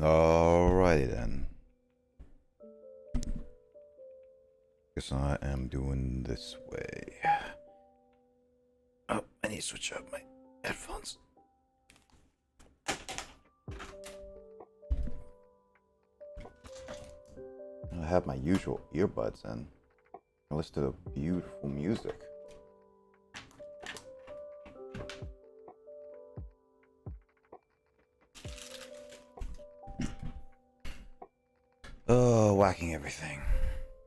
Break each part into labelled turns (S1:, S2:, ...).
S1: Alrighty then. Guess I am doing this way. Oh, I need to switch up my headphones. I have my usual earbuds in. I listen to beautiful music. Oh, whacking everything.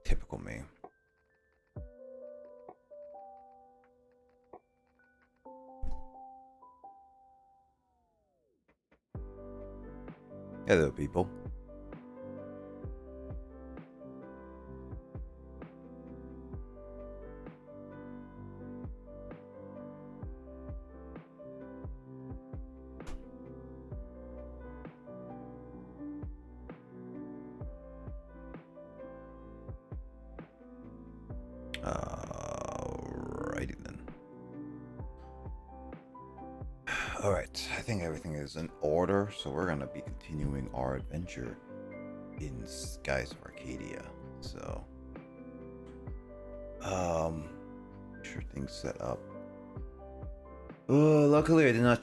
S1: Typical me. Hello, people. Alrighty then. Alright, I think everything is in order, so we're gonna be continuing our adventure in Skies of Arcadia. So, sure things set up. Luckily I did not.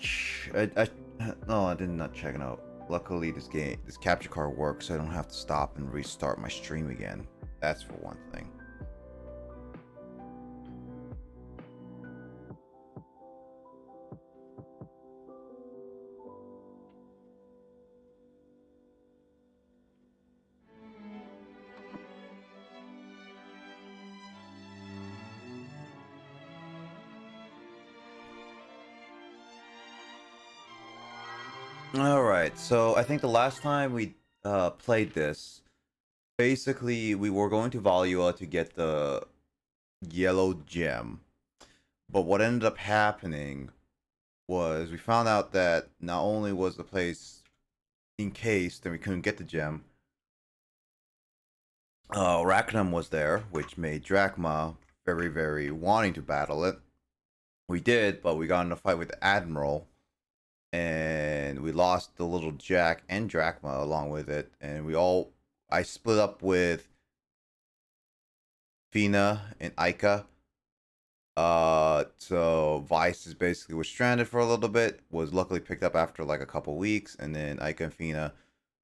S1: No, I did not check it out. Luckily, this capture card works, so I don't have to stop and restart my stream again. That's for one thing. Alright, so I think the last time we played this, basically we were going to Valua to get the yellow gem. But what ended up happening was we found out that not only was the place encased and we couldn't get the gem, Rackham was there, which made Drachma very, very wanting to battle it. We did, but we got in a fight with the Admiral, and we lost the little Jack and Drachma along with it, and I split up with Fina and Ica. So Vice is basically was stranded for a little bit, was luckily picked up after like a couple weeks, and then Ica and Fina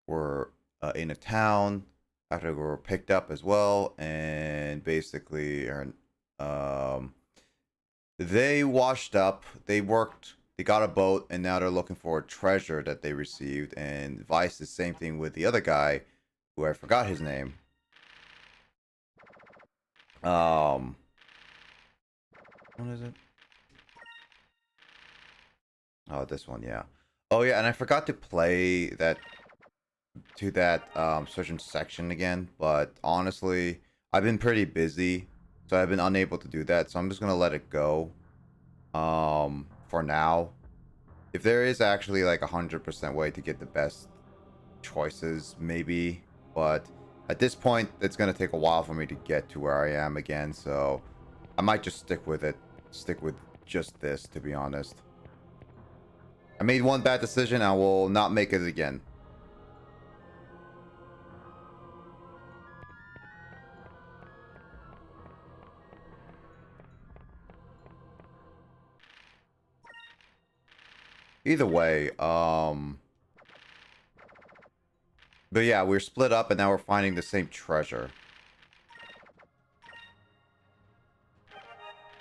S1: were in a town after they were picked up as well, and basically they washed up, they worked, they got a boat, and now they're looking for a treasure that they received. And Vice, the same thing with the other guy, who I forgot his name. What is it? Oh, this one, yeah. Oh yeah, and I forgot to play that to that certain section again, but honestly, I've been pretty busy, so I've been unable to do that. So I'm just gonna let it go. For now, if there is actually like 100% way to get the best choices, maybe, but at this point, it's gonna take a while for me to get to where I am again. So I might just stick with it. Stick with just this, to be honest. I made one bad decision. I will not make it again. Either way, but yeah, we're split up and now we're finding the same treasure.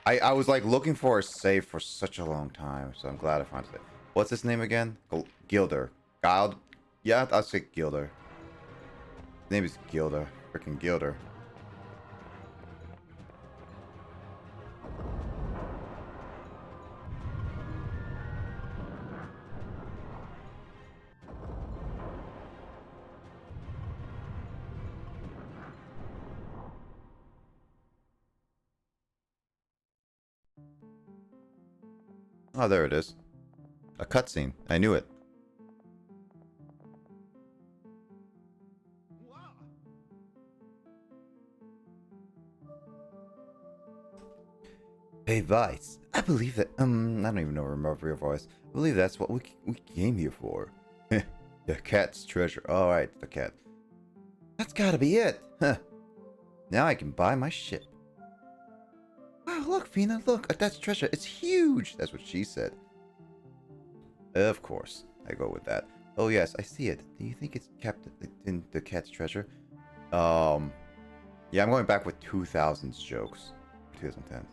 S1: I was like looking for a save for such a long time, so I'm glad I found it. What's his name again? Gilder. Gild? Yeah, I'll say Gilder. His name is Gilder. Freaking Gilder. Oh, there it is. A cutscene. I knew it. Hey, Vice. I believe that, I don't even know, remember your voice. I believe that's what we came here for. The cat's treasure. Alright, the cat. That's gotta be it. Huh. Now I can buy my ship. Wow, look, Fina, look, that's treasure. It's huge. That's what she said. Of course, I go with that. Oh yes, I see it. Do you think it's kept in the cat's treasure? Yeah, I'm going back with 2000s jokes. 2010s.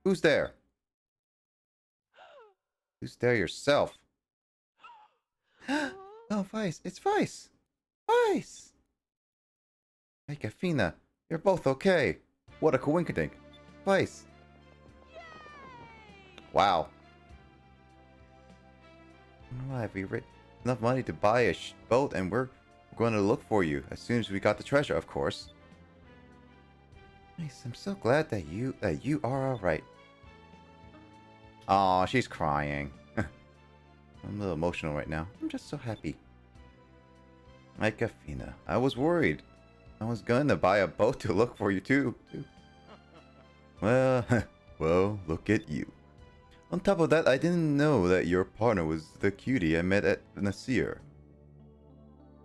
S1: Who's there? Who's there yourself? Oh, Vice. It's Vice. Vice. Hey, Kafina. You're both okay. What a coinkydink. Vice. Wow. Why have we raised enough money to buy a boat, and we're going to look for you as soon as we got the treasure, of course. Nice. I'm so glad that you are all right. Aw, she's crying. I'm a little emotional right now. I'm just so happy. My Kafina, I was worried. I was gonna buy a boat to look for you too. Well, well, look at you. On top of that, I didn't know that your partner was the cutie I met at Nasir.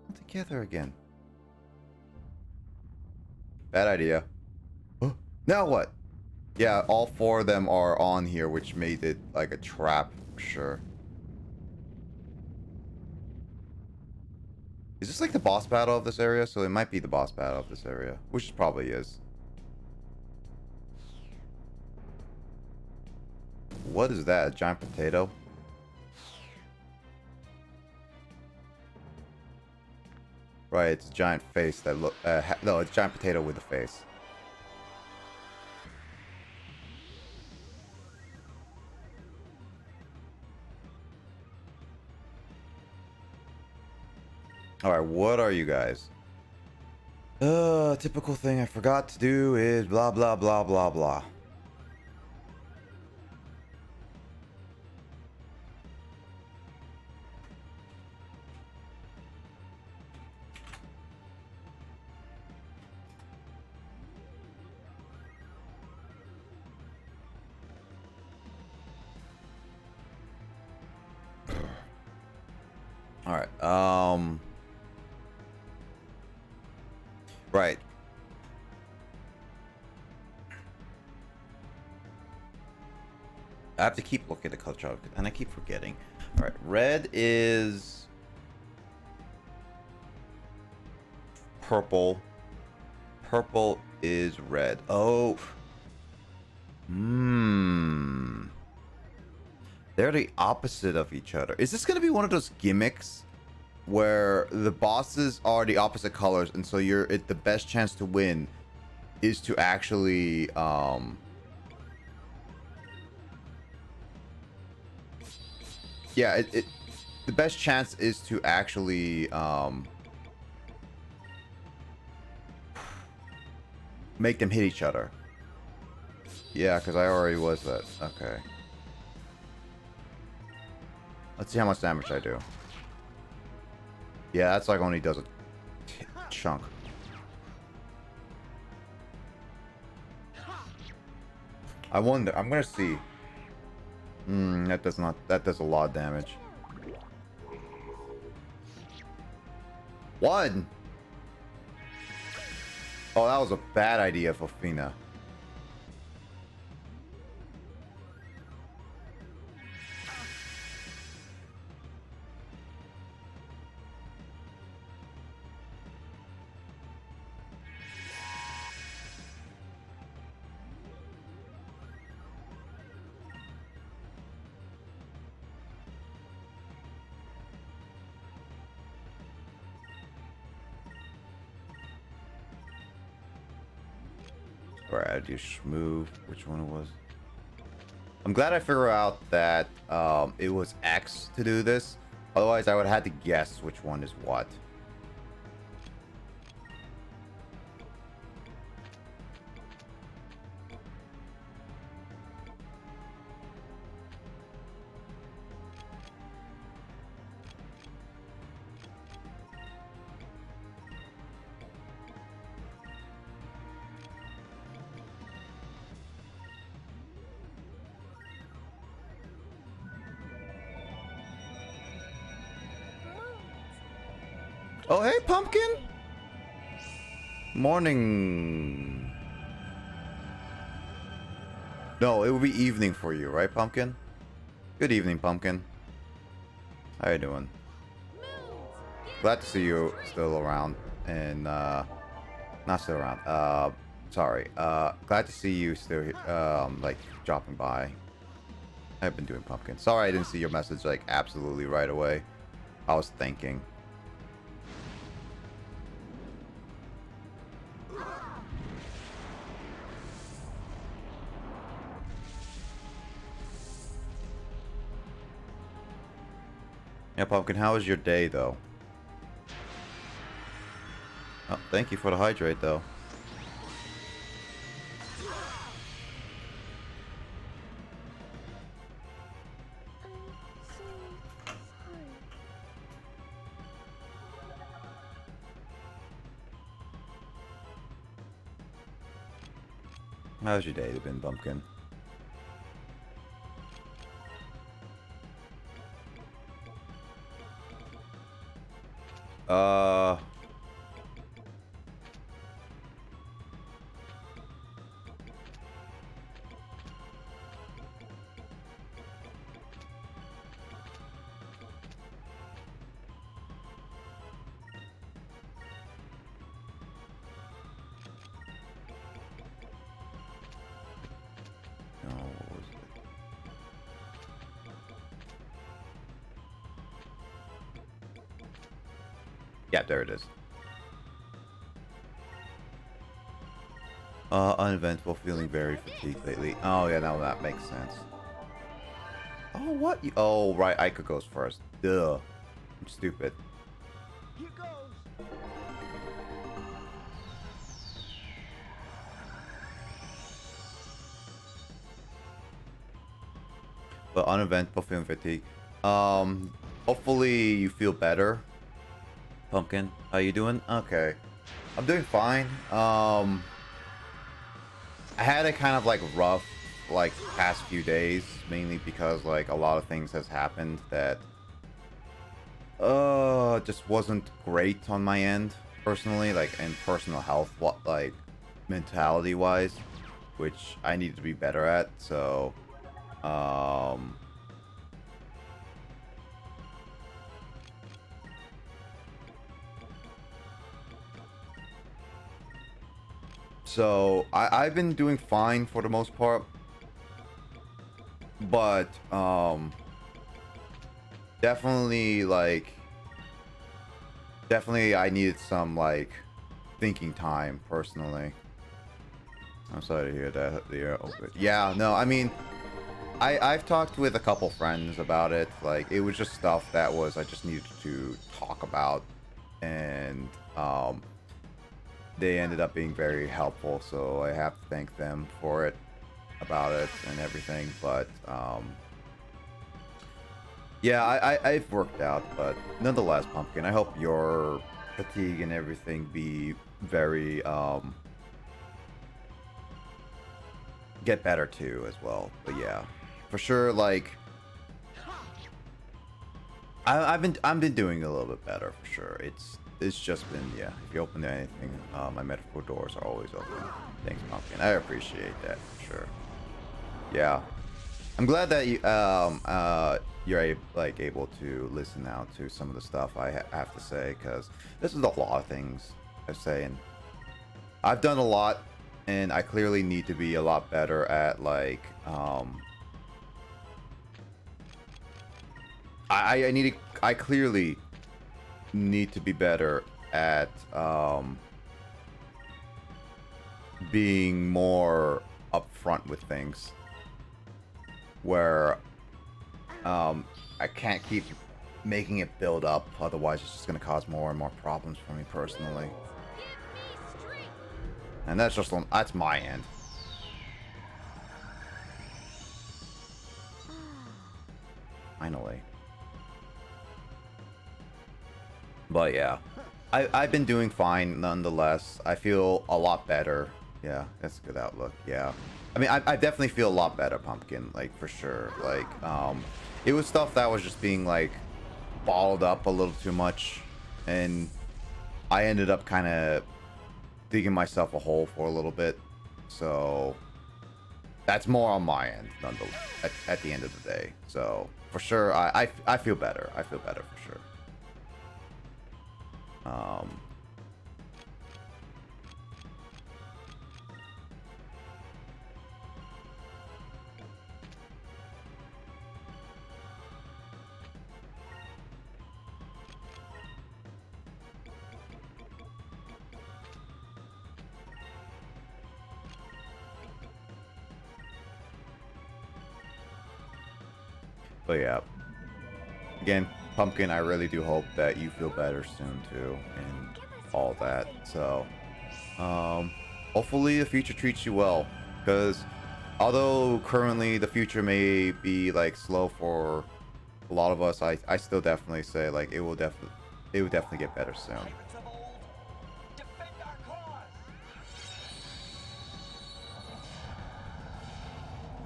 S1: All together again. Bad idea. Huh? Now what? Yeah, all four of them are on here, which made it like a trap for sure. Is this like the boss battle of this area? So it might be the boss battle of this area, which it probably is. What is that? A giant potato? Right, it's a giant face that look. No, it's a giant potato with a face. All right, what are you guys? Typical thing I forgot to do is blah blah blah blah blah. All right. Right. I have to keep looking at the color chart, and I keep forgetting. All right. Red is purple. Purple is red. Oh. Hmm. They're the opposite of each other. Is this gonna be one of those gimmicks where the bosses are the opposite colors, and so the best chance to win is to actually yeah, the best chance is to actually make them hit each other. Yeah, because I already was that. Okay. Let's see how much damage I do. Yeah, that's like only does a chunk. I wonder. I'm gonna see. That does not. That does a lot of damage. One. Oh, that was a bad idea for Fina. Alright, I do Schmoo. Which one it was? I'm glad I figured out that it was X to do this. Otherwise, I would have had to guess which one is what. Oh, hey, Pumpkin! Morning. No, it will be evening for you, right, Pumpkin? Good evening, Pumpkin. How you doing? Glad to see you still around. And, not still around. Sorry. Glad to see you still, like, dropping by. I've been doing Pumpkin. Sorry I didn't see your message, like, absolutely right away. I was thinking. Yeah, Pumpkin, how was your day, though? Oh, thank you for the hydrate, though. How's your day been, Pumpkin? No, what was it? Yeah, there it is. Uneventful, feeling very fatigued lately. Oh, yeah, now that makes sense. Oh, what? Oh, right, Ica goes first. Duh. I'm stupid.
S2: Here goes.
S1: But uneventful, feeling fatigued. Hopefully you feel better. Pumpkin, how you doing? Okay. I'm doing fine. I had a kind of like rough like past few days, mainly because like a lot of things has happened that just wasn't great on my end personally, like in personal health, what like mentality wise, which I needed to be better at. So I've been doing fine for the most part, but definitely I needed some like thinking time personally. I'm sorry to hear that. Yeah, okay. Yeah, no, I mean, I've talked with a couple friends about it. Like, it was just stuff that was I just needed to talk about, and they ended up being very helpful. So I have to thank them for it, about it and everything. But yeah, I've worked out. But nonetheless, Pumpkin, I hope your fatigue and everything be very get better too as well. But yeah, for sure, like. I've been doing a little bit better for sure. It's just been, yeah. If you open anything, my medical doors are always open. Thanks, Pumpkin. I appreciate that for sure. Yeah, I'm glad that you're like able to listen now to some of the stuff I have to say, because this is a lot of things I say, and I've done a lot, and I clearly need to be a lot better at like I need to, I clearly need to be better at being more upfront with things, where I can't keep making it build up, otherwise it's just going to cause more and more problems for me personally. And that's just that's my end. Finally. But yeah, I've been doing fine nonetheless. I feel a lot better. Yeah, that's a good outlook. Yeah, I mean, I definitely feel a lot better, Pumpkin. Like, for sure. Like, it was stuff that was just being like balled up a little too much, and I ended up kind of digging myself a hole for a little bit. So that's more on my end, nonetheless. At the end of the day, so for sure, I feel better. I feel better for sure. Um, but yeah, again, Pumpkin, I really do hope that you feel better soon too, and all that. So, um, hopefully the future treats you well, because although currently the future may be like slow for a lot of us, I still definitely say like it will definitely get better soon.
S2: Pirates of old, defend our cause!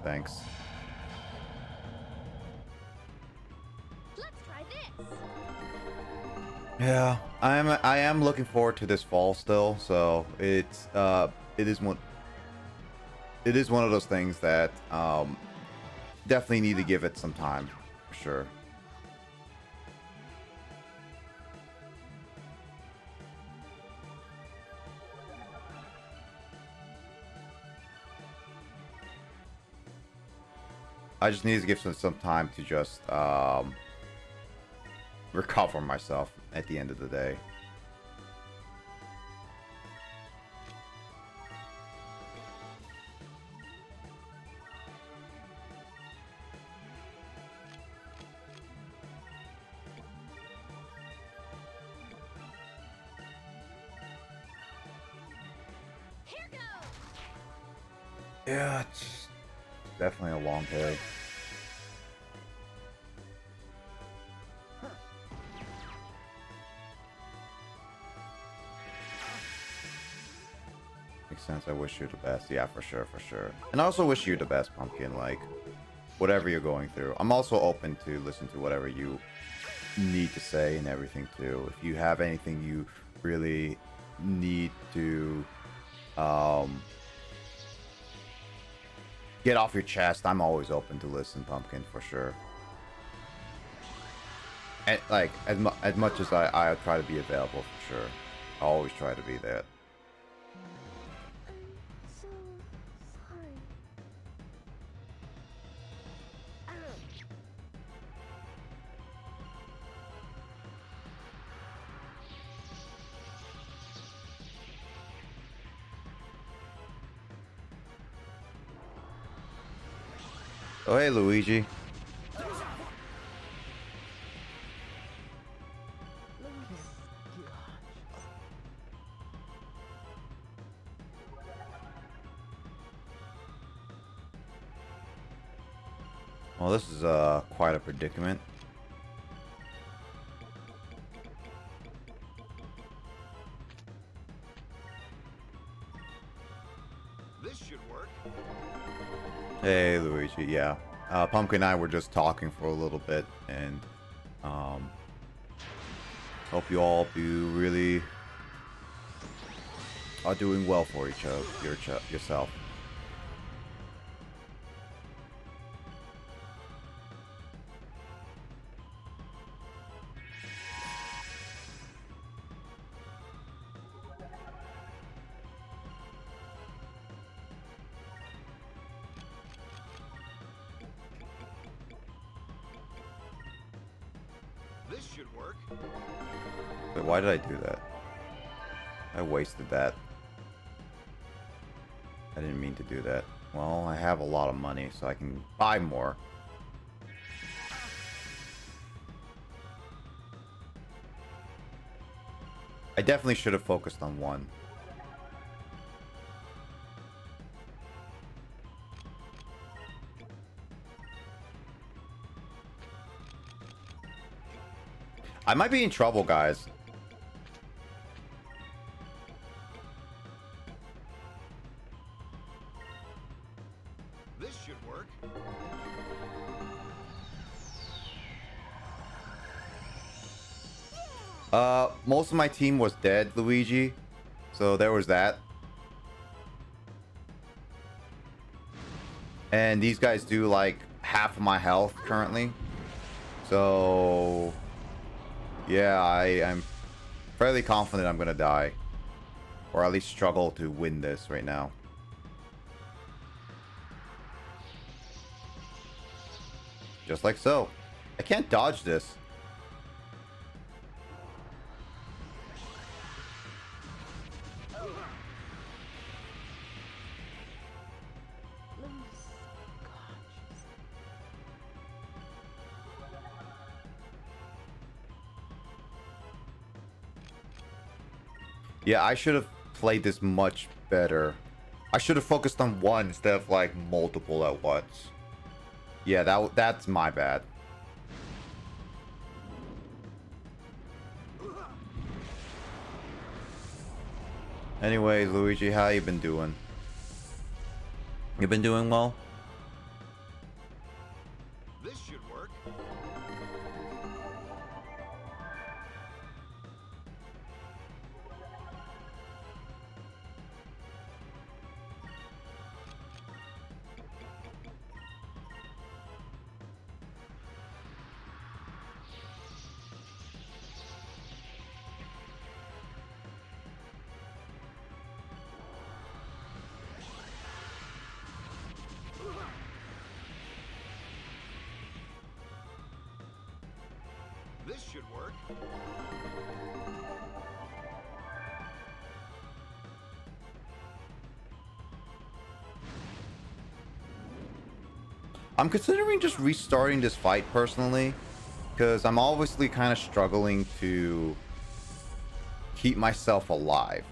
S1: Thanks.
S3: Let's try this.
S1: Yeah, I am looking forward to this fall still. So it is one of those things that definitely need to give it some time for sure. I just need to give some time to just recover myself at the end of the day.
S3: Here goes.
S1: Yeah, it's definitely a long day. Makes sense. I wish you the best. Yeah, for sure, for sure. And I also wish you the best, Pumpkin. Like, whatever you're going through. I'm also open to listen to whatever you need to say and everything too. If you have anything you really need to get off your chest, I'm always open to listen, Pumpkin, for sure. And like as much as I try to be available, for sure. I always try to be there.
S3: So sorry.
S1: Oh, hey, Luigi. Well, this is quite a predicament.
S2: This should work.
S1: Hey, Luigi. Yeah, Pumpkin and I were just talking for a little bit, and hope you all really are doing well for each other, yourself.
S2: This should work.
S1: But why did I do that? I wasted that. I didn't mean to do that. Well, I have a lot of money, so I can buy more. I definitely should have focused on one. I might be in trouble, guys.
S2: This should work.
S1: Most of my team was dead, Luigi. So there was that. And these guys do like half of my health currently. So yeah, I'm fairly confident I'm gonna die. Or at least struggle to win this right now. Just like so. I can't dodge this. Yeah, I should have played this much better. I should have focused on one instead of like multiple at once. Yeah, that's my bad. Anyway, Luigi, how you been doing? You been doing well?
S2: This should work. This should work.
S1: I'm considering just restarting this fight personally, because I'm obviously kind of struggling to keep myself alive.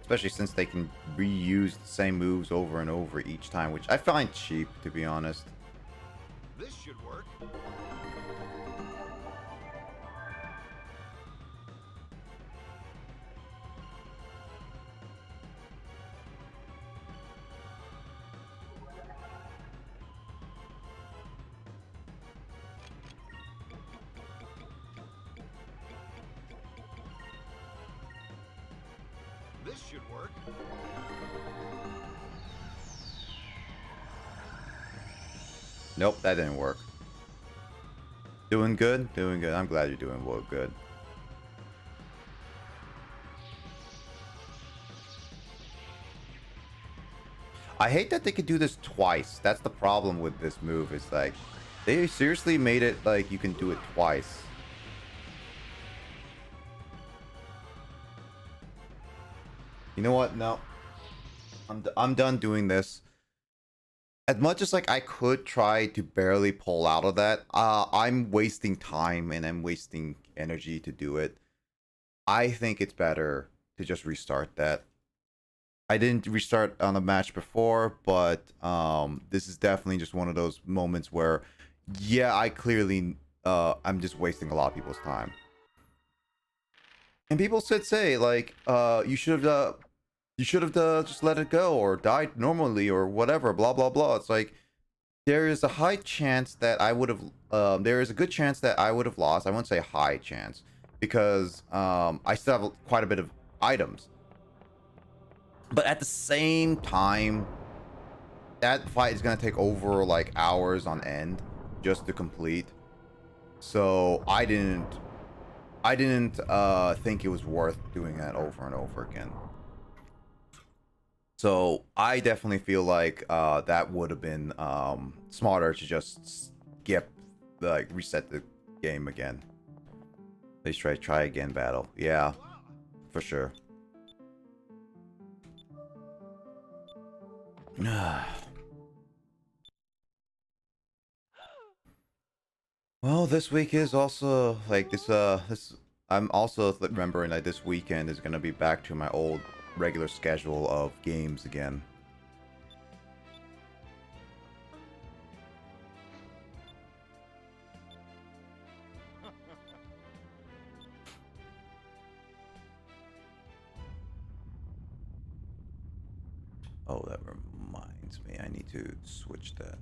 S1: Especially since they can reuse the same moves over and over each time, which I find cheap, to be honest.
S2: This should work. This should work.
S1: Nope, that didn't work. Doing good? Doing good. I'm glad you're doing well, good. I hate that they could do this twice. That's the problem with this move. It's like, they seriously made it like you can do it twice. You know what? No. I'm done doing this. As much as like I could try to barely pull out of that, I'm wasting time and I'm wasting energy to do it. I think it's better to just restart that. I didn't restart on a match before, but this is definitely just one of those moments where, yeah, I clearly I'm just wasting a lot of people's time. And people should say like, you should have just let it go or died normally or whatever, blah blah blah. It's like there is a high chance that I would have. There is a good chance that I would have lost. I won't say high chance because I still have quite a bit of items. But at the same time, that fight is gonna take over like hours on end just to complete. So I didn't think it was worth doing that over and over again. So I definitely feel like that would have been smarter to just skip, like reset the game again. Let's try again battle. Yeah, for sure. Well, this week is also like this. I'm also remembering that this weekend is gonna be back to my old regular schedule of games again. Oh, that reminds me. I need to switch that.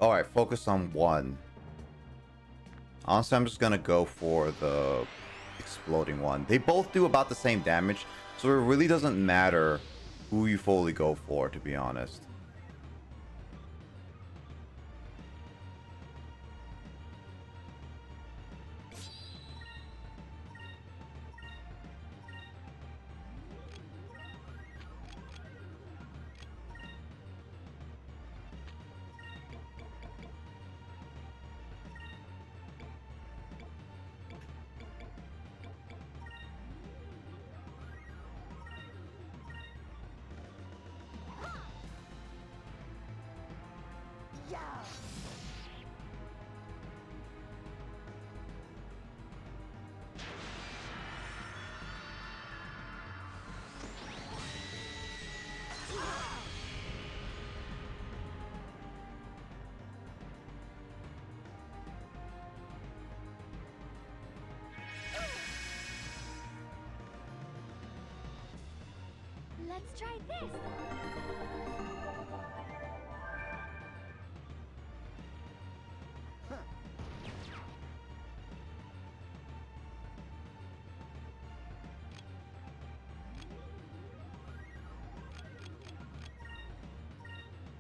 S1: All right. Focus on one. Honestly, I'm just gonna go for the exploding one. They both do about the same damage, so it really doesn't matter who you fully go for, to be honest.
S3: Let's try this.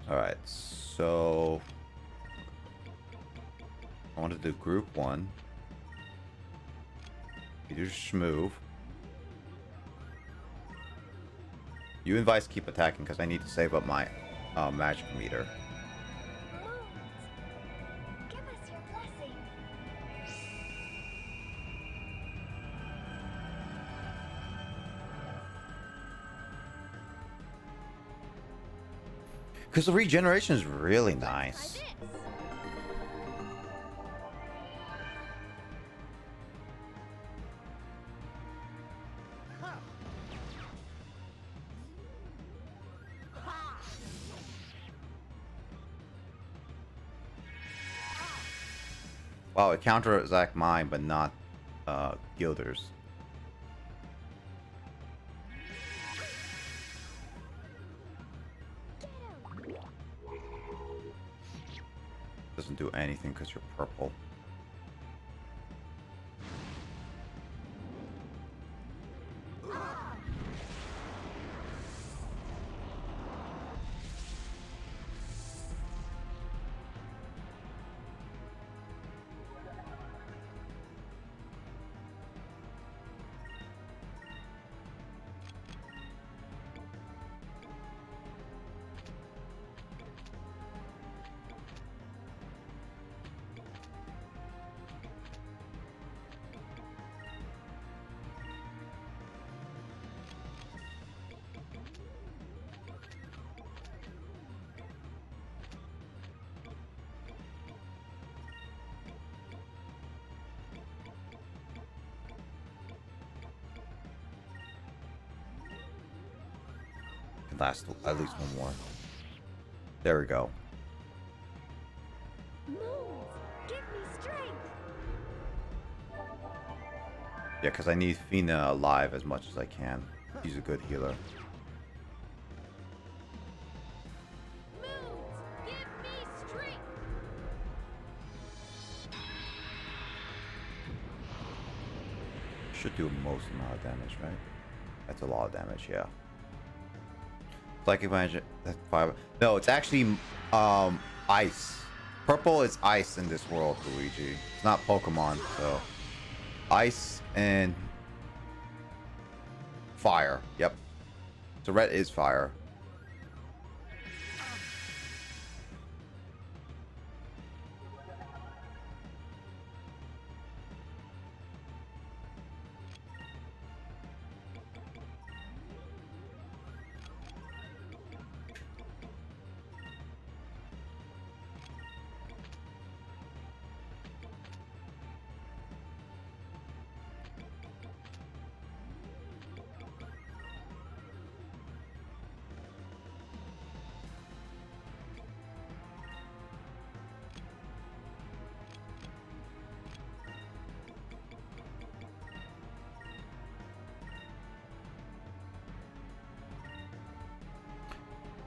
S1: All right, so I want to do group one. You do Shmove. You and Vice keep attacking because I need to save up my magic meter.
S3: Give us your blessing.
S1: Because the regeneration is really
S3: Let's try
S1: nice.
S3: this.
S1: Wow, it counterattacked mine, but not Gilder's. Doesn't do anything because you're purple. Last, at least one more. There we go.
S3: Moons, give me strength.
S1: Yeah, because I need Fina alive as much as I can. She's a good healer.
S3: Moons, give me strength.
S1: Should do most amount of damage, right? That's a lot of damage, yeah. Psychic magic. That's 5. No, it's actually ice. Purple is ice in this world, Luigi. It's not Pokemon, so ice and fire. Yep. So red is fire.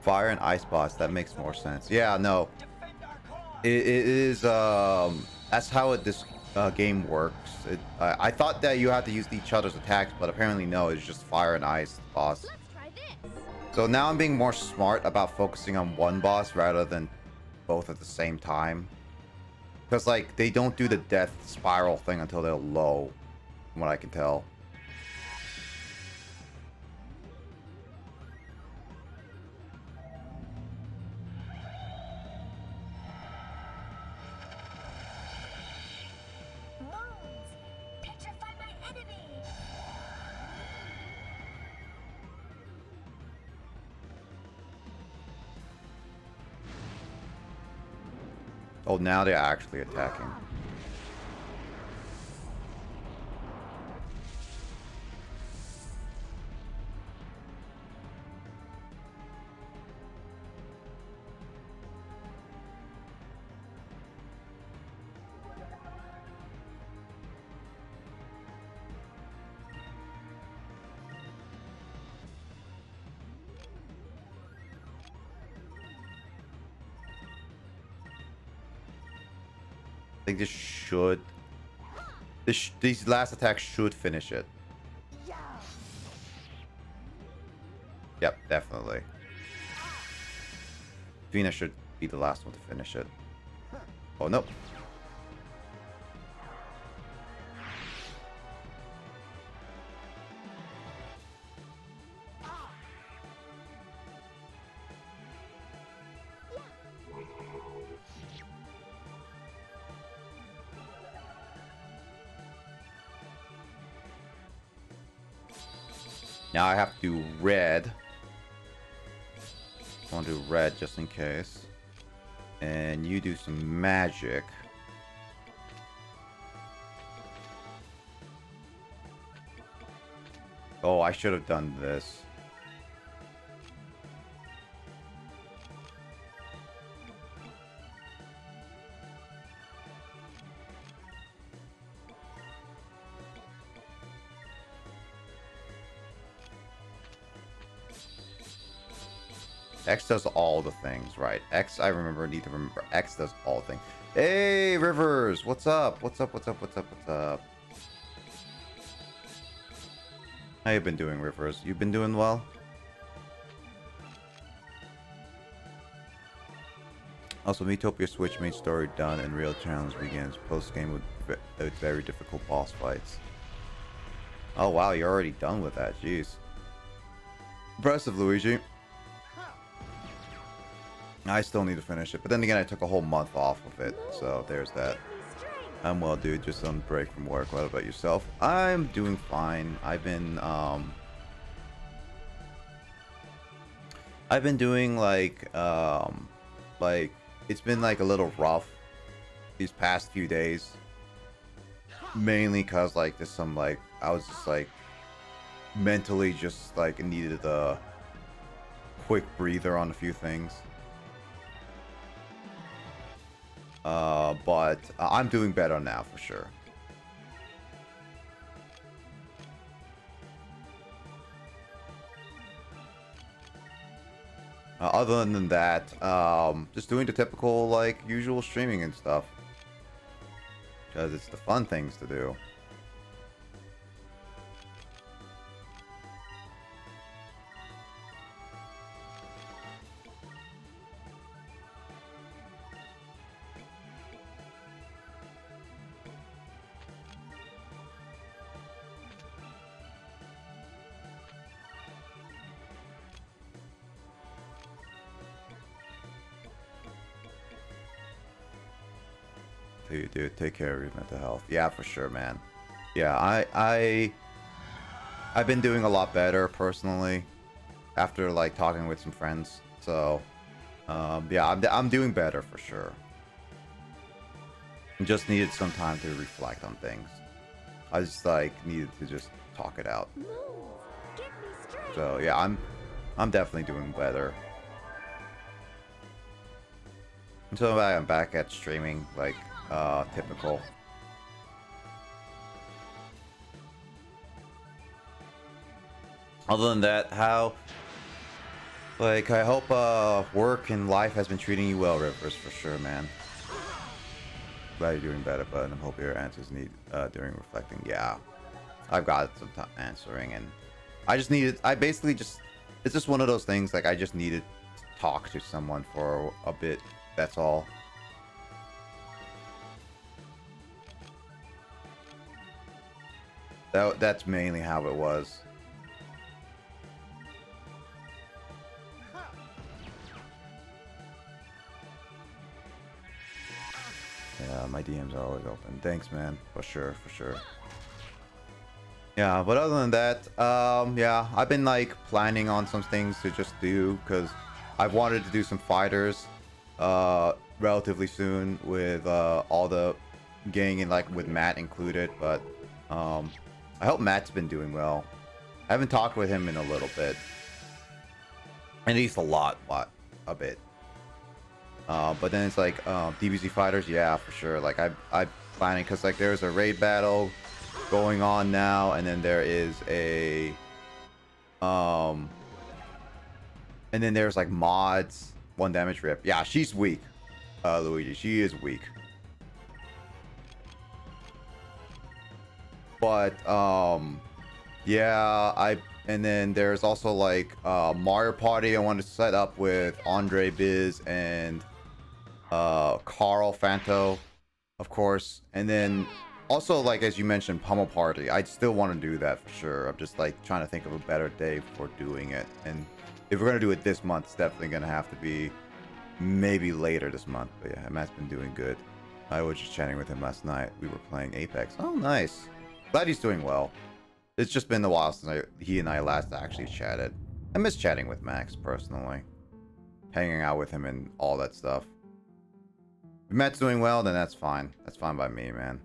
S1: Fire and ice boss, that makes more sense. Yeah, no. It is that's how this game works. I thought that you had to use each other's attacks, but apparently no, it's just fire and ice boss.
S3: Let's try this.
S1: So now I'm being more smart about focusing on one boss rather than both at the same time. Because like they don't do the death spiral thing until they're low, from what I can tell.
S3: Moons, petrify my enemy.
S1: Oh, now they're actually attacking. I think this should... these last attacks should finish it. Yep, definitely. Vina should be the last one to finish it. Oh, no. Now I have to do red. I want to do red just in case. And you do some magic. Oh, I should have done this. X does all the things, right? X, I need to remember. X does all things. Hey, Rivers! What's up? What's up? What's up? What's up? What's up? How you been doing, Rivers? You been doing well? Also, Miitopia Switch main story done and real challenge begins. Post-game with very difficult boss fights. Oh, wow, you're already done with that. Jeez. Impressive, Luigi. I still need to finish it, but then again, I took a whole month off of it, so there's that. I'm well, dude, just on break from work. What about yourself? I'm doing fine. I've been doing like it's been like a little rough these past few days, mainly cause like there's some like I was just like mentally just like needed a quick breather on a few things. But I'm doing better now for sure. Other than that, just doing the typical, like, usual streaming and stuff. Because it's the fun things to do. Dude, take care of your mental health. Yeah, for sure, man. Yeah, I've been doing a lot better personally after like talking with some friends. So, yeah, I'm doing better for sure. Just needed some time to reflect on things. I just like needed to just talk it out.
S3: Move. Give me strength.
S1: So yeah, I'm definitely doing better. Until I'm back at streaming, like typical. Other than that, how like I hope work and life has been treating you well, Rivers, for sure, man. Glad you're doing better, but I hope your answers need during reflecting. Yeah, I've got some time answering, and I basically just, it's just one of those things, like I just needed to talk to someone for a bit, that's all. That's mainly how it was. Yeah, my DMs are always open. Thanks, man. For sure, for sure. Yeah, but other than that, yeah, I've been like planning on some things to just do because I've wanted to do some fighters, relatively soon with all the gang and like with Matt included. But I hope Matt's been doing well. I haven't talked with him in a little bit, at least a bit. But then it's like DBZ fighters, yeah, for sure. Like I planning because like there's a raid battle going on now, and then there is a and then there's like mods, 1 damage rip. Yeah, she's weak, Luigi. She is weak. But yeah, and then there's also like Mario Party I want to set up with Andre Biz and Carl Fanto, of course. And then also, like as you mentioned, Pummel Party. I still want to do that for sure. I'm just like trying to think of a better day for doing it. And if we're gonna do it this month, it's definitely gonna have to be maybe later this month. But yeah, Matt's been doing good. I was just chatting with him last night. We were playing Apex. Oh, nice. Glad he's doing well. It's just been a while since he and I last actually chatted. I miss chatting with Max personally, hanging out with him and all that stuff. If Matt's doing well, then that's fine. That's fine by me, man.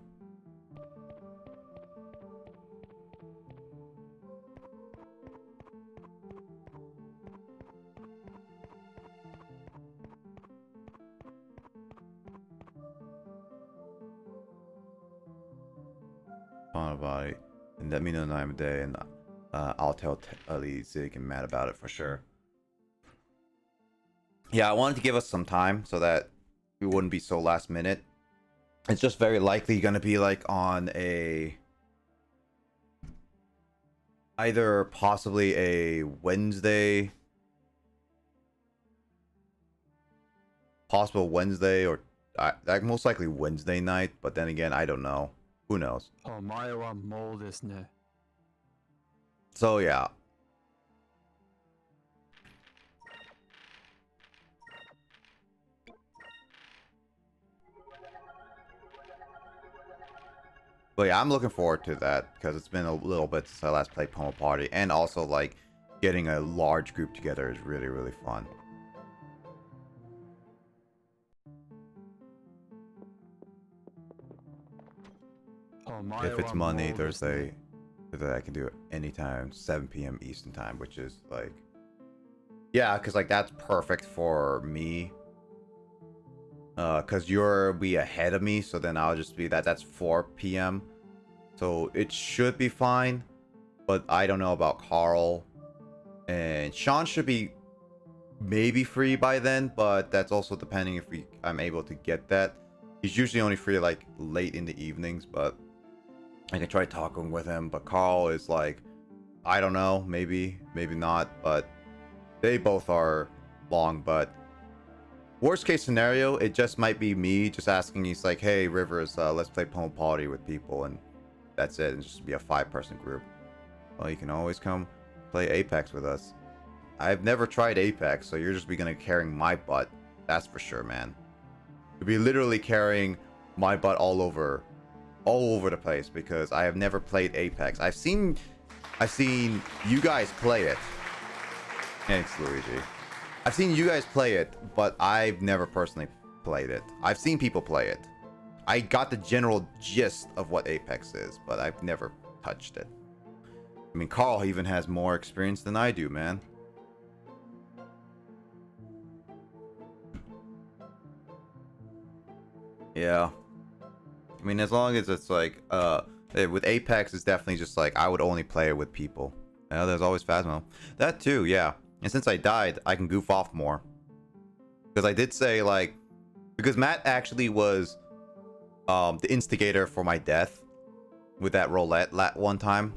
S1: On about it, and let me know the time of day, and I'll tell Ali, Zig, and Matt about it for sure. Yeah, I wanted to give us some time so that we wouldn't be so last minute. It's just very likely gonna be like on a either possibly a Wednesday, possible Wednesday, or like most likely Wednesday night. But then again, I don't know. Who knows?
S4: お前はもうですね。
S1: So yeah. But yeah, I'm looking forward to that because it's been a little bit since I last played Pummel Party, and also like getting a large group together is really, really fun. If it's Monday, Thursday, I can do it anytime, 7 p.m. Eastern time, which is like, Yeah, because like that's perfect for me. Because you're be ahead of me, so then I'll just be that's 4 p.m. So it should be fine. But I don't know about Carl. And Sean should be maybe free by then, but that's also depending if I'm able to get that. He's usually only free like late in the evenings, but I can try talking with him. But Carl is like, I don't know, maybe not, but they both are long. But worst case scenario, it just might be me just asking. He's like, hey Rivers, let's play Poem Party with people, and that's it, and just be a 5-person group. Well, you can always come play Apex with us. I've never tried Apex, so you're just gonna be carrying my butt. That's for sure, man. You'll be literally carrying my butt all over the place because I have never played Apex. I've seen you guys play it. Thanks, Luigi. I've seen you guys play it, but I've never personally played it. I've seen people play it. I got the general gist of what Apex is, but I've never touched it. I mean, Carl even has more experience than I do, man. Yeah. I mean, as long as it's like, with Apex, it's definitely just like, I would only play it with people. There's always Phasmo. That too, yeah. And since I died, I can goof off more. Because I did say, like, because Matt actually was the instigator for my death with that roulette one time.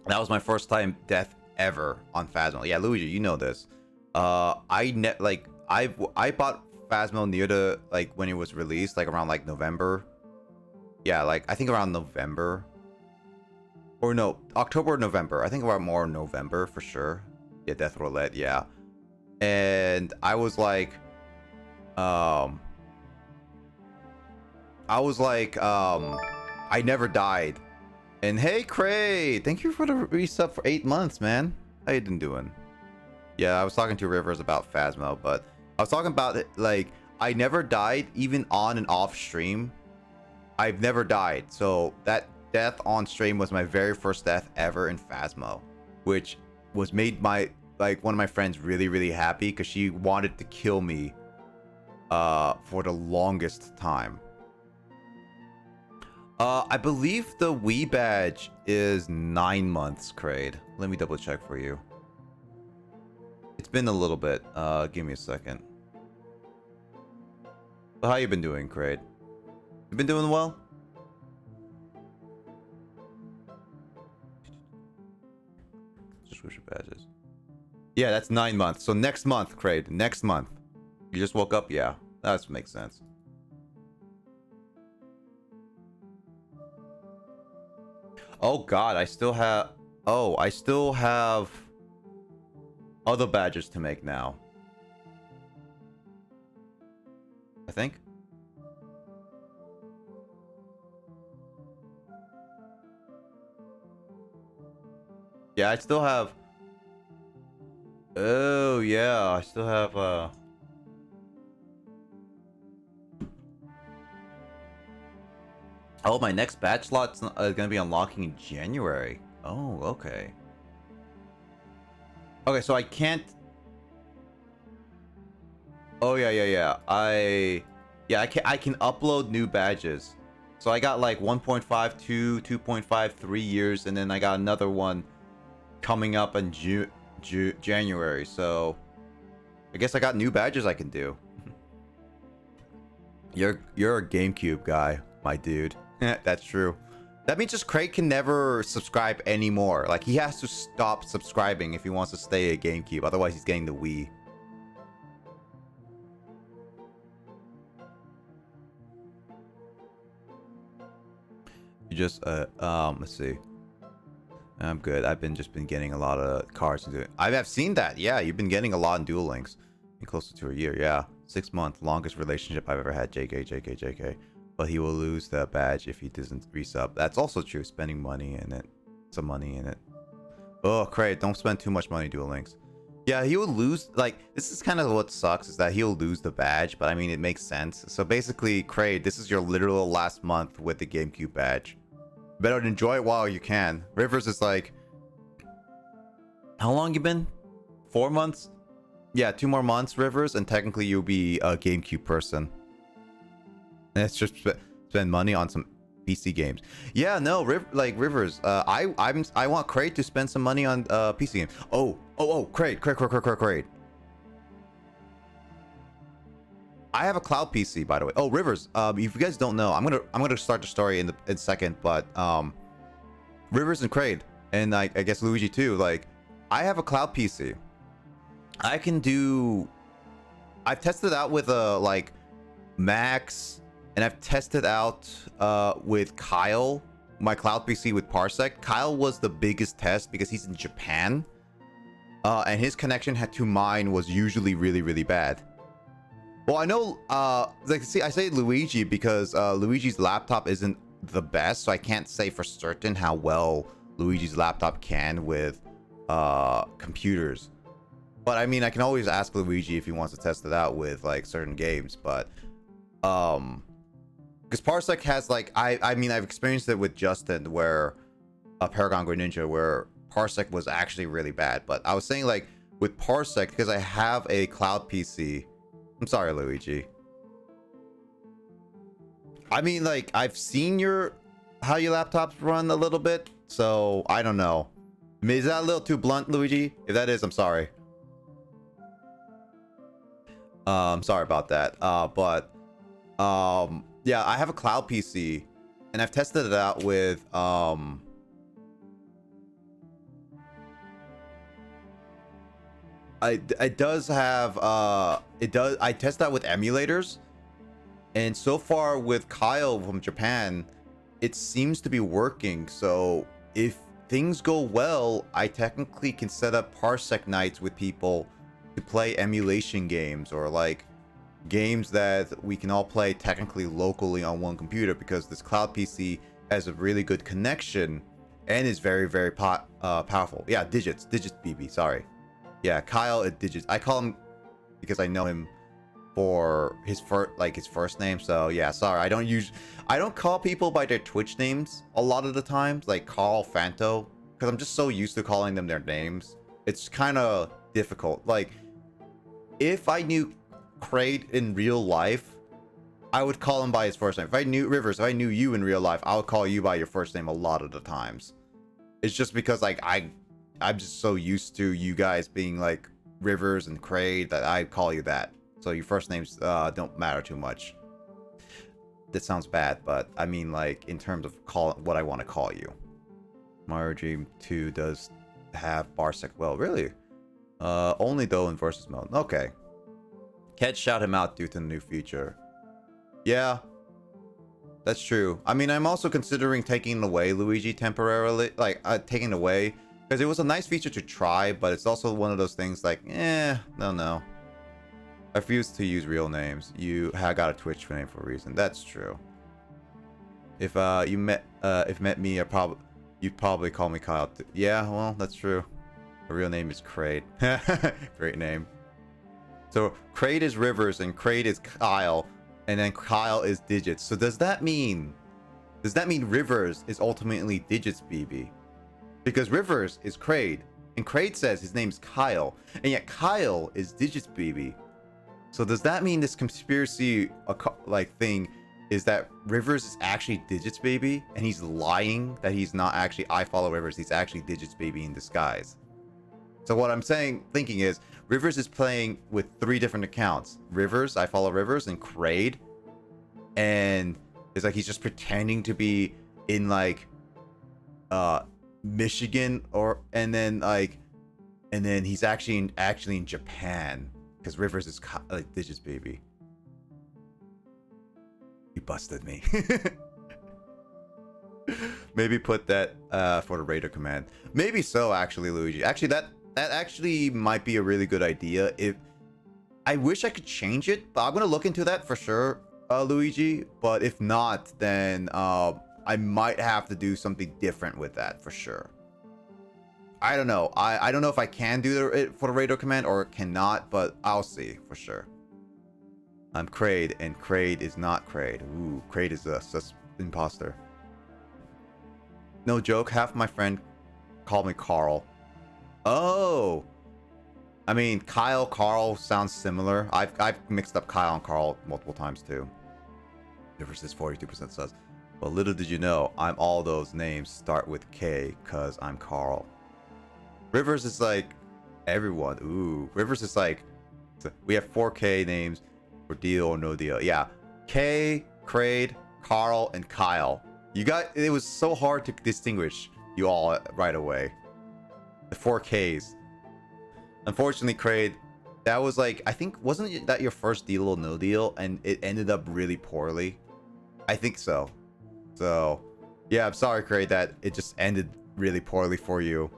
S1: That was my first time death ever on Phasmo. Yeah, Luigi, you know this. I bought Phasmo near the, like, when it was released, like around like November. Yeah, like I think around November. Or no, October or November. I think around more November for sure. Yeah, Death Roulette, yeah. And I was like I never died. And hey Cray, thank you for the resub for 8 months, man. How you been doing? Yeah, I was talking to Rivers about Phasmo, but I was talking about it, like, I never died, even on and off stream. I've never died. So that death on stream was my very first death ever in Phasmo, which was made my, like, one of my friends really, really happy because she wanted to kill me for the longest time. I believe the Wii badge is 9 months, Kraid. Let me double check for you. It's been a little bit. Give me a second. So how you been doing, Kraid? You been doing well? Just switch your badges. Yeah, that's 9 months. So next month, Kraid. Next month. You just woke up? Yeah, that makes sense. Oh god, I still have... Oh, I still have other badges to make now. I think. Yeah, I still have... Oh, yeah, I still have, Oh, my next badge slot's gonna be unlocking in January. Oh, okay. Okay, so I can't... Oh, yeah. I can upload new badges. So I got like 1.52, 2.53 years, and then I got another one coming up in January. So I guess I got new badges I can do. You're a GameCube guy, my dude. That's true. That means just Craig can never subscribe anymore. Like, he has to stop subscribing if he wants to stay at GameCube. Otherwise, he's getting the Wii. You just, let's see. I'm good. I've just been getting a lot of cards into it. I've seen that. Yeah, you've been getting a lot in Duel Links. Closer to a year, yeah. 6 month, longest relationship I've ever had. JK. But he will lose the badge if he doesn't resub. That's also true. Spending money in it. Some money in it. Oh, Craig, don't spend too much money Duel Links. Yeah, he will lose. Like, this is kind of what sucks, is that he'll lose the badge. But I mean, it makes sense. So basically, Craig, this is your literal last month with the GameCube badge. Better enjoy it while you can. Rivers is like... How long you been? 4 months? Yeah, 2 more months, Rivers, and technically you'll be a GameCube person. And it's just spend money on some PC games. Yeah, no, Rivers. I want Kraid to spend some money on PC games. Oh, Kraid. I have a cloud PC, by the way. Oh, Rivers. If you guys don't know, I'm gonna start the story in a second, but Rivers and Kraid, and I guess Luigi too. Like, I have a cloud PC. I can do. I've tested out with like Max, and I've tested out with Kyle, my cloud PC with Parsec. Kyle was the biggest test because he's in Japan, and his connection to mine was usually really, really bad. Well, I know, like, see, I say Luigi because Luigi's laptop isn't the best, so I can't say for certain how well Luigi's laptop can with computers. But I mean, I can always ask Luigi if he wants to test it out with like certain games. But because Parsec has like, I mean, I've experienced it with Justin where Paragon Greninja, where Parsec was actually really bad. But I was saying like with Parsec, because I have a cloud PC. I'm sorry, Luigi. I mean, like, I've seen how your laptops run a little bit, so I don't know. I mean, is that a little too blunt, Luigi? If that is, I'm sorry. I'm sorry about that. Yeah, I have a cloud PC, and I've tested it out with it does have I test that with emulators, and so far with Kyle from Japan, it seems to be working. So if things go well, I technically can set up Parsec nights with people to play emulation games, or like games that we can all play technically locally on one computer, because this cloud PC has a really good connection and is very, very powerful. Yeah, Digits BB, sorry. Yeah, Kyle at Digits. I call him because I know him for his first name. So yeah, sorry. I don't call people by their Twitch names a lot of the times, like Carl Fanto, because I'm just so used to calling them their names. It's kind of difficult. Like, if I knew Kraid in real life, I would call him by his first name. If I knew Rivers, if I knew you in real life, I would call you by your first name a lot of the times. It's just because like I'm just so used to you guys being like Rivers and Kraid that I call you that. So your first names don't matter too much. That sounds bad, but I mean, like, in terms of what I want to call you. Mario Dream 2 does have Parsec. Well, really? Only though in versus mode. Okay. Can't shout him out due to the new feature. Yeah, that's true. I mean, I'm also considering taking away Luigi temporarily, like taking away, because it was a nice feature to try, but it's also one of those things like, no. I refuse to use real names. I got a Twitch name for a reason. That's true. If you met me, you'd probably call me Kyle. Yeah, well, that's true. My real name is Kraid. Great name. So Kraid is Rivers and Kraid is Kyle, and then Kyle is Digits. So does that mean Rivers is ultimately Digits BB? Because Rivers is Kraid, and Kraid says his name's Kyle, and yet Kyle is Digits BB. So does that mean this conspiracy like thing is that Rivers is actually Digits Baby, and he's lying that he's not actually I follow Rivers, he's actually Digits Baby in disguise? So what I'm thinking is Rivers is playing with 3 different accounts. Rivers, I follow Rivers, and Kraid, and it's like he's just pretending to be in like Michigan, and then he's actually in Japan, because Rivers is like Digits Baby. You busted me. Maybe put that for the Raider command. Maybe so, actually, Luigi. Actually, that actually might be a really good idea. If I wish I could change it, but I'm gonna look into that for sure, Luigi. But if not, then I might have to do something different with that for sure. I don't know. I don't know if I can do it for the Raider command or cannot, but I'll see for sure. I'm Kraid, and Kraid is not Kraid. Ooh, Kraid is a imposter. No joke, half my friend called me Carl. Oh! I mean, Kyle, Carl sounds similar. I've mixed up Kyle and Carl multiple times too. Difference is 42% says. But little did you know, I'm all those names start with K because I'm Carl. Rivers is like everyone. Ooh, Rivers is like, we have 4K names for deal or no deal. Yeah, K, Kraid, Carl, and Kyle. You got, it was so hard to distinguish you all right away. The 4Ks. Unfortunately, Kraid, that was like, I think, wasn't that your first deal or no deal? And it ended up really poorly? I think so. So, yeah, I'm sorry, Kraid, that it just ended really poorly for you.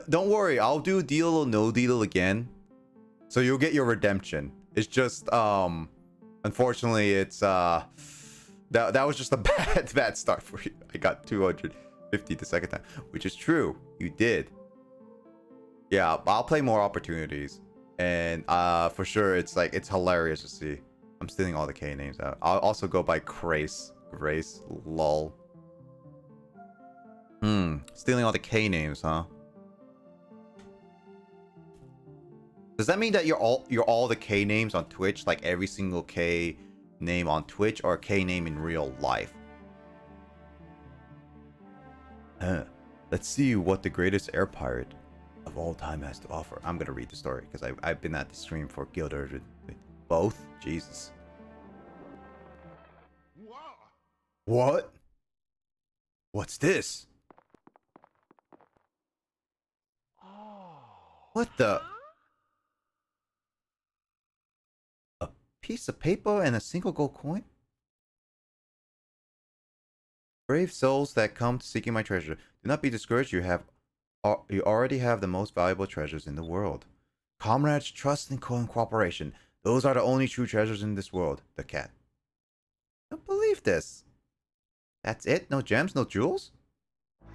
S1: Don't worry, I'll do deal or no deal again. So you'll get your redemption. It's just, unfortunately, it's, that was just a bad start for you. I got 250 the second time, which is true. You did. Yeah, I'll play more opportunities. And, for sure, it's like, it's hilarious to see. I'm stealing all the K names out. I'll also go by Grace. Grace, lol. Stealing all the K names, huh? Does that mean that you're all the K names on Twitch, like every single K name on Twitch, or a K name in real life? Let's see what the greatest air pirate of all time has to offer. I'm gonna read the story because I've been at the stream for Guild Order. Both? Jesus.
S2: Whoa.
S1: What? What's this? What the? A piece of paper and a single gold coin? Brave souls that come seeking my treasure, do not be discouraged. You already have the most valuable treasures in the world. Comrades, trust, and cooperation. Those are the only true treasures in this world. The cat. I don't believe this. That's it? No gems? No jewels?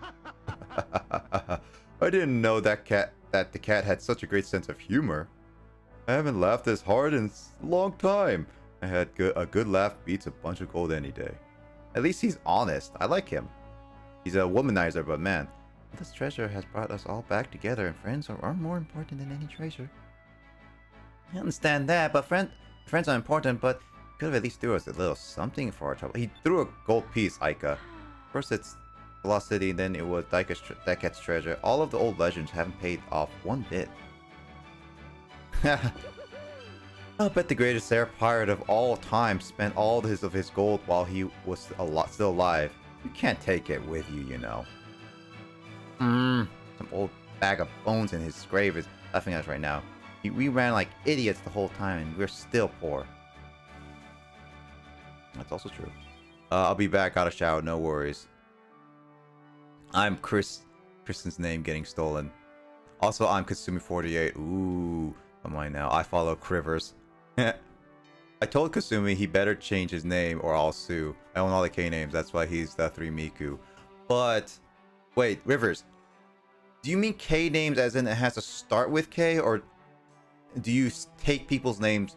S1: I didn't know that the cat had such a great sense of humor. I haven't laughed this hard in a long time. I had a good laugh beats a bunch of gold any day. At least he's honest. I like him. He's a womanizer, but man, this treasure has brought us all back together, and friends are more important than any treasure. I understand that, but friends are important, but you could have at least threw us a little something for our trouble. He threw a gold piece, Aika. First it's Lost City, then it was Daiket's treasure. All of the old legends haven't paid off one bit. I'll bet the greatest air pirate of all time spent all of his gold while he was still alive. You can't take it with you, you know. Some old bag of bones in his grave is laughing at us right now. We ran like idiots the whole time, and we're still poor. That's also true. I'll be back. Got a shower. No worries. I'm Chris. Kristen's name getting stolen. Also, I'm Kasumi48. Ooh, come on now. I follow Crivers. I told Kasumi he better change his name or I'll sue. I own all the K names. That's why he's the 3 Miku. But wait, Rivers. Do you mean K names as in it has to start with K, or do you take people's names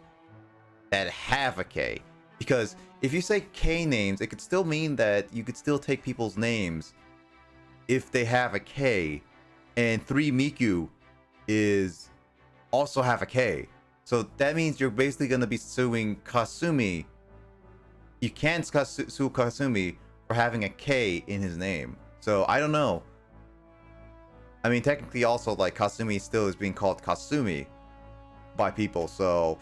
S1: that have a K? Because if you say K names, it could still mean that you could still take people's names if they have a K, and 3 Miku is also have a K. So that means you're basically going to be suing Kasumi. You can't sue Kasumi for having a K in his name. So I don't know. I mean, technically also, like, Kasumi still is being called Kasumi by people, so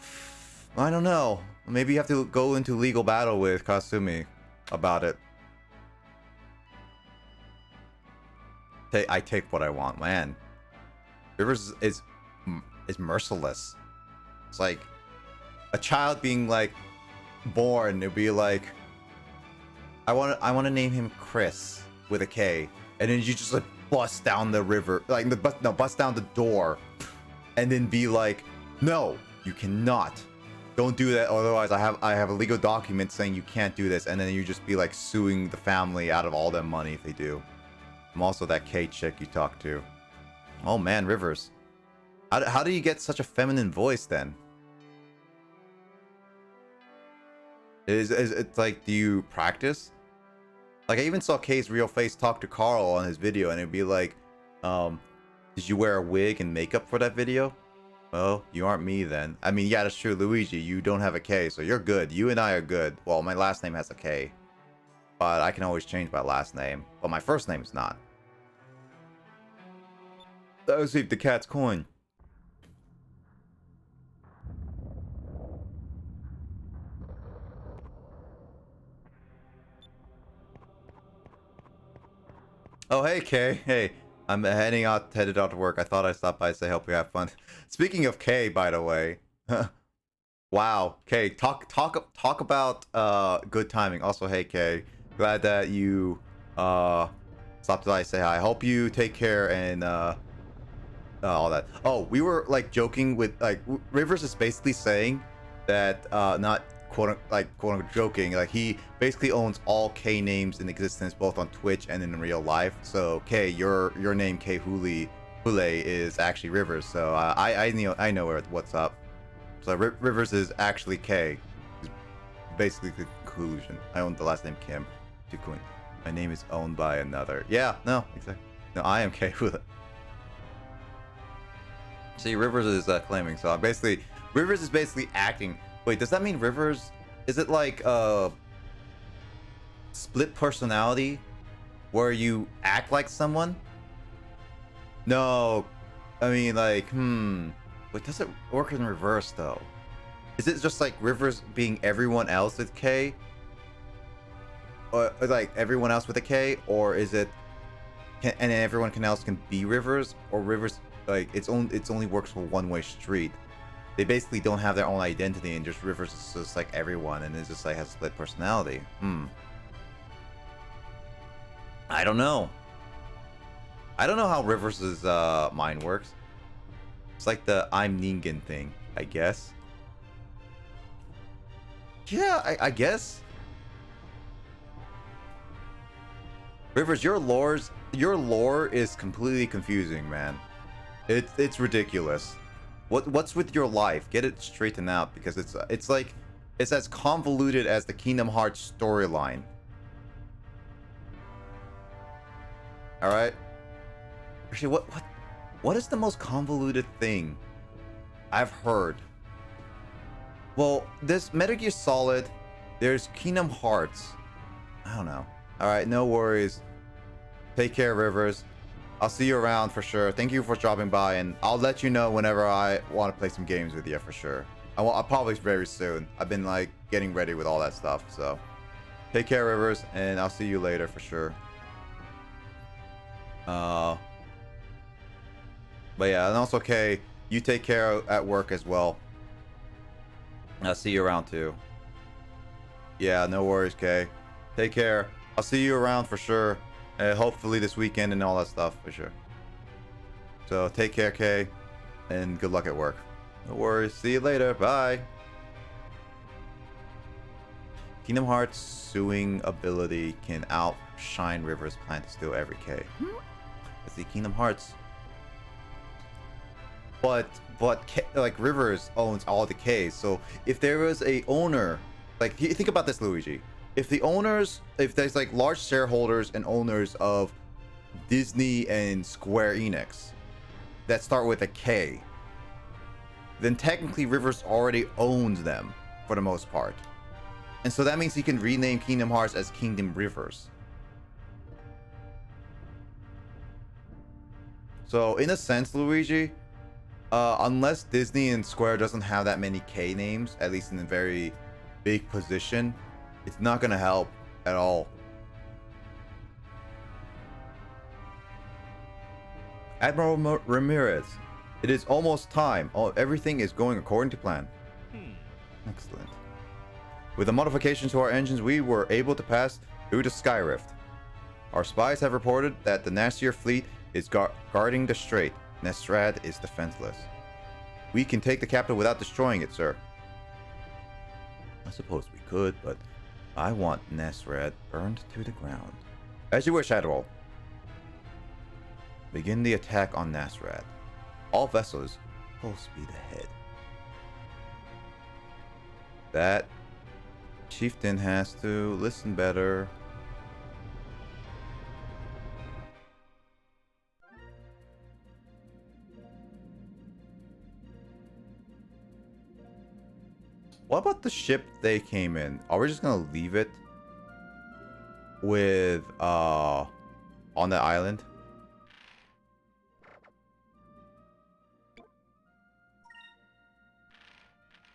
S1: I don't know. Maybe you have to go into legal battle with Kasumi about it. I take what I want, man. Rivers is merciless. It's like a child being like born. It'd be like, I want to name him Chris with a K, and then you just like bust down the river, like bust down the door, and then be like, no, you cannot. Don't do that. Otherwise, I have a legal document saying you can't do this, and then you just be like suing the family out of all their money if they do. I'm also that K chick you talk to. Oh man, Rivers. How do you get such a feminine voice then? Is it's like, do you practice? Like, I even saw K's real face talk to Carl on his video, and it'd be like, did Did you wear a wig and makeup for that video? Well, you aren't me then. I mean, yeah, that's true, Luigi. You don't have a K, so you're good. You and I are good. Well, my last name has a K, but I can always change my last name. But my first name is not. Let's received the cat's coin. Oh, hey, Kay. Hey, I'm headed out to work. I thought I'd stop by to say hope you have fun. Speaking of Kay, by the way. Wow. Kay, talk about good timing. Also, hey, Kay. Glad that you stopped by to say hi. I hope you take care and all that. Oh, we were like joking with like Rivers is basically saying that not quote unquote joking, like he basically owns all K names in existence both on Twitch and in real life. So K, your name K Hule is actually Rivers. So I know what's up. So Rivers is actually K. Is basically the conclusion. I own the last name Kim. Queen. My name is owned by another. Yeah, no, exactly. No, I am K Hule. See, Rivers is claiming. So basically, Rivers is basically acting. Wait, does that mean Rivers? Is it like split personality, where you act like someone? No, I mean like, Wait, does it work in reverse though? Is it just like Rivers being everyone else with K? Or like everyone else with a K? Or is it, and then everyone else can be Rivers? Or Rivers, like, it's only works for one-way street? They basically don't have their own identity, and just Rivers is just like everyone, and it's just like has split personality. I don't know. I don't know how Rivers' mind works. It's like the I'm Ningen thing, I guess. Yeah, I guess. Rivers, your lore is completely confusing, man. It's ridiculous. What's with your life? Get it straightened out, because it's like it's as convoluted as the Kingdom Hearts storyline. All right. Actually, what is the most convoluted thing I've heard? Well, there's Metal Gear Solid. There's Kingdom Hearts. I don't know. All right, no worries. Take care, Rivers. I'll see you around for sure. Thank you for dropping by, and I'll let you know whenever I want to play some games with you for sure. I'll probably very soon. I've been like getting ready with all that stuff, so take care, Rivers, and I'll see you later for sure. But yeah, and also Kay, you take care at work as well. I'll see you around too. Yeah, no worries, Kay. Take care. I'll see you around for sure. Hopefully this weekend and all that stuff for sure. So take care, Kay, and good luck at work. No worries. See you later. Bye. Kingdom Hearts' suing ability can outshine Rivers' plan to steal every K. Let's see, Kingdom Hearts. But like Rivers owns all the Ks. So if there was a owner, like think about this, Luigi. If there's like large shareholders and owners of Disney and Square Enix that start with a K, then technically Rivers already owns them for the most part. And so that means he can rename Kingdom Hearts as Kingdom Rivers. So in a sense, Luigi, unless Disney and Square doesn't have that many K names, at least in a very big position, it's not gonna help at all. Admiral Ramirez, it is almost time. Everything is going according to plan. Excellent. With the modifications to our engines, we were able to pass through the Sky Rift. Our spies have reported that the Nasir fleet is guarding the strait. Nesrad is defenseless. We can take the capital without destroying it, sir. I suppose we could, but I want Nesrad burned to the ground. As you wish, Admiral. Begin the attack on Nasrad. All vessels, full speed ahead. That chieftain has to listen better. What about the ship they came in? Are we just gonna leave it with on the island?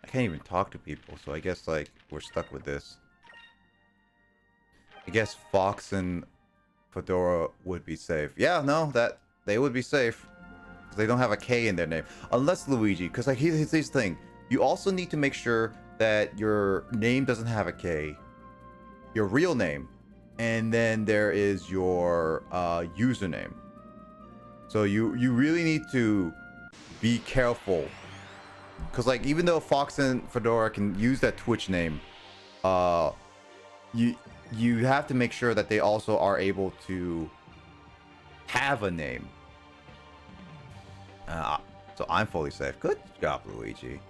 S1: I can't even talk to people, so I guess like we're stuck with this. I guess Fox and Fedora would be safe. Yeah, no, that they would be safe. Because they don't have a K in their name. Unless Luigi, because like here's the thing. You also need to make sure that your name doesn't have a K. Your real name. And then there is your username. So you really need to be careful. Because like even though Fox and Fedora can use that Twitch name, you have to make sure that they also are able to have a name. So I'm fully safe. Good job, Luigi.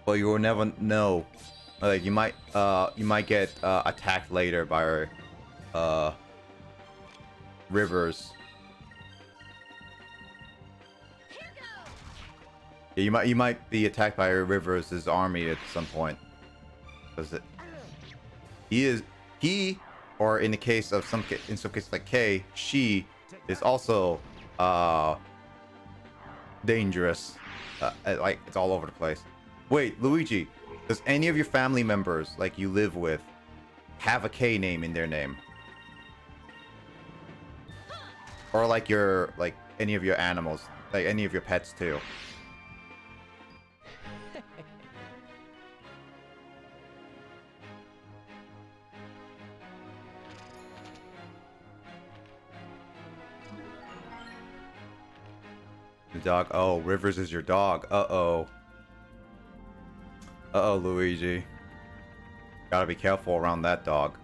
S1: But you will never know. Like you might get attacked later by Rivers. Yeah, you might be attacked by Rivers' army at some point. Because he or in the case of some cases like Kay, she is also dangerous. Like it's all over the place. Wait, Luigi, does any of your family members like you live with have a K name in their name? Or like any of your animals, like any of your pets too? The dog. Oh, Rivers is your dog. Uh-oh. Uh-oh, Luigi. Gotta be careful around that dog.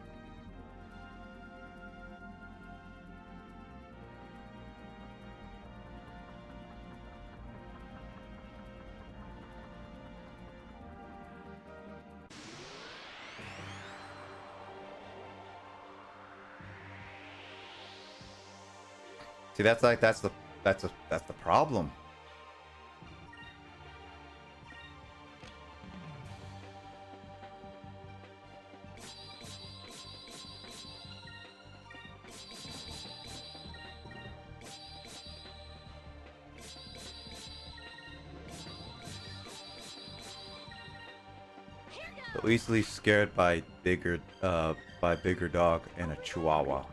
S1: See, that's the problem. So easily scared by bigger dog and a chihuahua.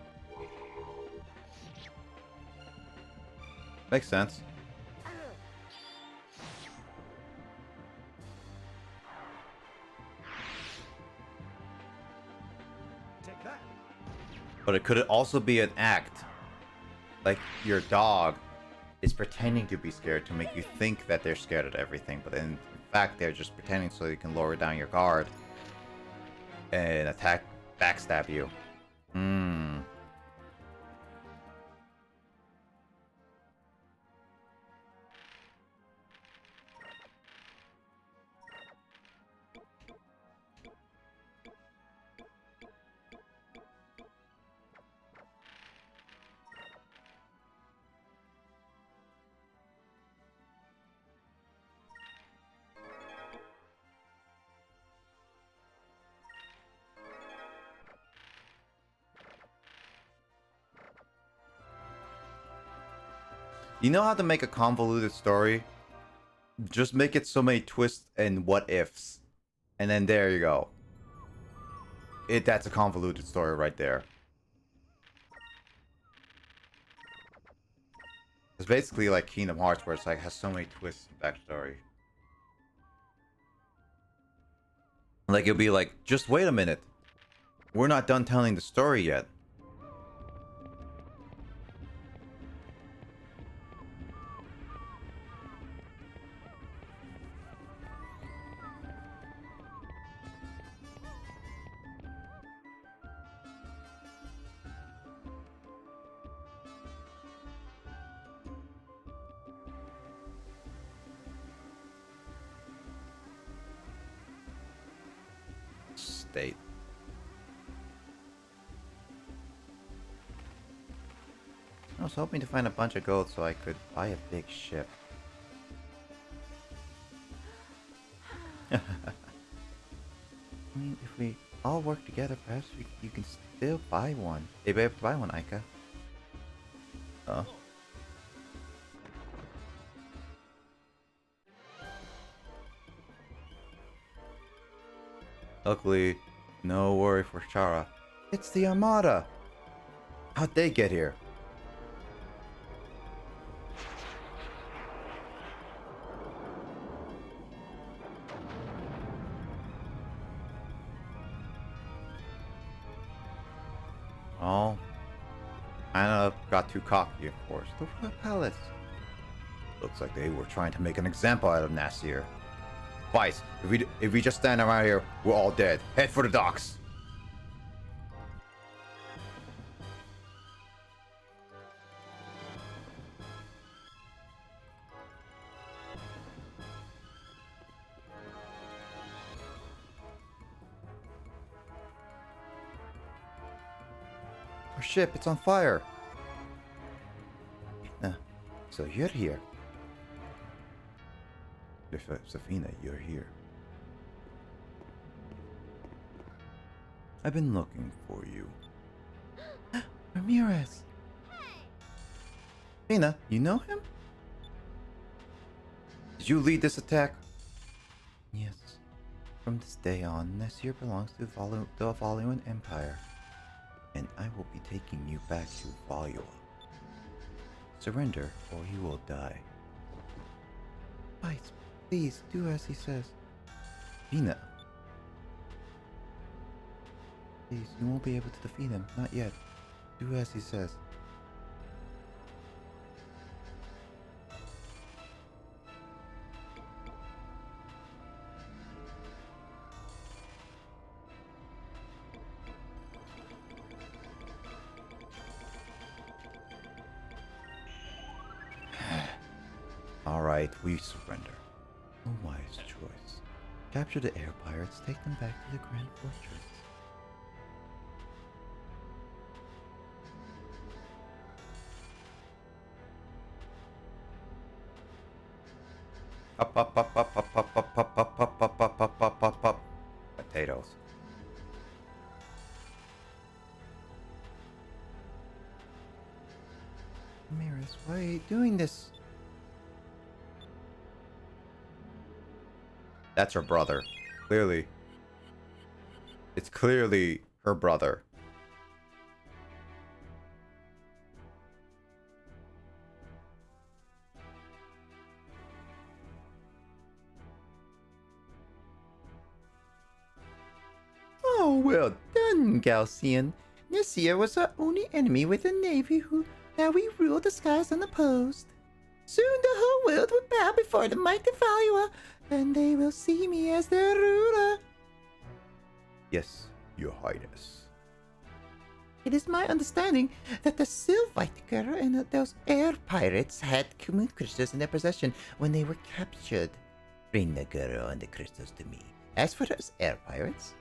S1: Makes sense.
S2: Take that.
S1: But it could also be an act. Like your dog is pretending to be scared to make you think that they're scared of everything, but in fact they're just pretending so you can lower down your guard and backstab you. Hmm. You know how to make a convoluted story? Just make it so many twists and what ifs. And then there you go. That's a convoluted story right there. It's basically like Kingdom Hearts where it's like has so many twists and backstory. Like it'll be like, just wait a minute. We're not done telling the story yet. State. I was hoping to find a bunch of gold so I could buy a big ship. I mean, if we all work together, perhaps you can still buy one. Hey, babe, buy one, Aika. Oh. Luckily, no worry for Chara. It's the Armada! How'd they get here? Oh, Anna got too cocky, of course. The Royal Palace. Looks like they were trying to make an example out of Nasir. Vice, if we just stand around here, we're all dead. Head for the docks. Our ship, it's on fire. So you're here. Safina, you're here. I've been looking for you. Ramirez. Safina, you know him? Did you lead this attack? Yes. From this day on, Nasir belongs to the Voluan Empire. And I will be taking you back to Valua. Surrender, or you will die. Vice, please, do as he says. Vina. Please, you won't be able to defeat him. Not yet. Do as he says. Alright, we surrender. A wise choice. Capture the air pirates, take them back to the Grand Fortress. Up, up, up, up, up, up, up, up, up, up, up, up, up, up, up, up. Potatoes. Ramirez, why are you doing this? That's her brother. Clearly. It's clearly her brother. Oh, well done, Galcian. Nasir was our only enemy with a navy who now we rule the skies unopposed. Soon the whole world will bow before the mighty Valua, and they will see me as their ruler. Yes, your highness. It is my understanding that the Sylvitiker and those air pirates had moon crystals in their possession when they were captured. Bring the girl and the crystals to me. As for those air pirates,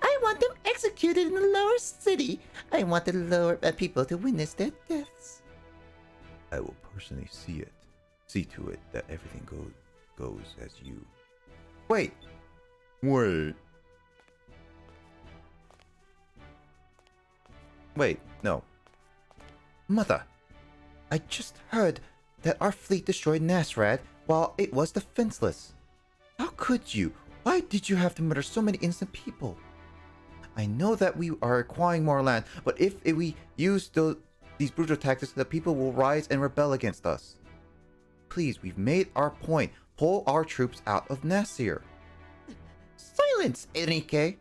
S1: I want them executed in the lower city. I want the lower people to witness their deaths. I will personally see to it that everything goes as you. Wait. Wait, no. Mother, I just heard that our fleet destroyed Nasrad while it was defenseless. How could you? Why did you have to murder so many innocent people? I know that we are acquiring more land, but if we use these brutal tactics, the people will rise and rebel against us. Please, we've made our point. Pull our troops out of Nasir. Silence, Enrique!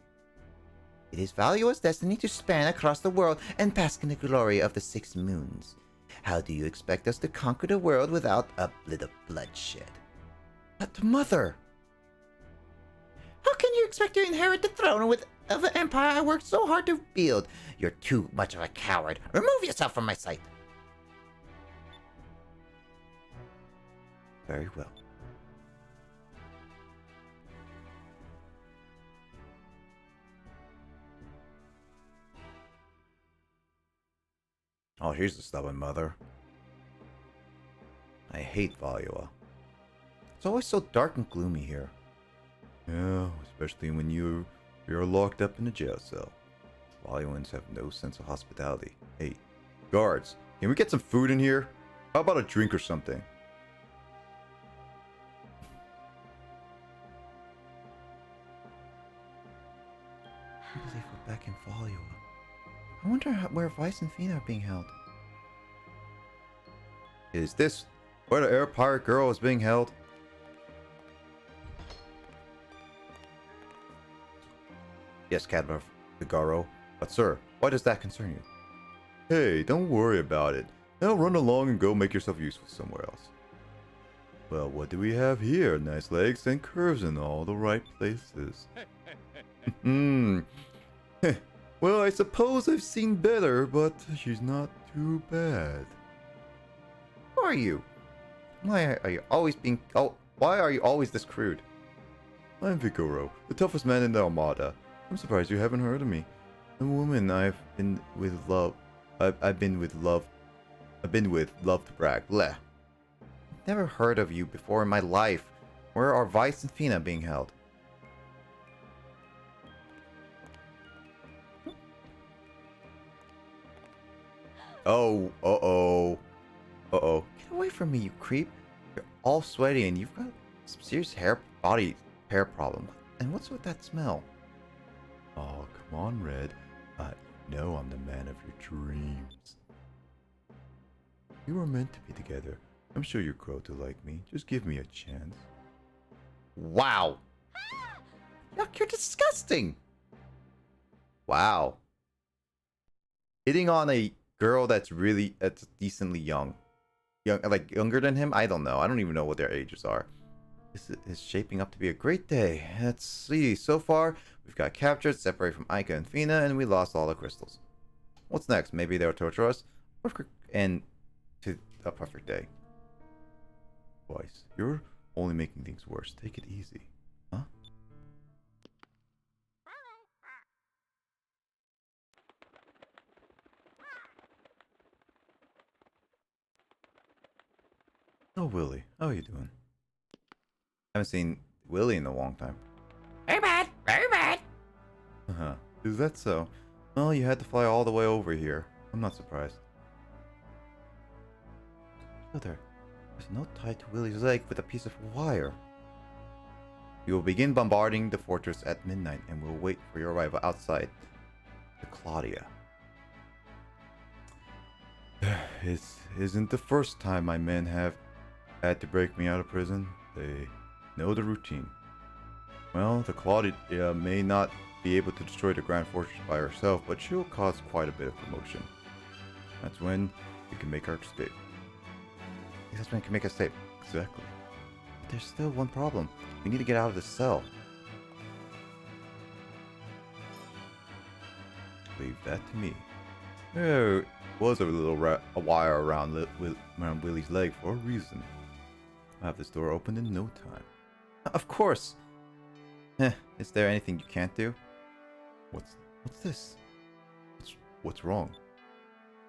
S1: It is Valua's destiny to span across the world and bask in the glory of the 6 moons. How do you expect us to conquer the world without a little bloodshed? But mother! How can you expect to inherit the throne of an empire I worked so hard to build? You're too much of a coward. Remove yourself from my sight. Very well. Oh, here's the stubborn mother. I hate Valua. It's always so dark and gloomy here. Yeah, especially when you're locked up in a jail cell. Voluans have no sense of hospitality. Hey, guards, can we get some food in here? How about a drink or something? I believe we're back in Volua. I wonder where Vice and Fina are being held. Is this where the air pirate girl is being held? Yes, Cadmer Figaro. But sir, why does that concern you? Hey, don't worry about it. Now run along and go make yourself useful somewhere else. Well, what do we have here? Nice legs and curves in all the right places. Well, I suppose I've seen better, but she's not too bad. Who are you? Why are you always being... Oh, why are you always this crude? I'm Vigoro, the toughest man in the Armada. I'm surprised you haven't heard of me. The woman I've been with love to brag. Bleh. Never heard of you before in my life. Where are Vice and Fina being held? Oh, uh-oh. Uh-oh. Get away from me, you creep. You're all sweaty and you've got some serious hair problem. And what's with that smell? Oh, come on, Red. You know I'm the man of your dreams. We were meant to be together. I'm sure you'll grow to like me. Just give me a chance. Wow. Yuck, you're disgusting. Wow. Hitting on a girl that's decently young. Like younger than him? I don't know. I don't even know what their ages are. This is shaping up to be a great day. Let's see. So far, we've got captured, separated from Aika and Fina, and we lost all the crystals. What's next? Maybe they'll torture us? And to a perfect day. Twice. You're only making things worse. Take it easy. Huh? Oh, Willie. How are you doing? Haven't seen Willie in a long time.
S3: Very bad. Very bad.
S1: Uh-huh. Is that so? Well, you had to fly all the way over here. I'm not surprised. Look there. There's a note tied to Willie's leg with a piece of wire. We will begin bombarding the fortress at midnight and we'll wait for your arrival outside the Claudia. This isn't the first time my men have had to break me out of prison. They know the routine. Well, the Claudia may not be able to destroy the Grand Fortress by herself, but she'll cause quite a bit of commotion. That's when we can make our escape. That's when we can make a escape. Exactly. But there's still one problem. We need to get out of this cell. Leave that to me. There was a wire around Willie's leg for a reason. I'll have this door opened in no time. Of course! Is there anything you can't do? What's this? What's wrong?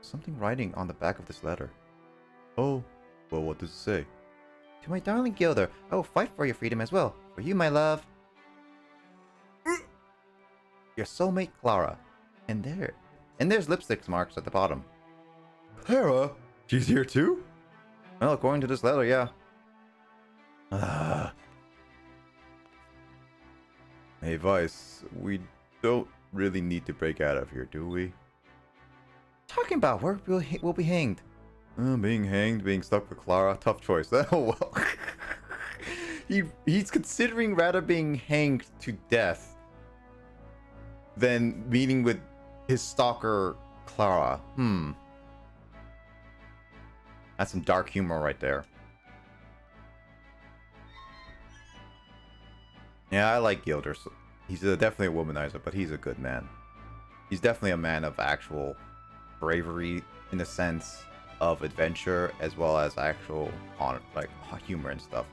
S1: Something writing on the back of this letter. Oh, well, what does it say? To my darling Gilder, I will fight for your freedom as well. For you, my love. Your soulmate, Clara. And there's lipstick marks at the bottom. Clara? She's here too? Well, according to this letter, yeah. Hey, Vice, we don't really need to break out of here, do we? Talking about where we'll be hanged. Being hanged, being stuck with Clara, tough choice. Oh well. He's considering rather being hanged to death than meeting with his stalker, Clara. That's some dark humor right there. Yeah, I like Gilder. He's definitely a womanizer, but he's a good man. He's definitely a man of actual bravery in the sense of adventure as well as actual honor, like humor and stuff.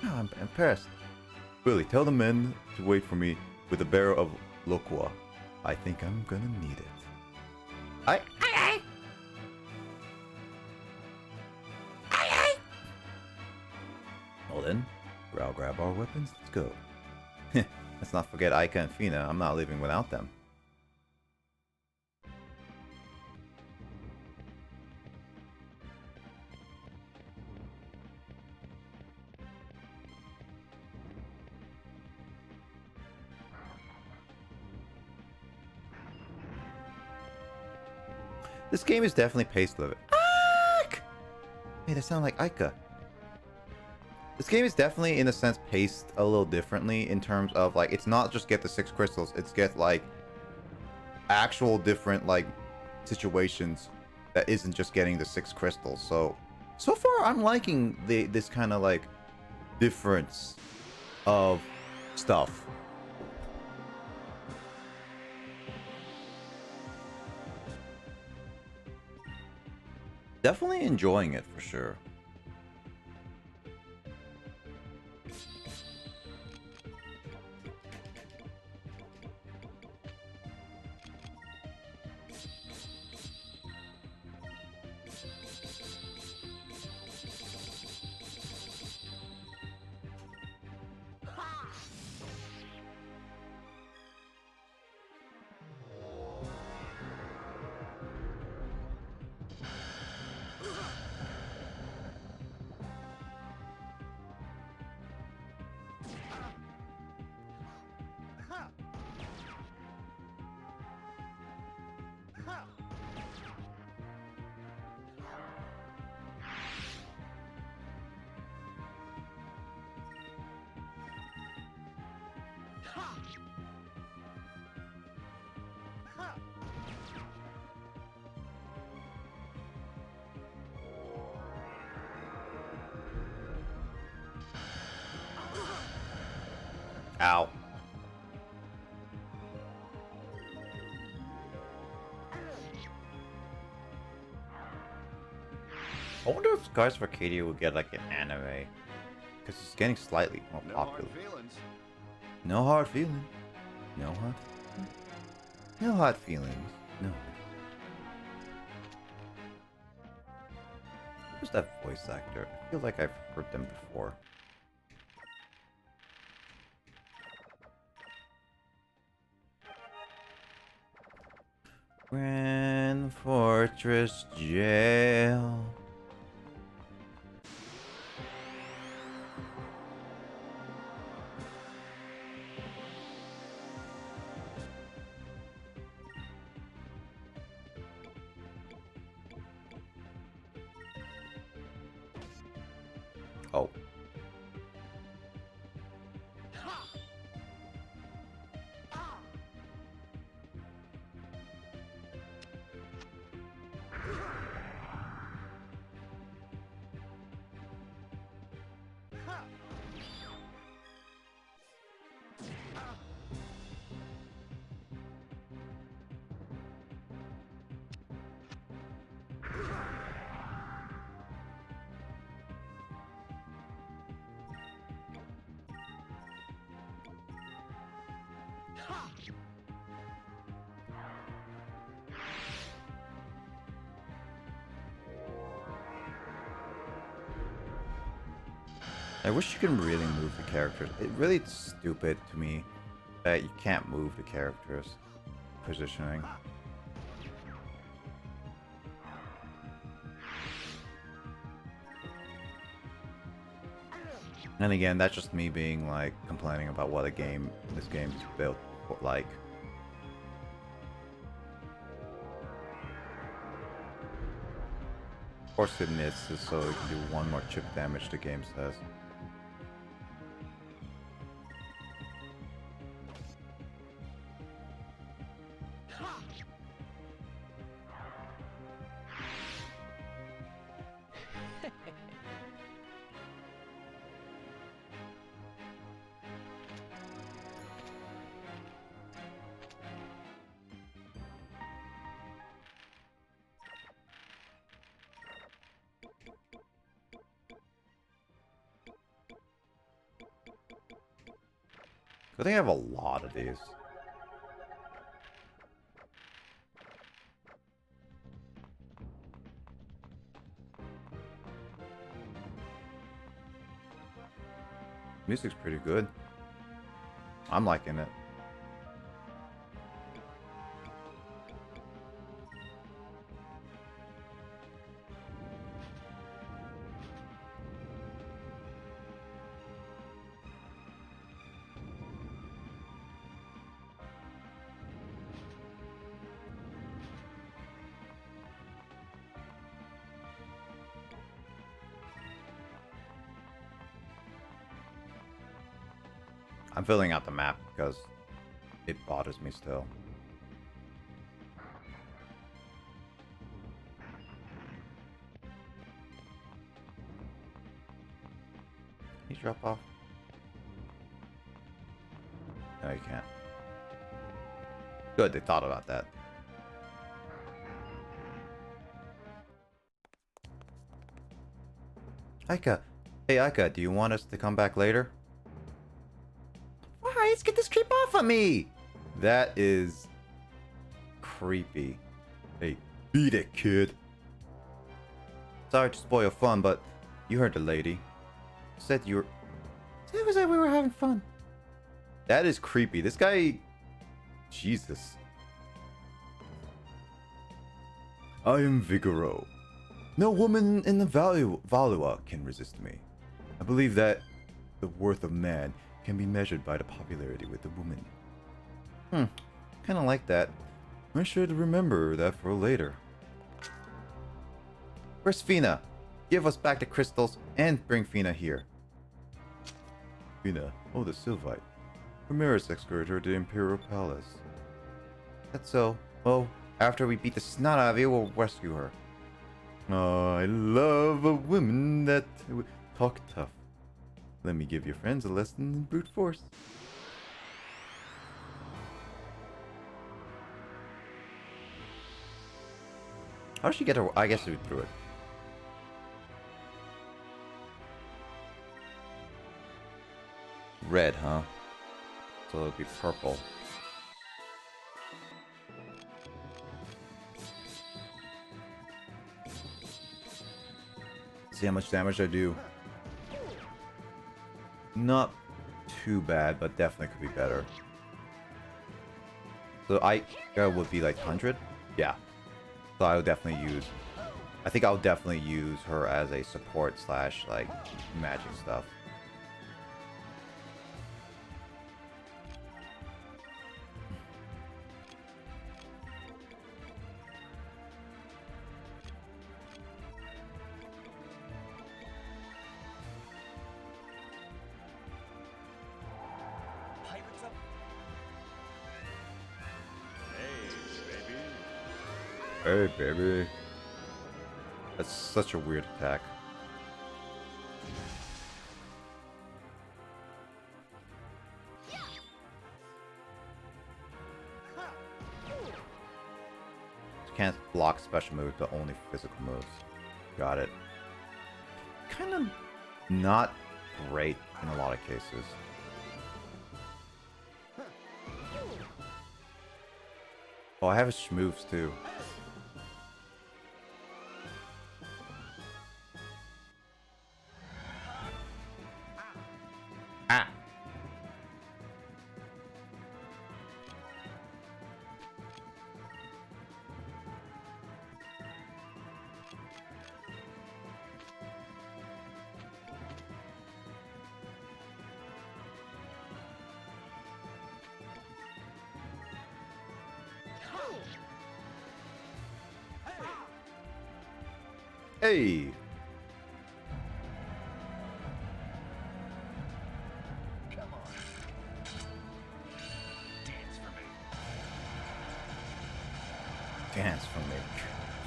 S1: Oh, I'm impressed. Willie, tell the men to wait for me with a barrel of Loqua. I think I'm gonna need it. Aye. Well then, I'll grab our weapons. Let's go. Let's not forget Aika and Fina. I'm not living without them. This game is definitely paced a little bit. Hey, that sound like Aika. This game is definitely, in a sense, paced a little differently in terms of, like, it's not just get the 6 crystals, it's get, like, actual different, like, situations that isn't just getting the 6 crystals. So far, I'm liking this kind of, like, difference of stuff. Definitely enjoying it, for sure. Ow. I wonder if Scars of Arcadia will get like an anime. Because it's getting slightly more
S2: No
S1: popular.
S2: hard feelings.
S1: No hard feelings. No hard feelings. No hard feelings. No. Who's that voice actor? I feel like I've heard them before. Grand Fortress Jail. Oh. I wish you could really move the characters. It really is stupid to me that you can't move the characters' positioning. And again, that's just me being like complaining about what this game is built like. Of course it misses, so it can do 1 more chip damage, the game says. But they have a lot of these. Music's pretty good. I'm liking it. I'm filling out the map because it bothers me still. Can you drop off? No, you can't. Good, they thought about that. Aika. Hey, Aika, do you want us to come back later? Alright, let's get this creep off of me! That is creepy. Hey, beat it, kid. Sorry to spoil fun, but you heard the lady. Said you were... It was like we were having fun. That is creepy. This guy... Jesus. I am Vigoro. No woman in the Valua can resist me. I believe that the worth of man can be measured by the popularity with the woman. Kinda like that. I should remember that for later. Where's Fina? Give us back the crystals and bring Fina here. Fina, oh the Sylvite. Ramirez escorted her to the Imperial Palace. That's so. Well, after we beat the snot out of you, we'll rescue her. Oh, I love a woman that talk tough. Let me give your friends a lesson in brute force. How did she get her? I guess she threw it. Red, huh? So it'll be purple. See how much damage I do. Not too bad, but definitely could be better. So I would be like 100? Yeah. So I would definitely use... I think I'll definitely use her as a support slash like magic stuff. Hey, baby. That's such a weird attack. Can't block special moves, but only physical moves. Got it. Kind of not great in a lot of cases. Oh, I have his schmoves too. Ah. Hey.
S2: Come on. Dance for me.
S1: Dance for me.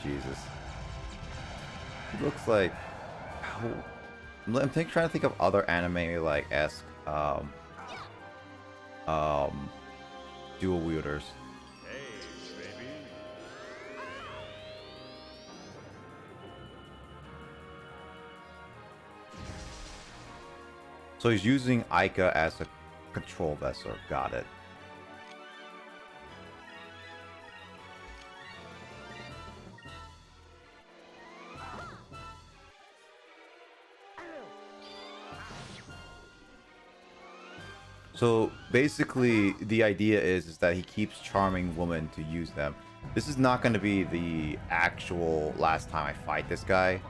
S1: Jesus. It looks like... I'm trying to think of other anime like esque dual wielders.
S2: Hey, baby.
S1: So he's using Aika as a control vessel. Got it. So basically, the idea is that he keeps charming women to use them. This is not going to be the actual last time I fight this guy.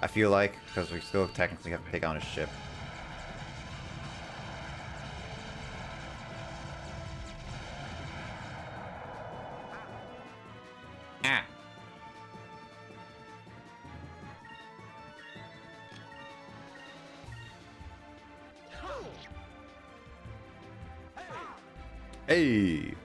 S1: I feel like, because we still technically have to take on his ship. Ah. Hey.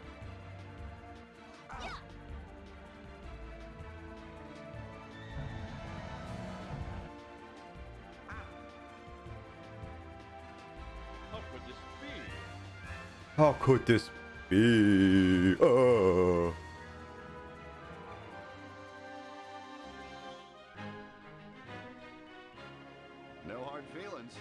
S2: How could this be?
S1: How could this be?
S2: No hard feelings.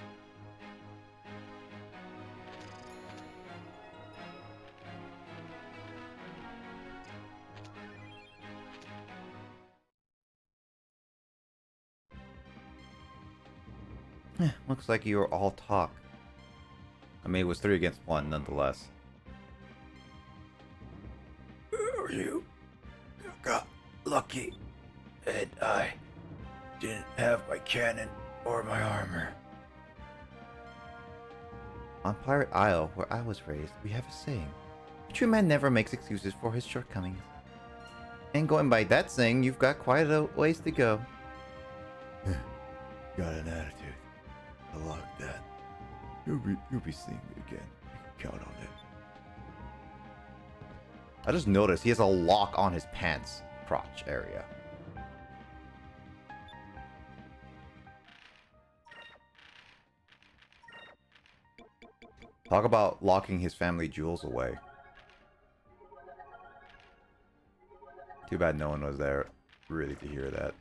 S1: Looks like you're all talk. I mean, it was 3 against 1 nonetheless. You got lucky, and I didn't have my cannon or my armor. On Pirate Isle, where I was raised, we have a saying: a true man never makes excuses for his shortcomings. And going by that saying, you've got quite a ways to go. Got an attitude. I like that. You'll be seeing me again. You can count on it. I just noticed he has a lock on his pants crotch area. Talk about locking his family jewels away. Too bad no one was there really to hear that.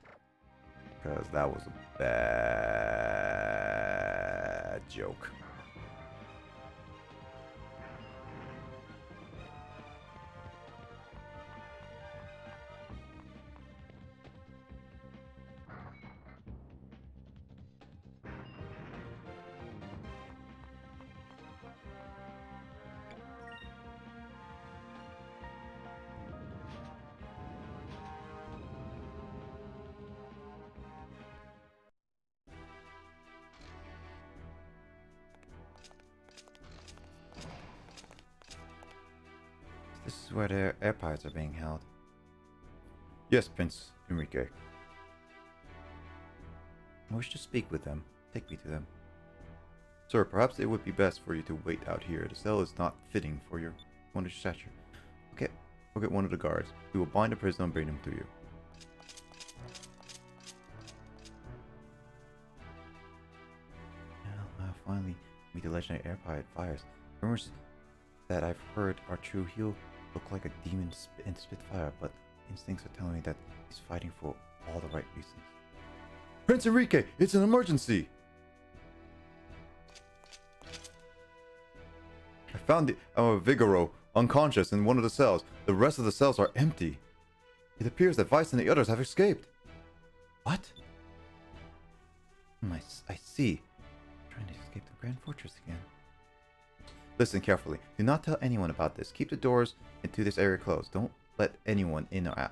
S1: Because that was a bad joke. This is where the air pirates are being held. Yes, Prince Enrique. I wish to speak with them. Take me to them. Sir, perhaps it would be best for you to wait out here. The cell is not fitting for your wondrous stature. Okay, we'll get one of the guards. We will bind the prisoner and bring him to you. Now, finally, meet the legendary air pirate Fires. Rumors that I've heard are true. He'll look like a demon and spit fire, but instincts are telling me that he's fighting for all the right reasons. Prince Enrique, it's an emergency! I found the Vigoro unconscious in one of the cells. The rest of the cells are empty. It appears that Vice and the others have escaped. What? I see. Trying to escape the Grand Fortress again. Listen carefully. Do not tell anyone about this. Keep the doors into this area closed. Don't let anyone in or out.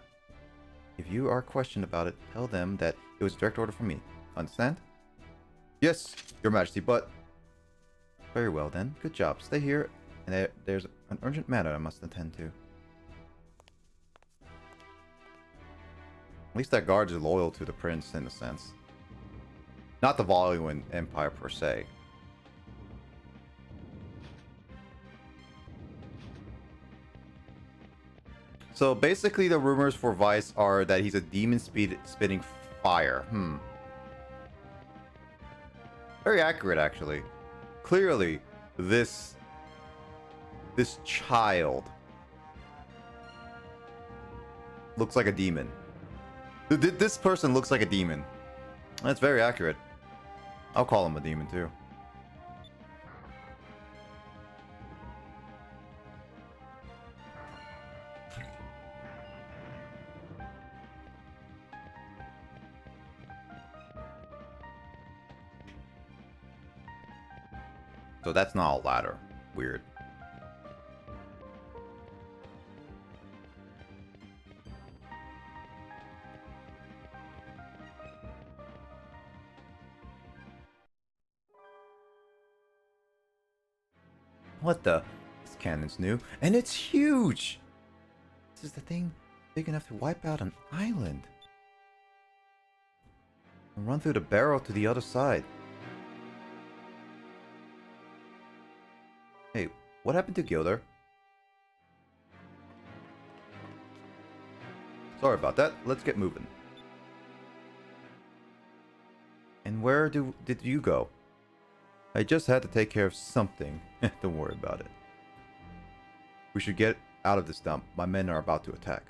S1: If you are questioned about it, tell them that it was a direct order from me. Understand? Yes, Your Majesty, but... Very well then. Good job. Stay here, and there's an urgent matter I must attend to. At least that guard is loyal to the prince in a sense. Not the Voluan Empire per se. So basically the rumors for Vice are that he's a demon spitting fire. Very accurate, actually. Clearly, this child looks like a demon. This person looks like a demon. That's very accurate. I'll call him a demon too. So that's not a ladder. Weird. What the? This cannon's new, and it's huge! This is the thing big enough to wipe out an island. And run through the barrel to the other side. Hey, what happened to Gilder? Sorry about that. Let's get moving. And where did you go? I just had to take care of something. Don't worry about it. We should get out of this dump. My men are about to attack.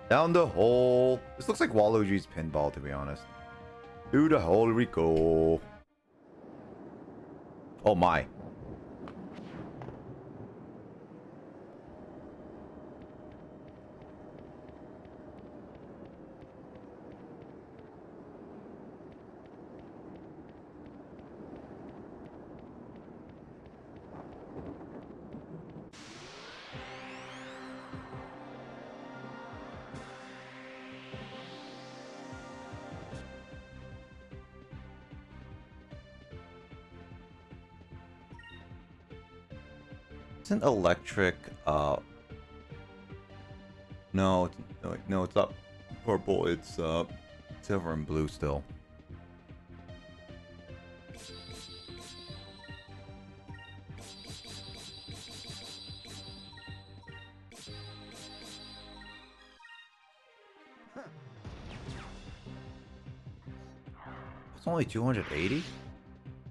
S1: Down the hole. This looks like Waluigi's pinball, to be honest. Through the hole we go. Oh my. Isn't electric, no, it's not purple, it's, silver and blue still. It's only 280?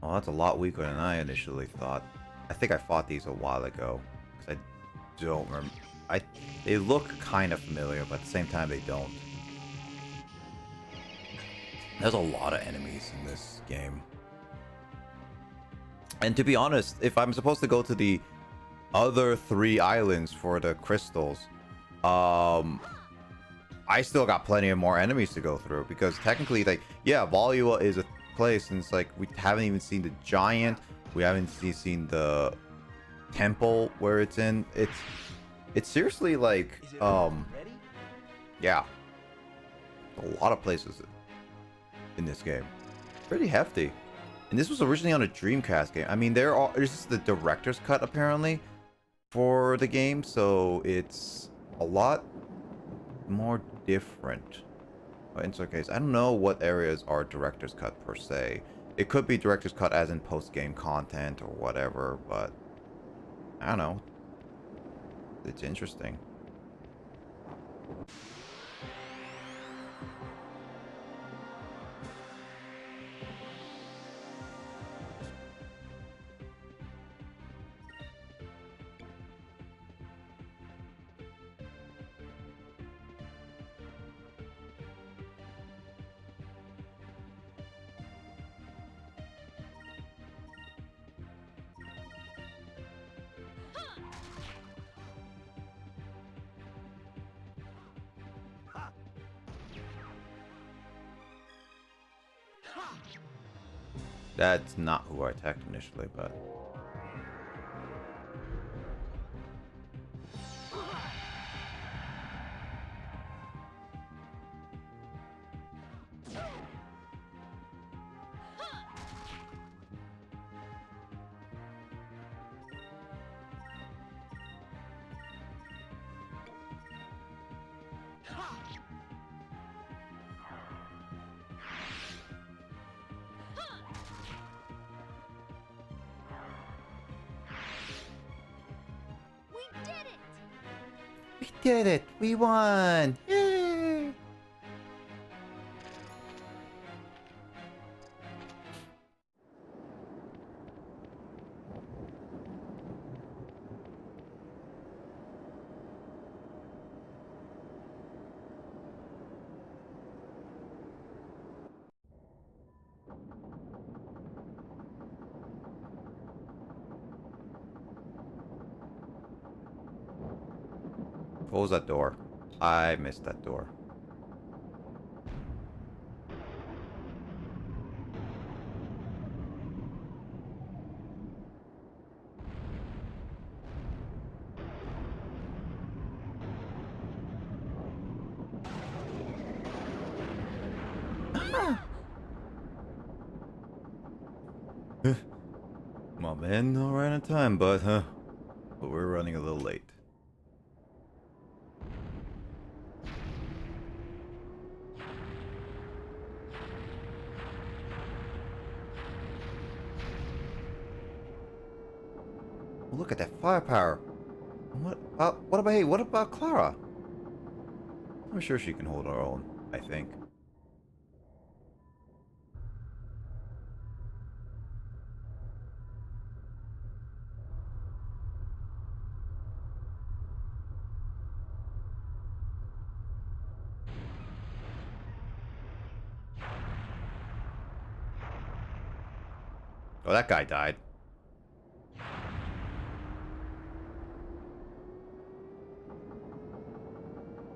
S1: Oh, that's a lot weaker than I initially thought. I think I fought these a while ago, because I don't remember. They look kind of familiar, but at the same time they don't. There's a lot of enemies in this game. And to be honest, if I'm supposed to go to the other 3 islands for the crystals, I still got plenty of more enemies to go through, because technically, like, yeah, Volua is a place, and it's like, we haven't even seen the giant. We haven't seen the temple where it's in. It's seriously like, yeah, a lot of places in this game. Pretty hefty. And this was originally on a Dreamcast game. I mean, there's just the director's cut apparently for the game, so it's a lot more different. In some case, I don't know what areas are director's cut per se. It could be director's cut as in post-game content or whatever, but I don't know. It's interesting. That's not who I attacked initially, but... We did it! We won! Yay! What was that door? I missed that door. My man, no right on time, but but we're running a little late. Look at that firepower. What about Clara? I'm sure she can hold her own, I think. Oh, that guy died.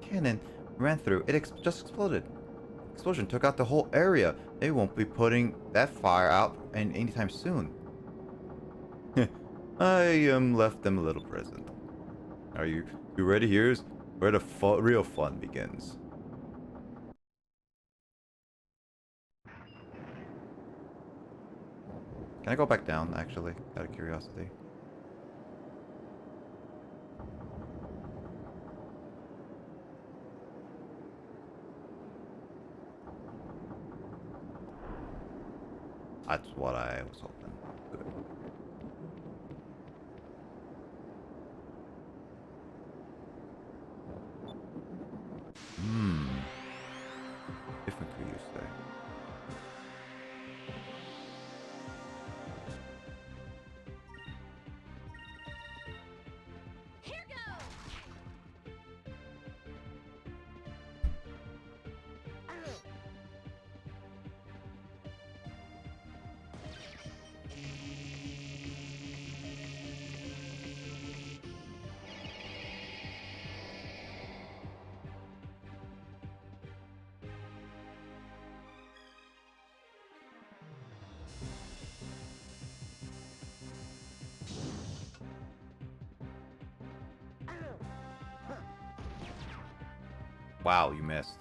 S1: Cannon ran through. It just exploded. Explosion took out the whole area. They won't be putting that fire out anytime soon. I left them a little present. Are you ready? Here's where the real fun begins. Can I go back down, actually, out of curiosity? That's what I was hoping. Good. Different crew, you say?
S5: Here goes.
S1: Wow, you missed.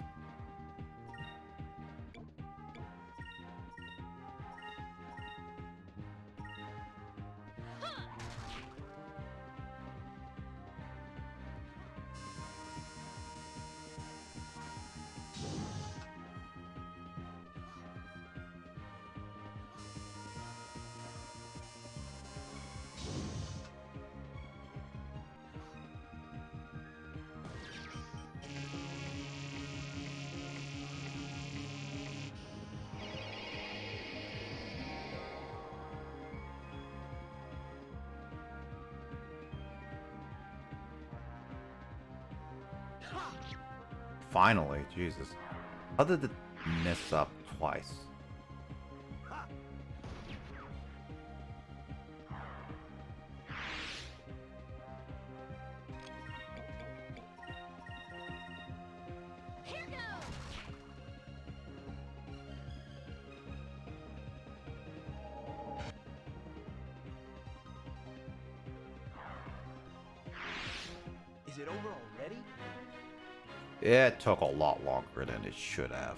S1: Finally, Jesus. How did it mess up twice?
S5: Here goes.
S6: Is it over already?
S1: It took a lot longer than it should have.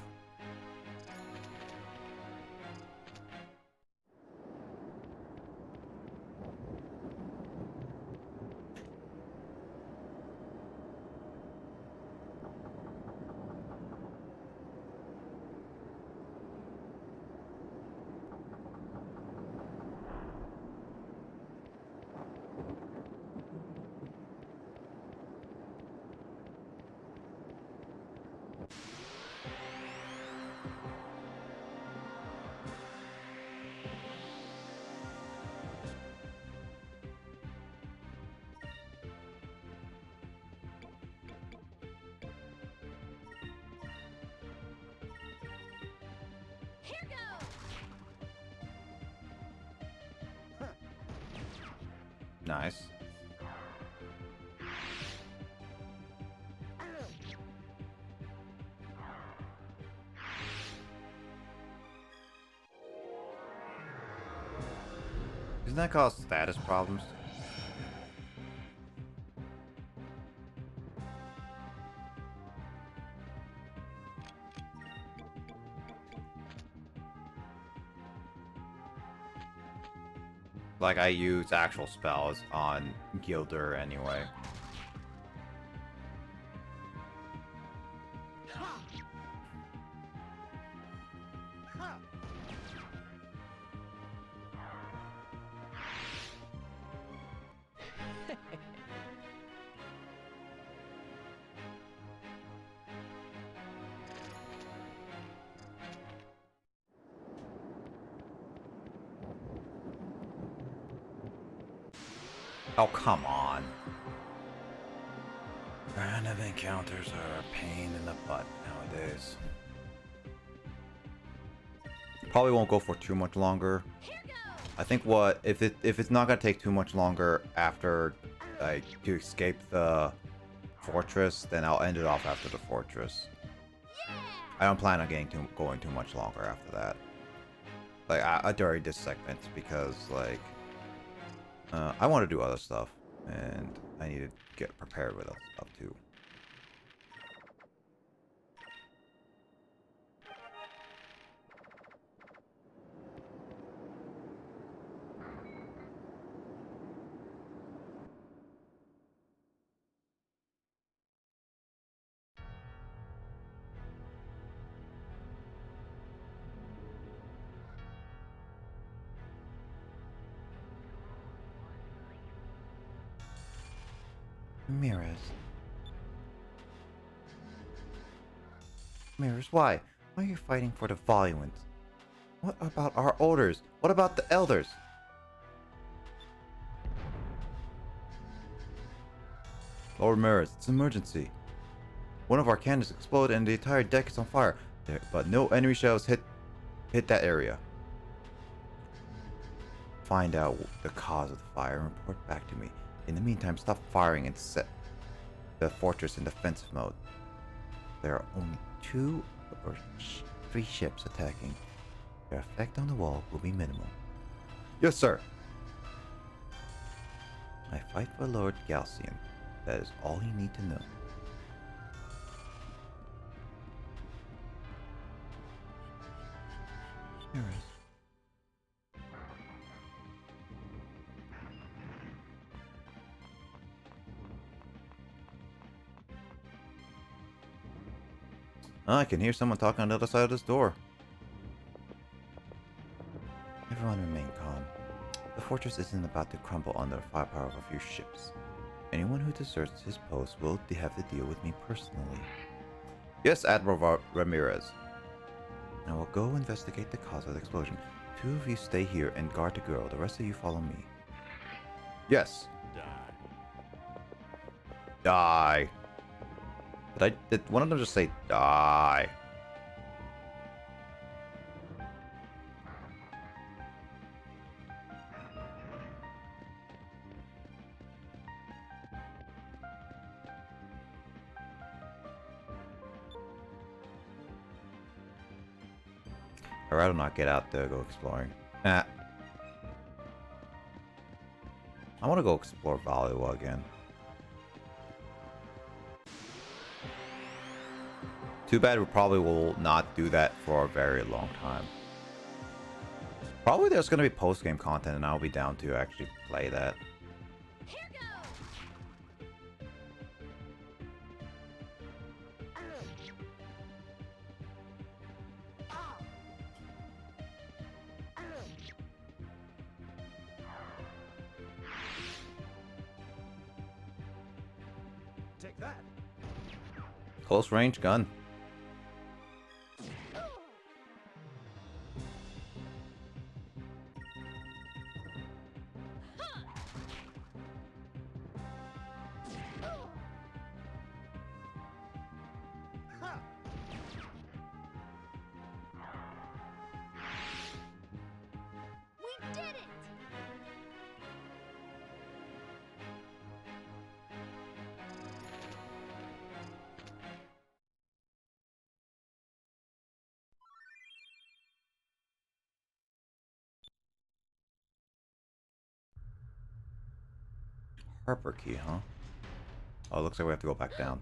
S5: Here goes.
S1: Nice. Doesn't that cause status problems? Like, I use actual spells on Gilder anyway. Oh, come on. Random encounters are a pain in the butt nowadays. Probably won't go for too much longer. I think what if it's not gonna take too much longer after like to escape the fortress, then I'll end it off after the fortress. I don't plan on going too much longer after that. Like during this segment because like I want to do other stuff and I need to get prepared with other stuff too. Ramirez. Ramirez, why? Why are you fighting for the Voluans? What about our orders? What about the elders? Lord Ramirez, it's an emergency. One of our cannons exploded and the entire deck is on fire. But no enemy shells hit that area. Find out the cause of the fire and report back to me. In the meantime, stop firing and set the fortress in defensive mode. There are only 2 or 3 ships attacking. Their effect on the wall will be minimal. Yes, sir. I fight for Lord Galcian. That is all you need to know. Ramirez. I can hear someone talking on the other side of this door. Everyone remain calm. The fortress isn't about to crumble under the firepower of a few ships. Anyone who deserts his post will have to deal with me personally. Yes, Admiral Ramirez. I will go investigate the cause of the explosion. 2 of you stay here and guard the girl. The rest of you follow me. Yes. Die. Did one of them just say die? I'd rather not get out there, go exploring. I want to go explore Valua again. Too bad we probably will not do that for a very long time. Probably there's going to be post-game content and I'll be down to actually play that.
S6: Take that.
S1: Close range gun. Harper key, huh? Oh, looks like we have to go back down.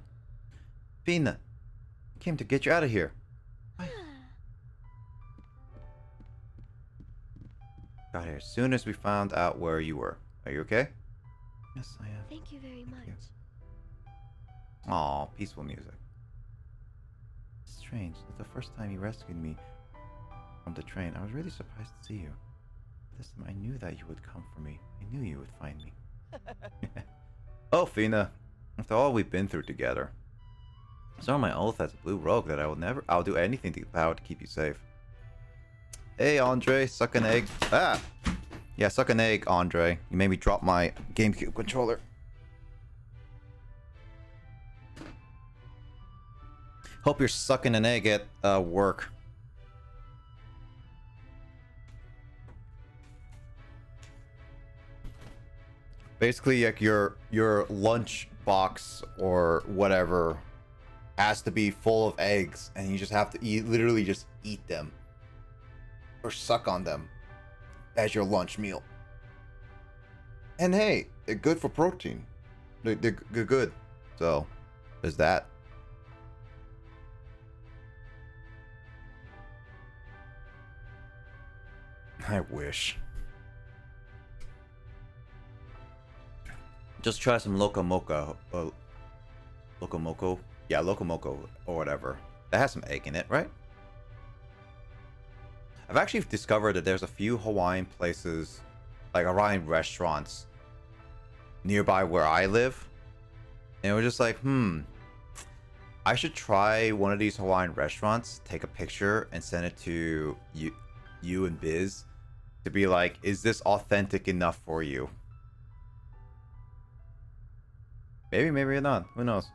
S1: Fina! I came to get you out of here. Got here as soon as we found out where you were. Are you okay? Yes, I am.
S5: Thank you very much.
S1: Yes. Aw, peaceful music. Strange. It's the first time you rescued me from the train. I was really surprised to see you. This time I knew that you would come for me. I knew you would find me. Oh, Fina. After all we've been through together. So on my oath as a blue rogue that I'll do anything to power to keep you safe. Hey, Andre, suck an egg. Ah! Yeah, suck an egg, Andre. You made me drop my GameCube controller. Hope you're sucking an egg at work. Basically, like your lunch box or whatever has to be full of eggs, and you just have to literally just eat them or suck on them as your lunch meal. And hey, they're good for protein. They're good. So, there's that. I wish. Just try some Loco Moco. Loco Moco? Yeah, Loco Moco or whatever. That has some egg in it, right? I've actually discovered that there's a few Hawaiian places, like Hawaiian restaurants, nearby where I live. And we're just like, I should try one of these Hawaiian restaurants, take a picture, and send it to you and Biz to be like, is this authentic enough for you? Maybe, maybe not. Who knows?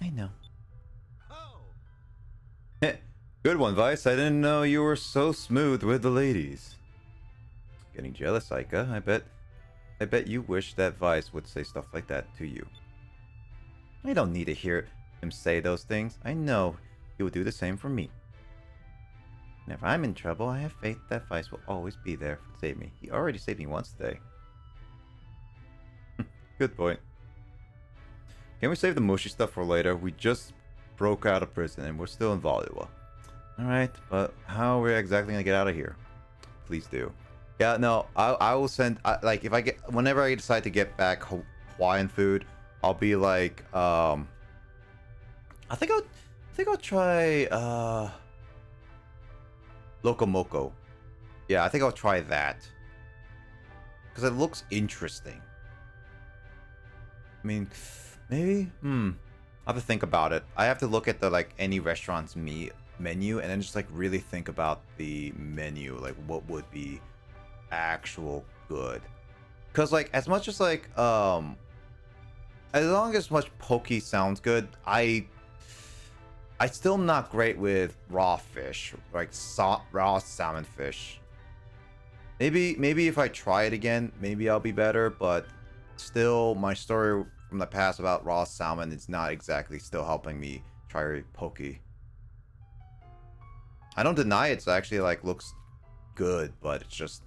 S1: I know.
S2: Oh!
S1: Good one, Vice. I didn't know you were so smooth with the ladies. Getting jealous, Aika. I bet you wish that Vice would say stuff like that to you. I don't need to hear him say those things. I know he would do the same for me. And if I'm in trouble, I have faith that Vice will always be there to save me. He already saved me once today. Good point. Can we save the mushy stuff for later? We just broke out of prison and we're still in Valua. Alright, but how are we exactly gonna get out of here? Please do. Yeah, no, I will send, like, if I get, whenever I decide to get back Hawaiian food, I'll be like, I think I'll try, Loco Moco. Yeah, I think I'll try that. Because it looks interesting. I mean, maybe? I have to think about it. I have to look at the, like, any restaurant's menu and then just, like, really think about the menu. Like, what would be actual good. Because, like, as much as, like, as long as much pokey sounds good, I still am not great with raw fish. Like, raw salmon fish. Maybe if I try it again, maybe I'll be better, but still, my story from the past about raw salmon is not exactly still helping me try pokey. I don't deny it's actually, like, looks good, but it's just,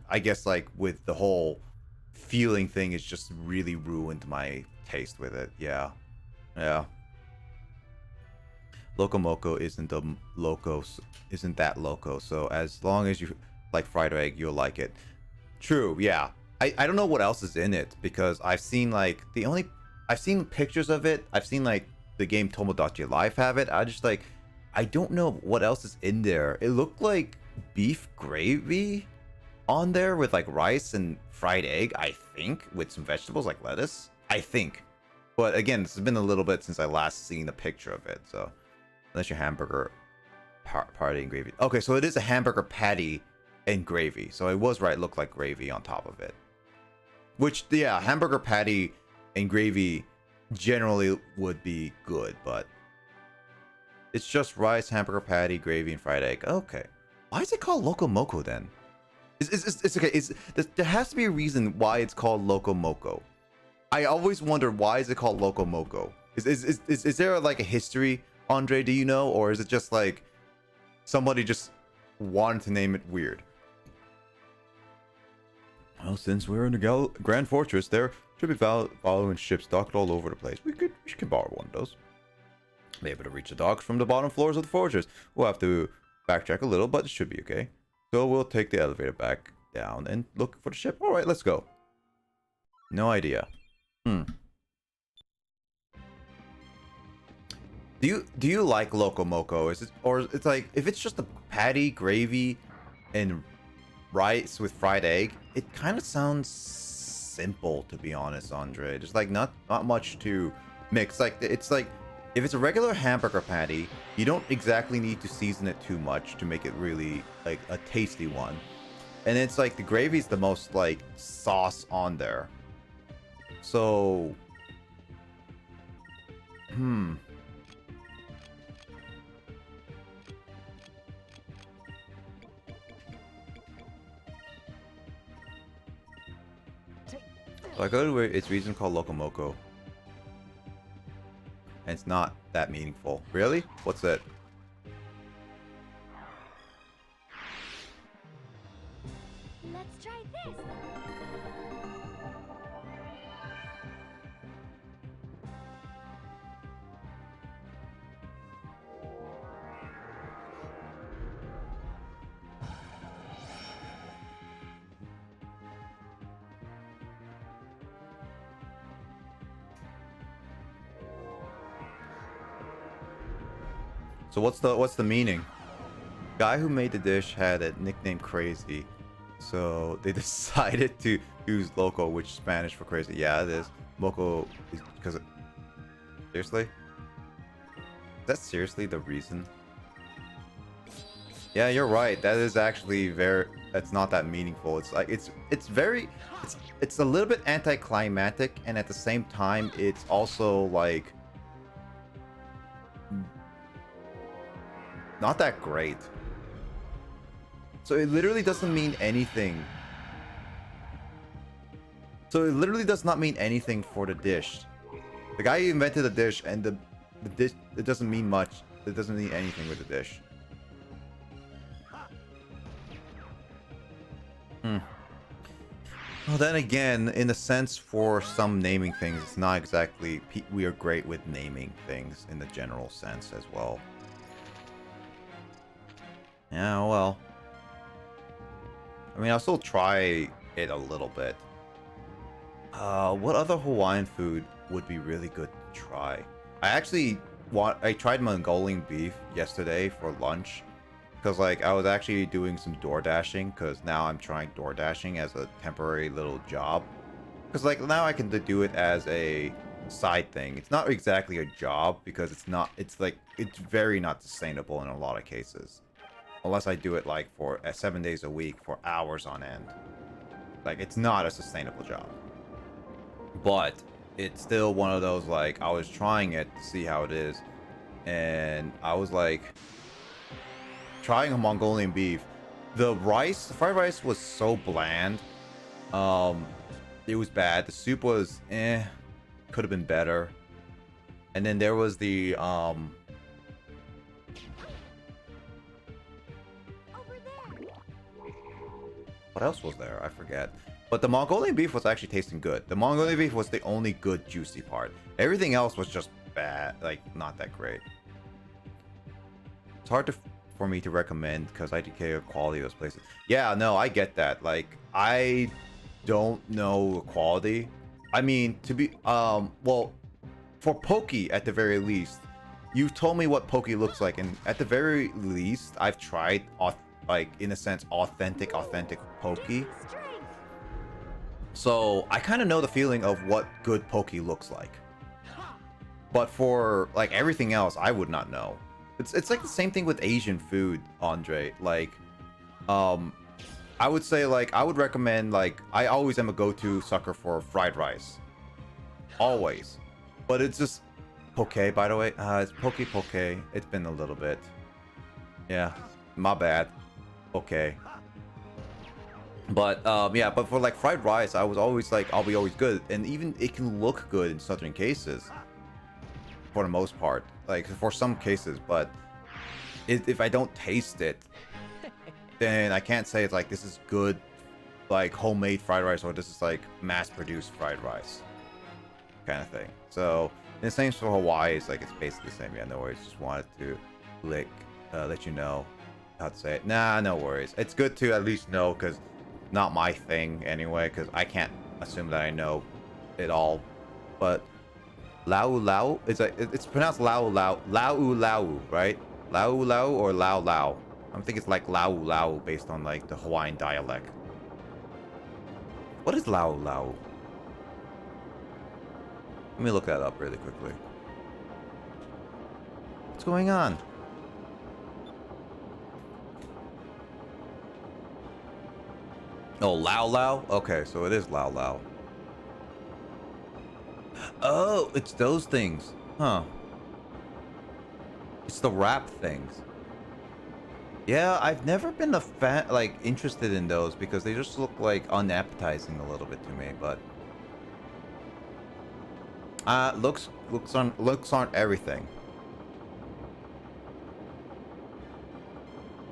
S1: I guess, like, with the whole feeling thing, it's just really ruined my taste with it. Yeah. Loco Moco isn't that loco, so as long as you like fried egg, you'll like it. True, yeah. I don't know what else is in it, because I've seen, like, I've seen pictures of it. I've seen, like, the game Tomodachi Life have it. I don't know what else is in there. It looked like beef gravy on there with, like, rice and fried egg, I think, with some vegetables like lettuce, I think. But again, this has been a little bit since I last seen a picture of it, so unless your hamburger patty and gravy. Okay, so it is a hamburger patty and gravy. So I was right, it looked like gravy on top of it. Which, yeah, hamburger patty and gravy generally would be good, but it's just rice, hamburger patty, gravy, and fried egg. Okay. Why is it called Loco Moco then? It's okay. There has to be a reason why it's called Loco Moco. I always wondered, why is it called Loco Moco? Is there like a history, Andre? Do you know, or is it just like somebody just wanted to name it weird? Well, since we're in the Grand Fortress, there should be following ships docked all over the place. We can borrow one of those. Be able to reach the docks from the bottom floors of the fortress. We'll have to backtrack a little, but it should be okay. So we'll take the elevator back down and look for the ship. All right, let's go. No idea. Do you like Loco Moco? Is it, or it's like, if it's just a patty, gravy, and rice with fried egg, it kind of sounds simple, to be honest, Andre. There's like not much to mix. Like, it's like, if it's a regular hamburger patty, you don't exactly need to season it too much to make it really like a tasty one. And it's like the gravy's the most like sauce on there. So I go to its reason called Locomoco. And it's not that meaningful. Really? What's it?
S5: Let's try this.
S1: So what's the meaning? Guy who made the dish had a nickname Crazy, so they decided to use Loco, which is Spanish for crazy. Yeah, it is. Moco is because seriously? Is that seriously the reason? Yeah, you're right. That is actually that's not that meaningful. It's like it's a little bit anticlimactic, and at the same time it's also like not that great. So it literally doesn't mean anything. So it literally does not mean anything for the dish. The guy who invented the dish, and the dish, it doesn't mean much. It doesn't mean anything with the dish. Well, then again, in a sense, for some naming things, it's not exactly... We are great with naming things in the general sense as well. Yeah, well. I mean, I'll still try it a little bit. What other Hawaiian food would be really good to try? I tried Mongolian beef yesterday for lunch. Because, like, I was actually doing some door dashing. Because now I'm trying door dashing as a temporary little job. Because, like, now I can do it as a side thing. It's not exactly a job. Because it's very not sustainable in a lot of cases. Unless I do it, like, for 7 days a week for hours on end. Like, it's not a sustainable job. But it's still one of those, like, I was trying it to see how it is. And I was, like, trying a Mongolian beef. The fried rice was so bland. It was bad. The soup was, could have been better. And then there was the, what else was there? I forget. But the Mongolian beef was actually tasting good. The Mongolian beef was the only good juicy part. Everything else was just bad, like not that great. It's hard for me to recommend because I decay the quality of those places. Yeah, no, I get that. Like, I don't know the quality. I mean, to be well, for Poke at the very least, you've told me what Poke looks like, and at the very least, I've tried like, in a sense, authentic Poke. So I kind of know the feeling of what good Poke looks like. But for like everything else, I would not know. It's like the same thing with Asian food, Andre. Like, I would say, like, I would recommend, like, I always am a go-to sucker for fried rice. Always. But it's just Poke, by the way. It's Poke. It's been a little bit. Yeah, my bad. Okay. But yeah, but for like fried rice, I was always like, I'll be always good, and even it can look good in certain cases for the most part, like for some cases, but if I don't taste it, then I can't say it's like this is good like homemade fried rice or this is like mass-produced fried rice kind of thing. So the same for Hawaii. It's like it's basically the same. Yeah, no worries. Just wanted to let you know how to say it. Nah, no worries. It's good to at least know because not my thing anyway. Because I can't assume that I know it all. But Lau Lau, it's pronounced Lau Lau, Lau Lau, right? Lau Lau or Lao Lao. I think it's like Lau Lau based on like the Hawaiian dialect. What is Lau Lau? Let me look that up really quickly. What's going on? Oh, Lao Lao? Okay, so it is Lao Lao. Oh, it's those things. Huh. It's the wrap things. Yeah, I've never been a fan, like, interested in those because they just look like unappetizing a little bit to me, but looks aren't everything.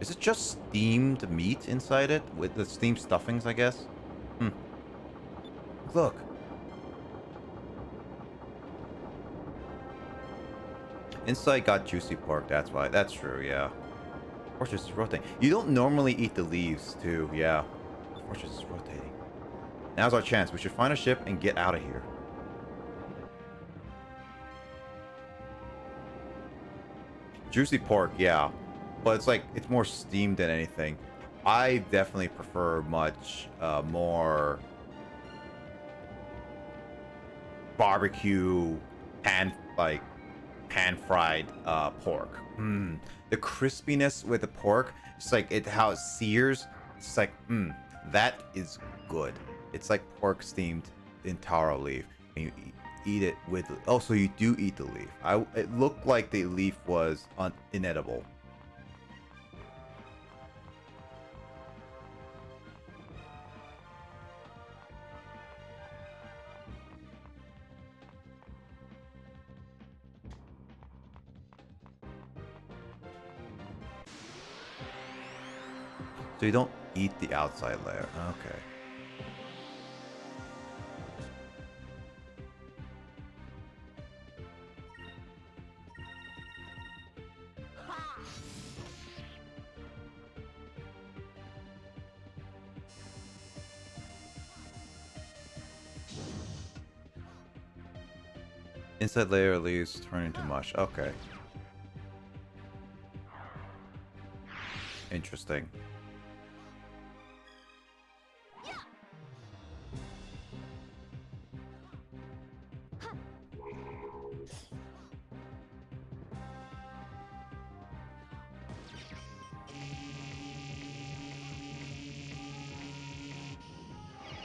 S1: Is it just steamed meat inside it with the steamed stuffings, I guess? Look. Inside got juicy pork, that's why. That's true, yeah. Fortress is rotating. You don't normally eat the leaves, too, yeah. Fortress is rotating. Now's our chance. We should find a ship and get out of here. Juicy pork, yeah. But it's like, it's more steamed than anything. I definitely prefer much more barbecue, pan-fried pork. The crispiness with the pork, it's like how it sears. It's like, that is good. It's like pork steamed in taro leaf, and you eat it with. Oh, so you do eat the leaf. It looked like the leaf was inedible. So you don't eat the outside layer. Okay. Inside layer leaves turn into mush. Okay. Interesting.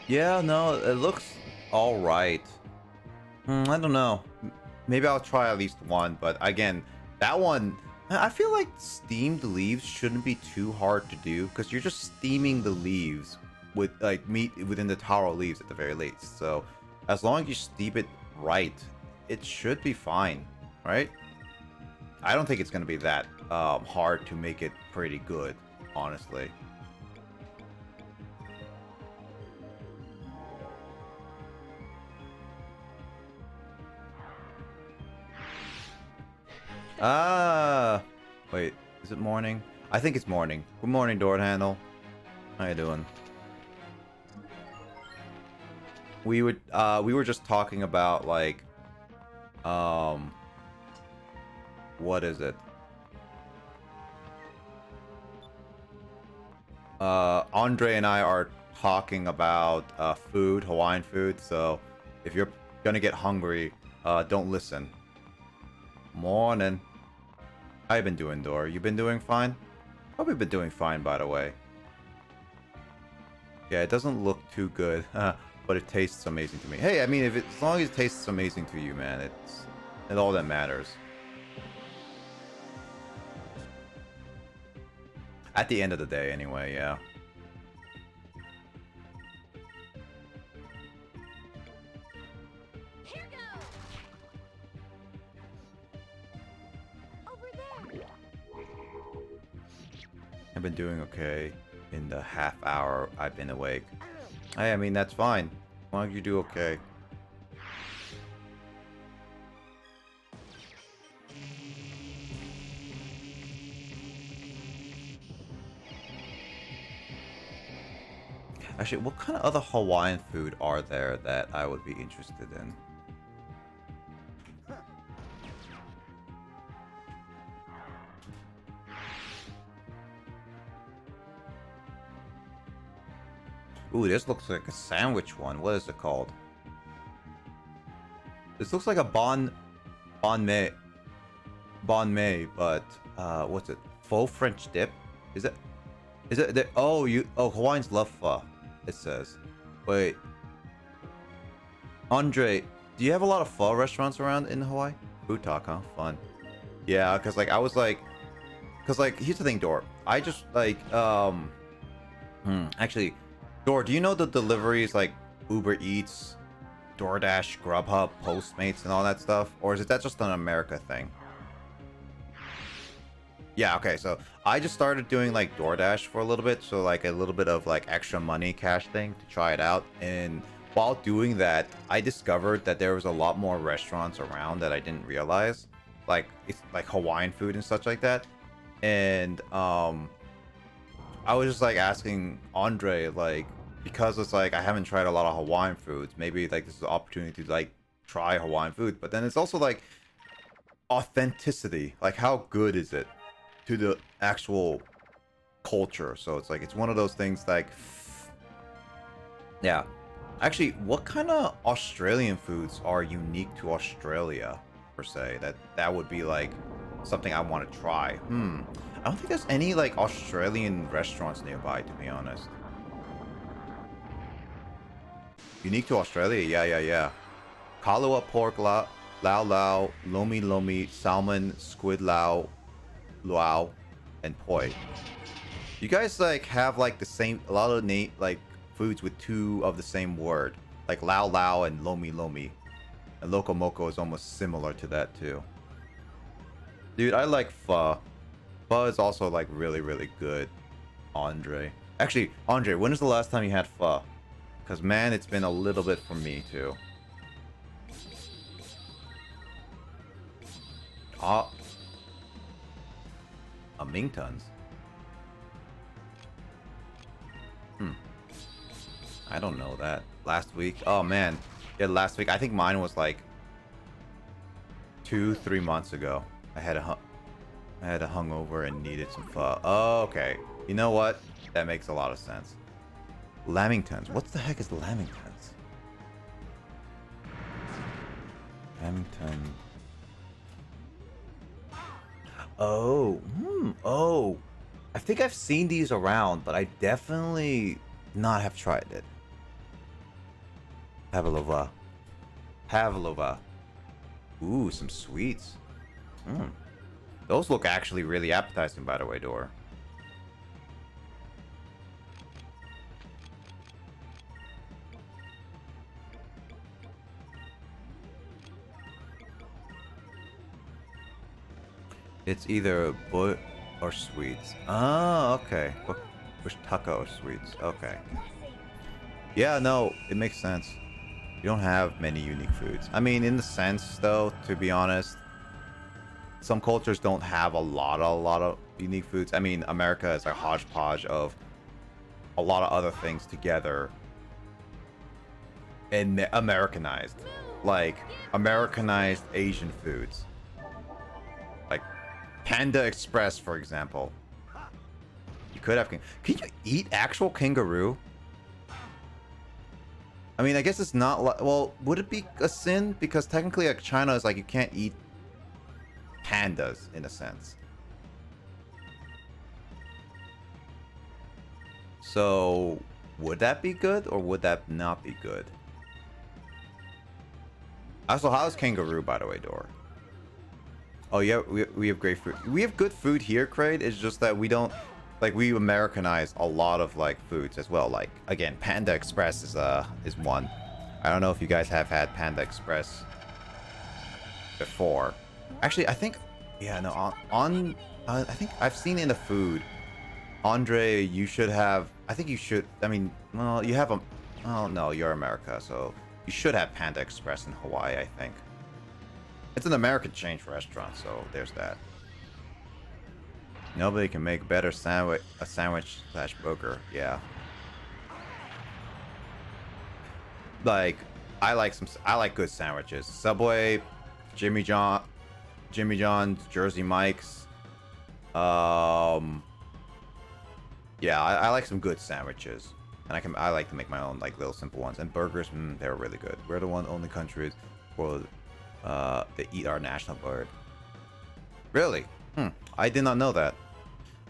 S1: Yeah, no, it looks all right. I don't know. Maybe I'll try at least one, but again, that one, I feel like steamed leaves shouldn't be too hard to do because you're just steaming the leaves with like meat within the taro leaves at the very least. So as long as you steep it right, it should be fine, right? I don't think it's gonna be that hard to make it pretty good, honestly. Wait, is it morning? I think it's morning. Good morning, door handle. How you doing? We were just talking about like, what is it? Andre and I are talking about food, Hawaiian food. So if you're gonna get hungry, don't listen. Morning. How you been doing, Dor? You been doing fine? Probably been doing fine, by the way. Yeah, it doesn't look too good, but it tastes amazing to me. Hey, I mean, as long as it tastes amazing to you, man, it's all that matters. At the end of the day, anyway, yeah.
S5: Here goes. Over there.
S1: I've been doing okay. in the half hour I've been awake. Hey, I mean, that's fine. As long as you do okay. Actually, what kind of other Hawaiian food are there that I would be interested in? Ooh, this looks like a sandwich one. What is it called? This looks like a banh mi, but what's it? Faux French dip? Is it? Oh, Hawaiians love pho. It says. Wait, Andre, do you have a lot of pho restaurants around in Hawaii? Food talk, huh? Fun. Yeah, cause like I was like, cause like here's the thing, Dor. I just like actually, Dor, do you know the deliveries like Uber Eats, DoorDash, Grubhub, Postmates, and all that stuff, or is that just an America thing? Yeah, okay, so I just started doing like DoorDash for a little bit, so like a little bit of like extra money cash thing to try it out. And while doing that, I discovered that there was a lot more restaurants around that I didn't realize. Like it's like Hawaiian food and such like that. And I was just like asking Andre, like, because it's like I haven't tried a lot of Hawaiian foods, maybe like this is an opportunity to like try Hawaiian food. But then it's also like authenticity, like how good is it to the actual culture. So it's like it's one of those things like, yeah, actually, what kind of Australian foods are unique to Australia per se that would be like something I want to try? I don't think there's any like Australian restaurants nearby, to be honest. Unique to Australia? Yeah. Kalua pork lau lau, lomi lomi, salmon, squid lau, luau, and poi. You guys like have like the same, a lot of like foods with two of the same word, like lau lau and lomi lomi, and loco moco is almost similar to that too. Dude, I like pho. Pho is also like really good. Andre, actually, Andre, when is the last time you had pho? Because man, it's been a little bit for me too. Mingtons. I don't know that. Last week? Oh man. Yeah, last week. I think mine was like 2-3 months ago. I had a hungover and needed some pho. Oh, okay. You know what? That makes a lot of sense. Lamingtons. What the heck is Lamingtons? Lamington. Oh, oh. I think I've seen these around, but I definitely not have tried it. Pavlova. Ooh, some sweets. Those look actually really appetizing, by the way, Dor. It's either but or sweets. Oh, okay. Which taco or sweets? Okay. Yeah, no, it makes sense. You don't have many unique foods. I mean, in the sense, though, to be honest, some cultures don't have a lot of unique foods. I mean, America is a hodgepodge of a lot of other things together and Americanized. Like, Americanized Asian foods. Like, Panda Express, for example. You could have... Can you eat actual kangaroo? I mean, I guess it's not like... Well, would it be a sin? Because technically, like, China is like, you can't eat pandas, in a sense. So, would that be good, or would that not be good? Also, how's kangaroo, by the way, Dor? Oh, yeah, we have great food. We have good food here, Kraid. It's just that we don't... Like, we Americanize a lot of, like, foods as well. Like, again, Panda Express is one. I don't know if you guys have had Panda Express before. Actually, I think... Yeah, no, I think I've seen in the food Andre, you should have. I think you should. I mean, well, you have a. Oh no, you're America, so you should have Panda Express in Hawaii. I think it's an American chain restaurant, so there's that. Nobody can make better sandwich slash burger. Yeah. Like, I like good sandwiches. Subway, Jimmy John's, Jersey Mike's. Yeah, I like some good sandwiches, and I like to make my own like little simple ones. And burgers, they're really good. We're the only countries where they eat our national bird. Really? I did not know that.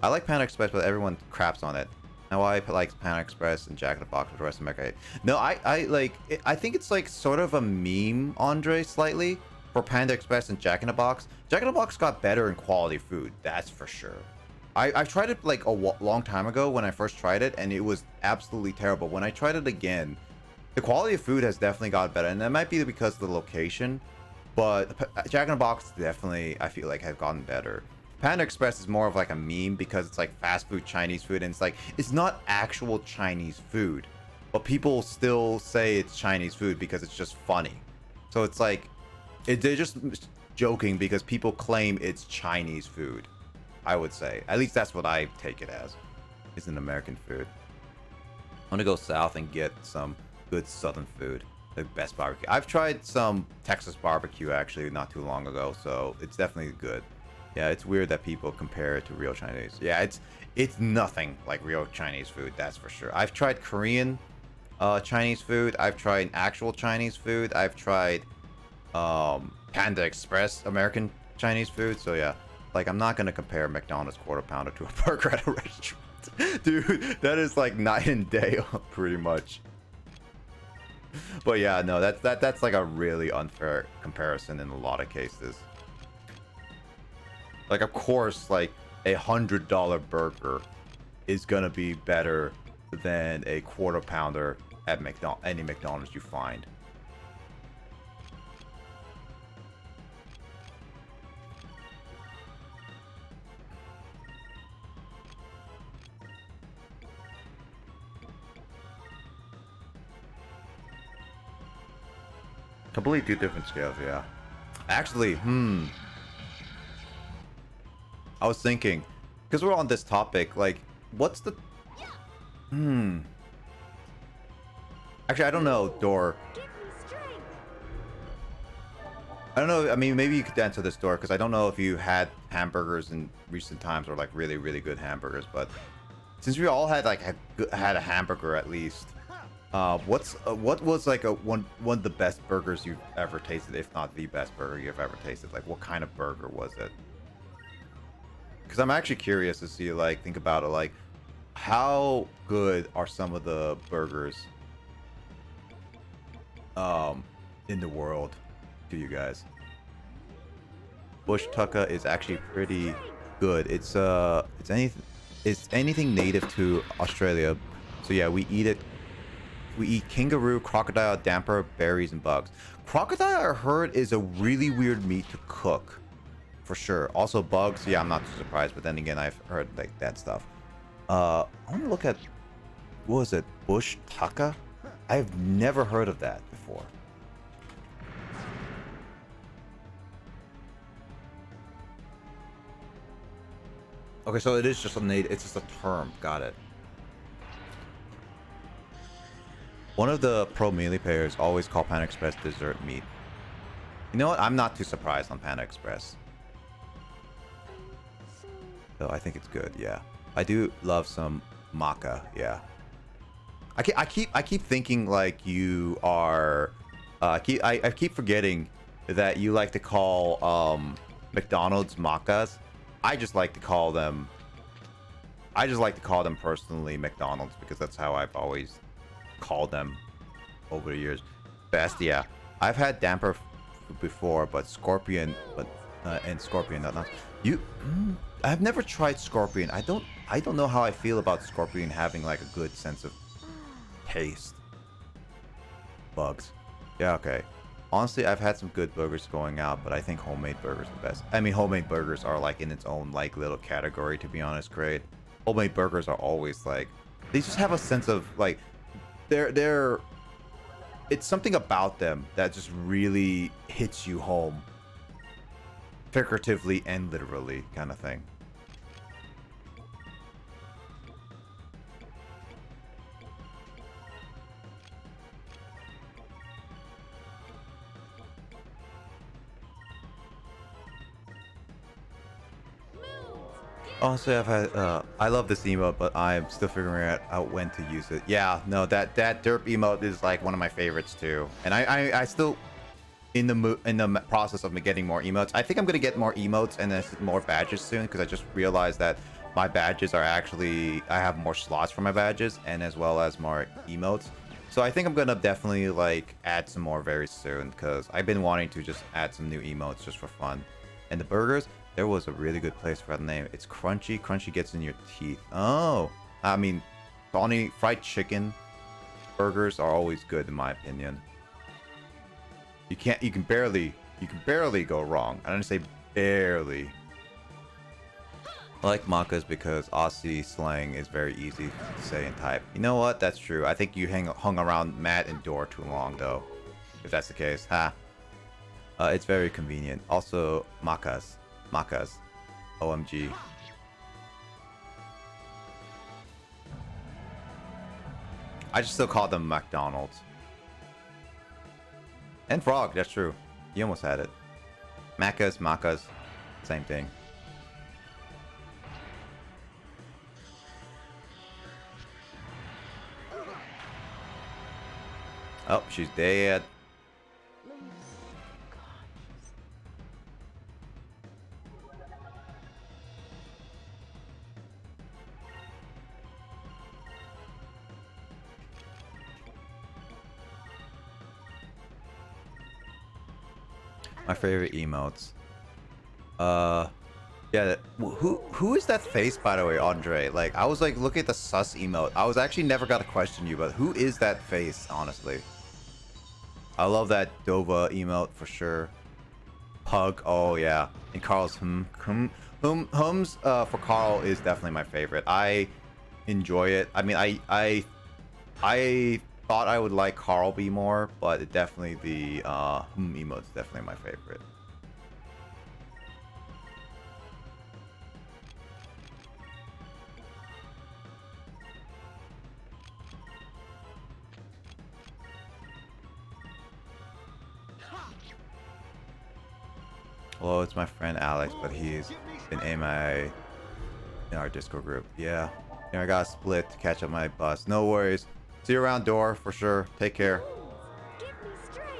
S1: I like Panda Express, but everyone craps on it. Now I like Panda Express and Jack in the Box with the rest of America. No, I like it, I think it's like sort of a meme, Andre, slightly for Panda Express and Jack in the Box. Jack in the Box got better in quality food, that's for sure. I tried it like a long time ago when I first tried it, and it was absolutely terrible. When I tried it again, the quality of food has definitely got better, and that might be because of the location. But Jack in the Box definitely, I feel like, have gotten better. Panda Express is more of like a meme because it's like fast food Chinese food, and it's like it's not actual Chinese food, but people still say it's Chinese food because it's just funny. So it's like they're just joking because people claim it's Chinese food. I would say, at least that's what I take it as. It's an American food. I'm gonna go south and get some good southern food, the best barbecue. I've tried some Texas barbecue actually not too long ago, so it's definitely good. Yeah, it's weird that people compare it to real Chinese. Yeah, it's nothing like real Chinese food, that's for sure. I've tried Korean Chinese food. I've tried actual Chinese food. I've tried Panda Express American Chinese food. So yeah, like I'm not gonna compare McDonald's quarter pounder to a burger at a restaurant. Dude, that is like night and day pretty much. But yeah, no, that's like a really unfair comparison in a lot of cases. Like, of course, like $100 burger is gonna be better than a quarter pounder at any McDonald's you find. Completely two different scales, yeah. Actually, I was thinking, because we're on this topic, like, what's the... Actually, I don't know, Door.
S5: Give me strength.
S1: I don't know, I mean, maybe you could answer this, Door, because I don't know if you had hamburgers in recent times or, like, really, really good hamburgers, but since we all had, like, had a hamburger at least, what was, like, one of the best burgers you've ever tasted, if not the best burger you've ever tasted? Like, what kind of burger was it? Because I'm actually curious to see, like, think about it, like, how good are some of the burgers in the world to you guys? Bush tucker is actually pretty good. It's anything native to Australia. So yeah, we eat it. We eat kangaroo, crocodile, damper, berries, and bugs. Crocodile, I heard, is a really weird meat to cook. For sure. Also bugs, yeah, I'm not too surprised, but then again, I've heard like that stuff. I want to look at, what was it, bush tucker? I've never heard of that before. Okay, so it is just it's just a term. Got it. One of the pro melee players always call Panda Express dessert meat. You know what? I'm not too surprised on Panda Express. So I think it's good, yeah. I do love some maca, yeah. I keep thinking like you are. I keep forgetting that you like to call McDonald's macas. I just like to call them personally McDonald's because that's how I've always called them over the years. Best, yeah. I've had damper before, but scorpion, and scorpion not you. I've never tried scorpion. I don't know how I feel about scorpion having like a good sense of taste. Bugs. Yeah, okay. Honestly, I've had some good burgers going out, but I think homemade burgers are the best. I mean, homemade burgers are like in its own like little category, to be honest, Craig. homemade burgers are always like, they just have a sense of like, they're it's something about them that just really hits you home, figuratively and literally, kind of thing. Also, I've had I love this emote, but I'm still figuring out when to use it. Yeah, no, that derp emote is like one of my favorites too, and I still in the process of me getting more emotes. I think I'm gonna get more emotes and then more badges soon, because I just realized that my badges are actually, I have more slots for my badges and as well as more emotes. So I think I'm gonna definitely like add some more very soon, because I've been wanting to just add some new emotes just for fun. And the burgers, there was a really good place for that name. It's crunchy. Crunchy gets in your teeth. Oh, I mean, Tawny fried chicken burgers are always good in my opinion. You can barely go wrong. I don't say barely. I like Makas because Aussie slang is very easy to say and type. You know what? That's true. I think you hung around Matt and Door too long though. If that's the case, ha. It's very convenient. Also, Makas. OMG. I just still call them McDonald's. And Frog, that's true. You almost had it. Makas, same thing. Oh, she's dead. My favorite emotes. Yeah. Who is that face, by the way, Andre? Like, I was like, look at the sus emote. I was actually never got to question you, but who is that face, honestly? I love that Dova emote for sure. Pug. Oh yeah. And Carl's hums for Carl is definitely my favorite. I enjoy it. I mean, I thought I would like Carl be more, but it definitely the emote is definitely my favorite. Well, it's my friend Alex, but he's been MIA in our Discord group. Yeah. I got split to catch up my bus. No worries. See you around, Door, for sure. Take care.
S5: Give me strength.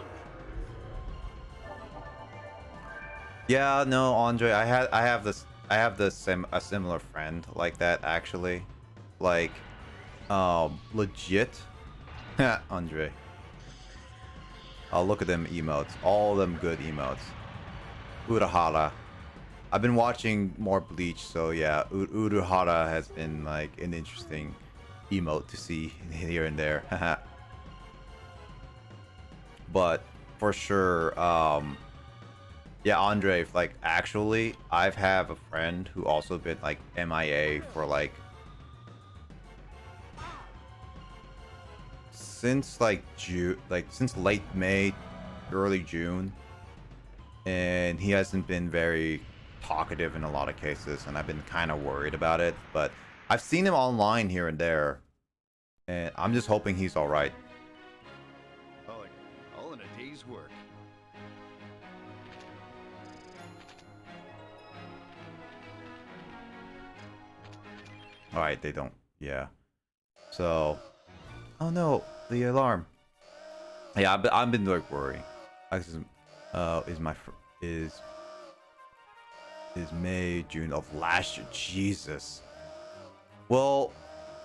S1: Yeah, no, Andre, I have a similar friend like that actually. Like legit. Andre. I'll look at them emotes. All of them good emotes. Urahara. I've been watching more Bleach, so yeah, Urahara has been like an interesting emote to see here and there. But for sure, yeah, Andre, like actually, I've have a friend who also been like MIA for like since like June, like since late May, early June, and he hasn't been very talkative in a lot of cases, and I've been kind of worried about it, but I've seen him online here and there, and I'm just hoping he's all right.
S2: Oh, like all in a day's work.
S1: All right, they don't. Yeah. So, oh no, the alarm. Yeah, I've been like worrying. Is May, June of last year. Jesus. Well,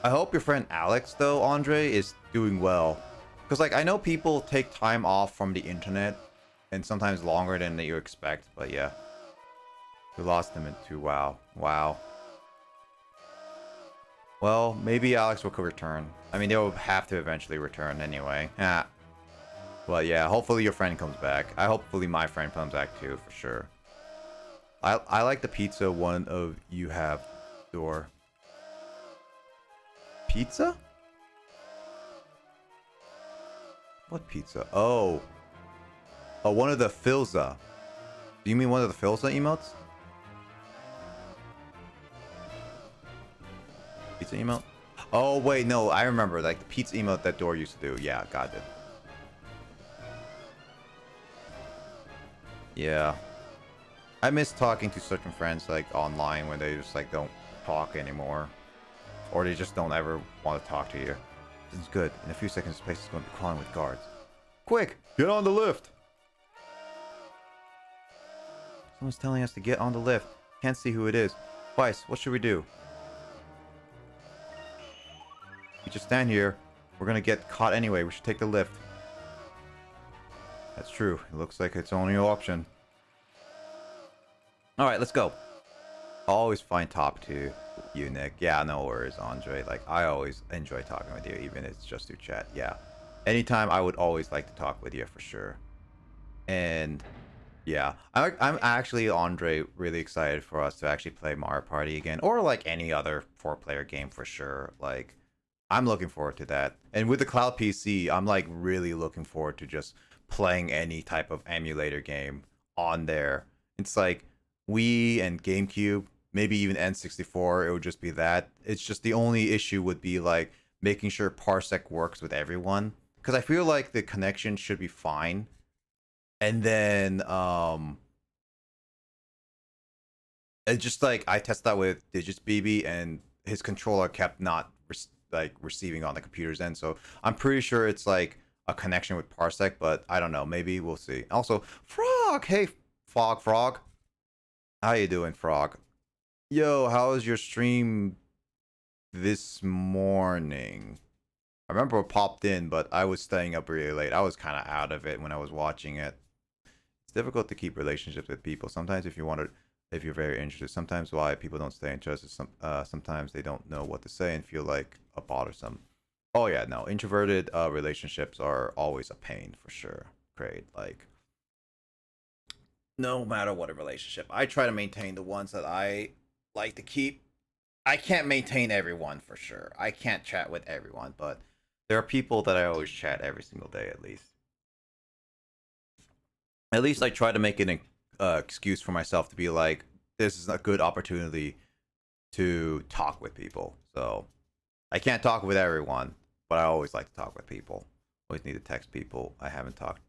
S1: I hope your friend Alex though, Andre, is doing well. Because like I know people take time off from the internet and sometimes longer than you expect, but yeah. We lost him in 2. Wow. Wow. Well, maybe Alex will return. I mean, they will have to eventually return anyway. Yeah. But yeah, hopefully your friend comes back. Hopefully my friend comes back too, for sure. I like the pizza one of you have, Door. Pizza? What pizza? Oh. Oh, one of the Filza. Do you mean one of the Filza emotes? Pizza emote? Oh, wait, no, I remember. Like, the pizza emote that Door used to do. Yeah, got it. Yeah. I miss talking to certain friends, like, online when they just, like, don't talk anymore. Or they just don't ever want to talk to you. This is good. In a few seconds, this place is going to be crawling with guards. Quick! Get on the lift! Someone's telling us to get on the lift. Can't see who it is. Vice, what should we do? We just stand here. We're gonna get caught anyway. We should take the lift. That's true. It looks like it's only an option. Alright, let's go. I'll always find top to you, Nick. Yeah, no worries, Andre. Like, I always enjoy talking with you, even if it's just through chat. Yeah. Anytime, I would always like to talk with you, for sure. And, yeah. I'm actually, Andre, really excited for us to actually play Mario Party again. Or, like, any other 4-player game, for sure. Like, I'm looking forward to that. And with the Cloud PC, I'm, like, really looking forward to just playing any type of emulator game on there. It's like Wii and GameCube, maybe even N64, it would just be that. It's just the only issue would be like making sure Parsec works with everyone. Because I feel like the connection should be fine. And then it's just like I tested that with Digits BB and his controller kept not receiving on the computer's end. So I'm pretty sure it's like a connection with Parsec, but I don't know. Maybe we'll see. Also, Frog! Hey, Frog. How you doing, Frog? Yo, how was your stream this morning? I remember it popped in, but I was staying up really late. I was kind of out of it when I was watching it. It's difficult to keep relationships with people. Sometimes if you're very interested, sometimes why people don't stay interested, sometimes they don't know what to say and feel like a bothersome. Oh yeah, no, introverted relationships are always a pain for sure. Great, like no matter what a relationship, I try to maintain the ones that I like to keep. I can't maintain everyone for sure. I can't chat with everyone, but there are people that I always chat every single day at least. At least I try to make an excuse for myself to be like, this is a good opportunity to talk with people. So I can't talk with everyone, but I always like to talk with people. Always need to text people I haven't talked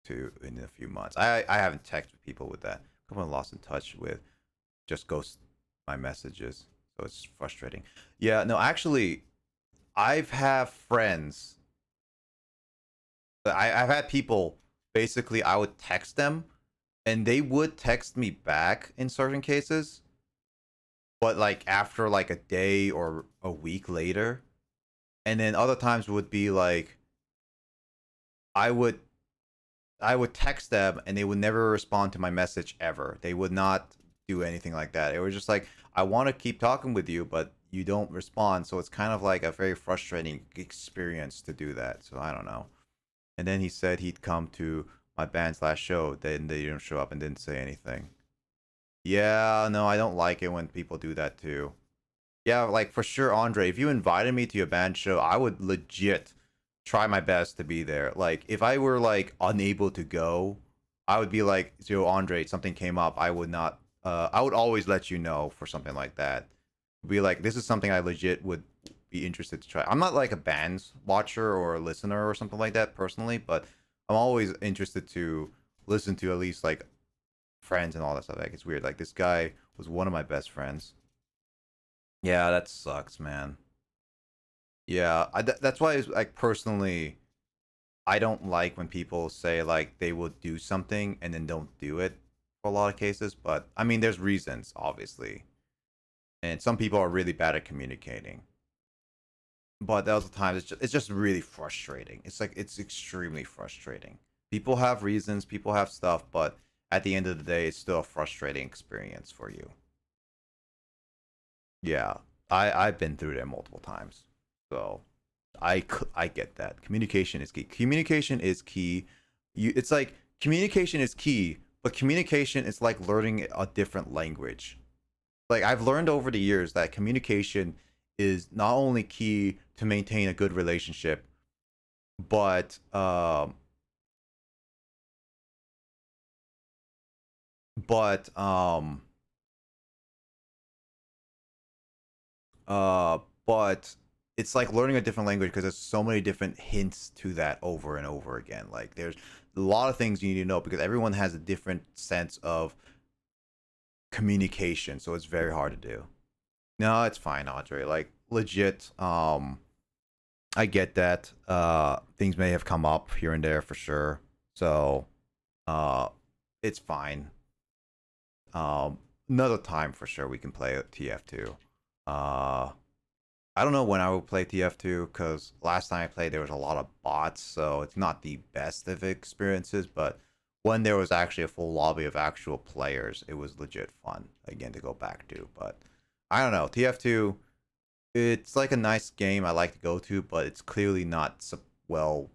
S1: to in a few months. I haven't texted people with that. Someone lost in touch with, just ghost my messages. So it's frustrating. Yeah, no, actually, I've had friends. I've had people, basically, I would text them, and they would text me back in certain cases. But, like, after, like, a day or a week later. And then other times would be, like, I would text them, and they would never respond to my message ever. They would not do anything like that. It was just like, I want to keep talking with you, but you don't respond. So it's kind of like a very frustrating experience to do that. So I don't know. And then he said he'd come to my band's last show. Then they didn't show up and didn't say anything. Yeah, no, I don't like it when people do that too. Yeah, like for sure, Andre, if you invited me to your band show, I would legit try my best to be there. Like if I were like unable to go, I would be like, yo, Andre, something came up. I would not I would always let you know for something like that. Be like, this is something I legit would be interested to try. I'm not like a bands watcher or a listener or something like that personally, but I'm always interested to listen to at least like friends and all that stuff. Like it's weird. Like this guy was one of my best friends. Yeah, that sucks, man. Yeah, that's why it's, like personally, I don't like when people say like they will do something and then don't do it for a lot of cases. But I mean, there's reasons, obviously, and some people are really bad at communicating. But other times, it's just really frustrating. It's like it's extremely frustrating. People have reasons, people have stuff, but at the end of the day, it's still a frustrating experience for you. Yeah, I've been through that multiple times. So I get that. Communication is key. Communication is key. It's like communication is key, but communication is like learning a different language. Like I've learned over the years that communication is not only key to maintain a good relationship, but but um but it's like learning a different language because there's so many different hints to that over and over again. Like there's a lot of things you need to know because everyone has a different sense of communication, so it's very hard to do. No, it's fine, Andre. Like legit, I get that. Things may have come up here and there for sure. So uh it's fine. Another time for sure we can play TF2. Uh I don't know when I will play TF2 because last time I played there was a lot of bots, so it's not the best of experiences, but when there was actually a full lobby of actual players, it was legit fun again to go back to. But I don't know, TF2, it's like a nice game I like to go to, but it's clearly not well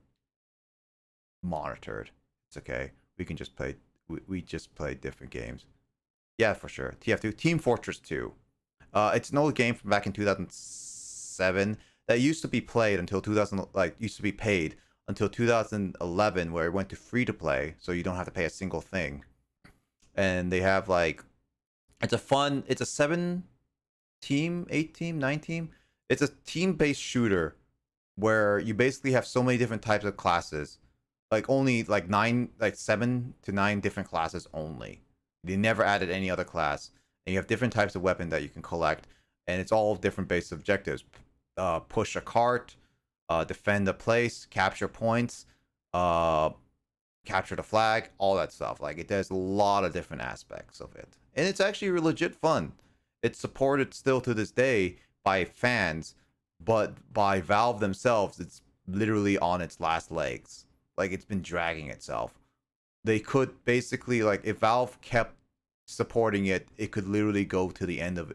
S1: monitored. It's okay. We can just play. We just play different games. Yeah, for sure. TF2, Team Fortress 2. It's an old game from back in 2007 that used to be played until 2000, like used to be paid until 2011, where it went to free to play, so you don't have to pay a single thing. And they have like, it's a 7 team, 8 team, 9 team. It's a team based shooter where you basically have so many different types of classes, like only like 7 to 9 different classes only. They never added any other class, and you have different types of weapon that you can collect, and it's all different base objectives. Push a cart, defend a place, capture points, capture the flag, all that stuff. Like it does a lot of different aspects of it, and it's actually legit fun. It's supported still to this day by fans, but by Valve themselves, it's literally on its last legs. Like it's been dragging itself. They could basically, like, if Valve kept supporting it, it could literally go to the end of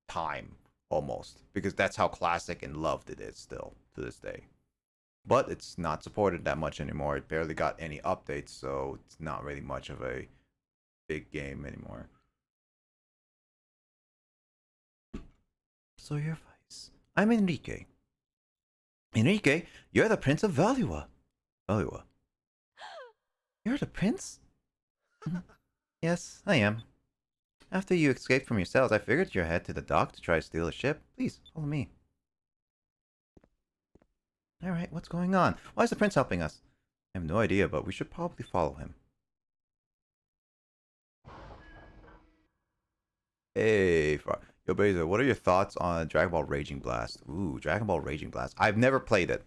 S1: time almost, because that's how classic and loved it is still to this day. But it's not supported that much anymore. It barely got any updates, so it's not really much of a big game anymore. So your vice. I'm Enrique. Enrique, you're the Prince of Valua. Valua. You're the prince? Yes, I am. After you escaped from your cells, I figured you'd head to the dock to try to steal a ship. Please, follow me. Alright, what's going on? Why is the prince helping us? I have no idea, but we should probably follow him. Hey, yo, Beza, what are your thoughts on Dragon Ball Raging Blast? Ooh, Dragon Ball Raging Blast. I've never played it.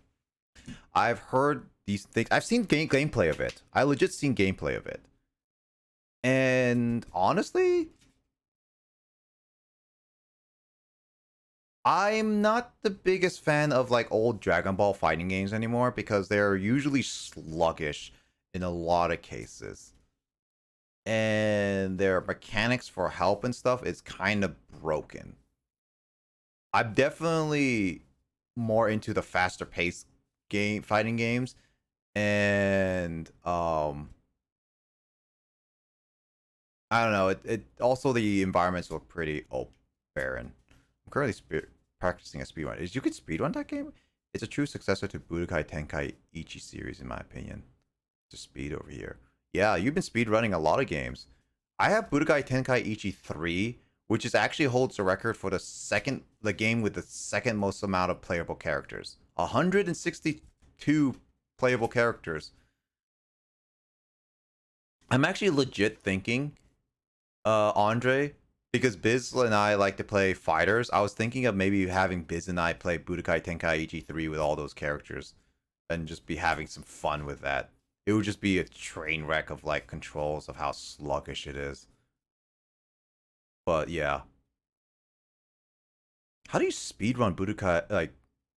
S1: I've heard these things. I've seen gameplay of it. I legit seen gameplay of it. And honestly, I'm not the biggest fan of like old Dragon Ball fighting games anymore because they're usually sluggish in a lot of cases. And their mechanics for help and stuff is kind of broken. I'm definitely more into the faster paced fighting games, and I don't know, it also, the environments look pretty barren. I'm currently practicing a speedrun. You could speedrun that game? It's a true successor to Budokai Tenkaichi series in my opinion. Just speed over here. Yeah, you've been speedrunning a lot of games. I have Budokai Tenkaichi 3, which is actually holds the record for the game with the second most amount of playable characters. 162 playable characters. I'm actually legit thinking, Andre, because Biz and I like to play fighters, I was thinking of maybe having Biz and I play Budokai Tenkaichi 3 with all those characters and just be having some fun with that. It would just be a train wreck of like controls of how sluggish it is. But yeah. How do you speedrun Budokai, like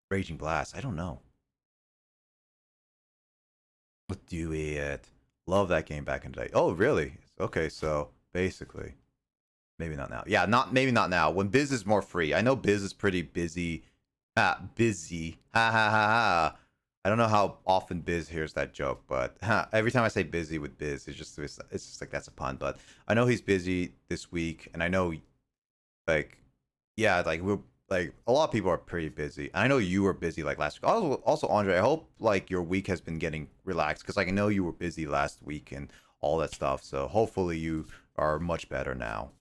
S1: Raging Blast? I don't know. Let's do it. Love that game back in the day. Oh, really? Okay, so basically, maybe not now. Yeah, maybe not now. When Biz is more free. I know Biz is pretty busy. Busy. Ha ha ha ha. I don't know how often Biz hears that joke, but every time I say busy with Biz, it's just like that's a pun. But I know he's busy this week, and I know, like, yeah, like like a lot of people are pretty busy. I know you were busy like last week. Also, Andre, I hope like your week has been getting relaxed because like I know you were busy last week and all that stuff. So hopefully you are much better now.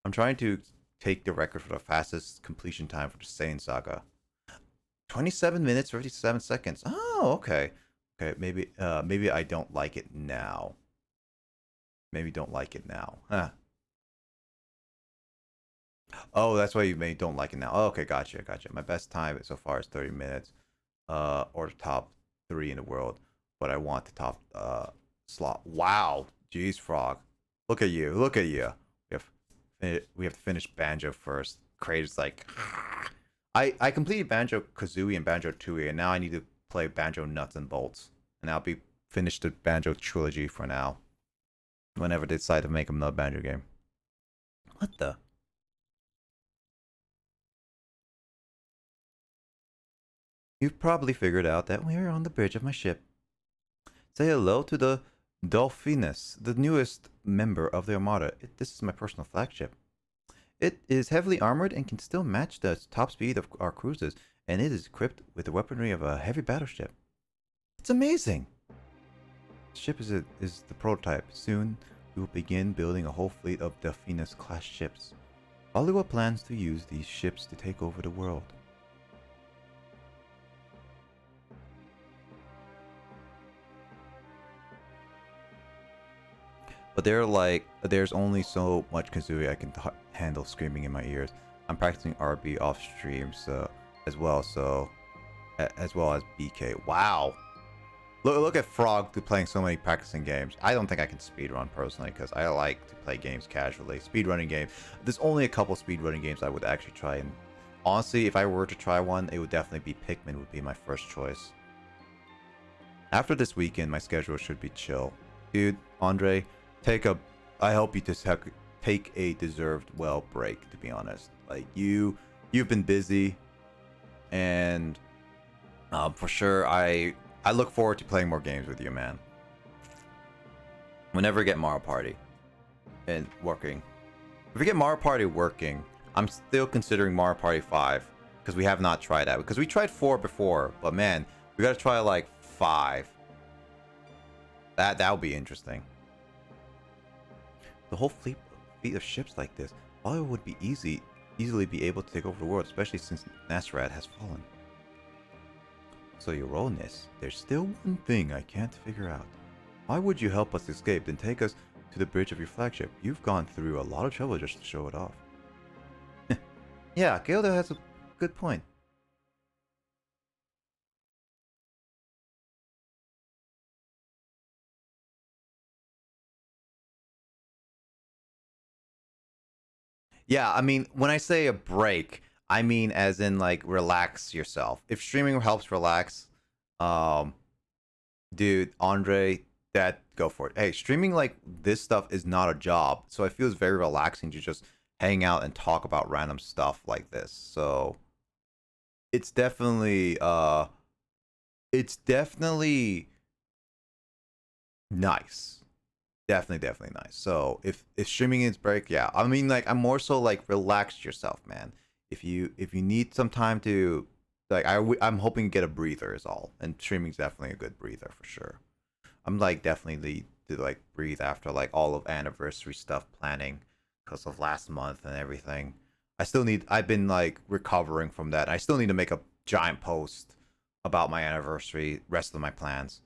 S1: I'm trying to take the record for the fastest completion time for the Saiyan Saga. 27 minutes 57 seconds. Oh, okay. Okay, maybe I don't like it now. Maybe don't like it now. Huh. Oh, that's why you may don't like it now. Oh, okay, gotcha. My best time so far is 30 minutes. Or the top 3 in the world. But I want the top slot. Wow. Jeez, Frog. Look at you. We have to finish Banjo first. Kratos like I completed Banjo Kazooie and Banjo Tooie, and now I need to play Banjo Nuts and Bolts. And I'll be finished the Banjo trilogy for now. Whenever they decide to make another Banjo game. What the? You've probably figured out that we're on the bridge of my ship. Say hello to the Dolphinus, the newest member of the Armada. This is my personal flagship. It is heavily armored and can still match the top speed of our cruisers, and it is equipped with the weaponry of a heavy battleship. It's amazing! The ship is the prototype. Soon, we will begin building a whole fleet of Delphinus-class ships. Hollywood plans to use these ships to take over the world. But there's only so much Kazooie I can handle screaming in my ears. I'm practicing RB off stream, as well as BK. Wow, look at Frog playing so many practicing games. I don't think I can speedrun personally because I like to play games casually. Speedrunning game. There's only a couple speedrunning games I would actually try, and honestly, if I were to try one, it would definitely be Pikmin. Would be my first choice. After this weekend, my schedule should be chill, dude. Andre. I hope you just take a deserved break, to be honest. Like you've been busy, and for sure I look forward to playing more games with you, man. Whenever we get Mario Party and working. If we get Mario Party working, I'm still considering Mario Party 5 because we have not tried that. Because we tried 4 before, but man, we gotta try like 5. That'll be interesting. The whole fleet of ships like this, Hollywood would be easily be able to take over the world, especially since Nasrad has fallen. So your Rollness, there's still one thing I can't figure out. Why would you help us escape, then take us to the bridge of your flagship? You've gone through a lot of trouble just to show it off. Yeah, Gilda has a good point. Yeah, I mean, when I say a break, I mean as in like relax yourself. If streaming helps relax, dude, Andre, go for it. Hey, streaming like this stuff is not a job, so it feels very relaxing to just hang out and talk about random stuff like this. So it's definitely nice. Definitely nice. So if streaming is break, yeah. I mean, like I'm more so like relax yourself, man. If you need some time to like I'm hoping to get a breather is all, and streaming's definitely a good breather for sure. I'm like definitely to like breathe after like all of anniversary stuff planning because of last month and everything. I've been like recovering from that. I still need to make a giant post about my anniversary, rest of my plans.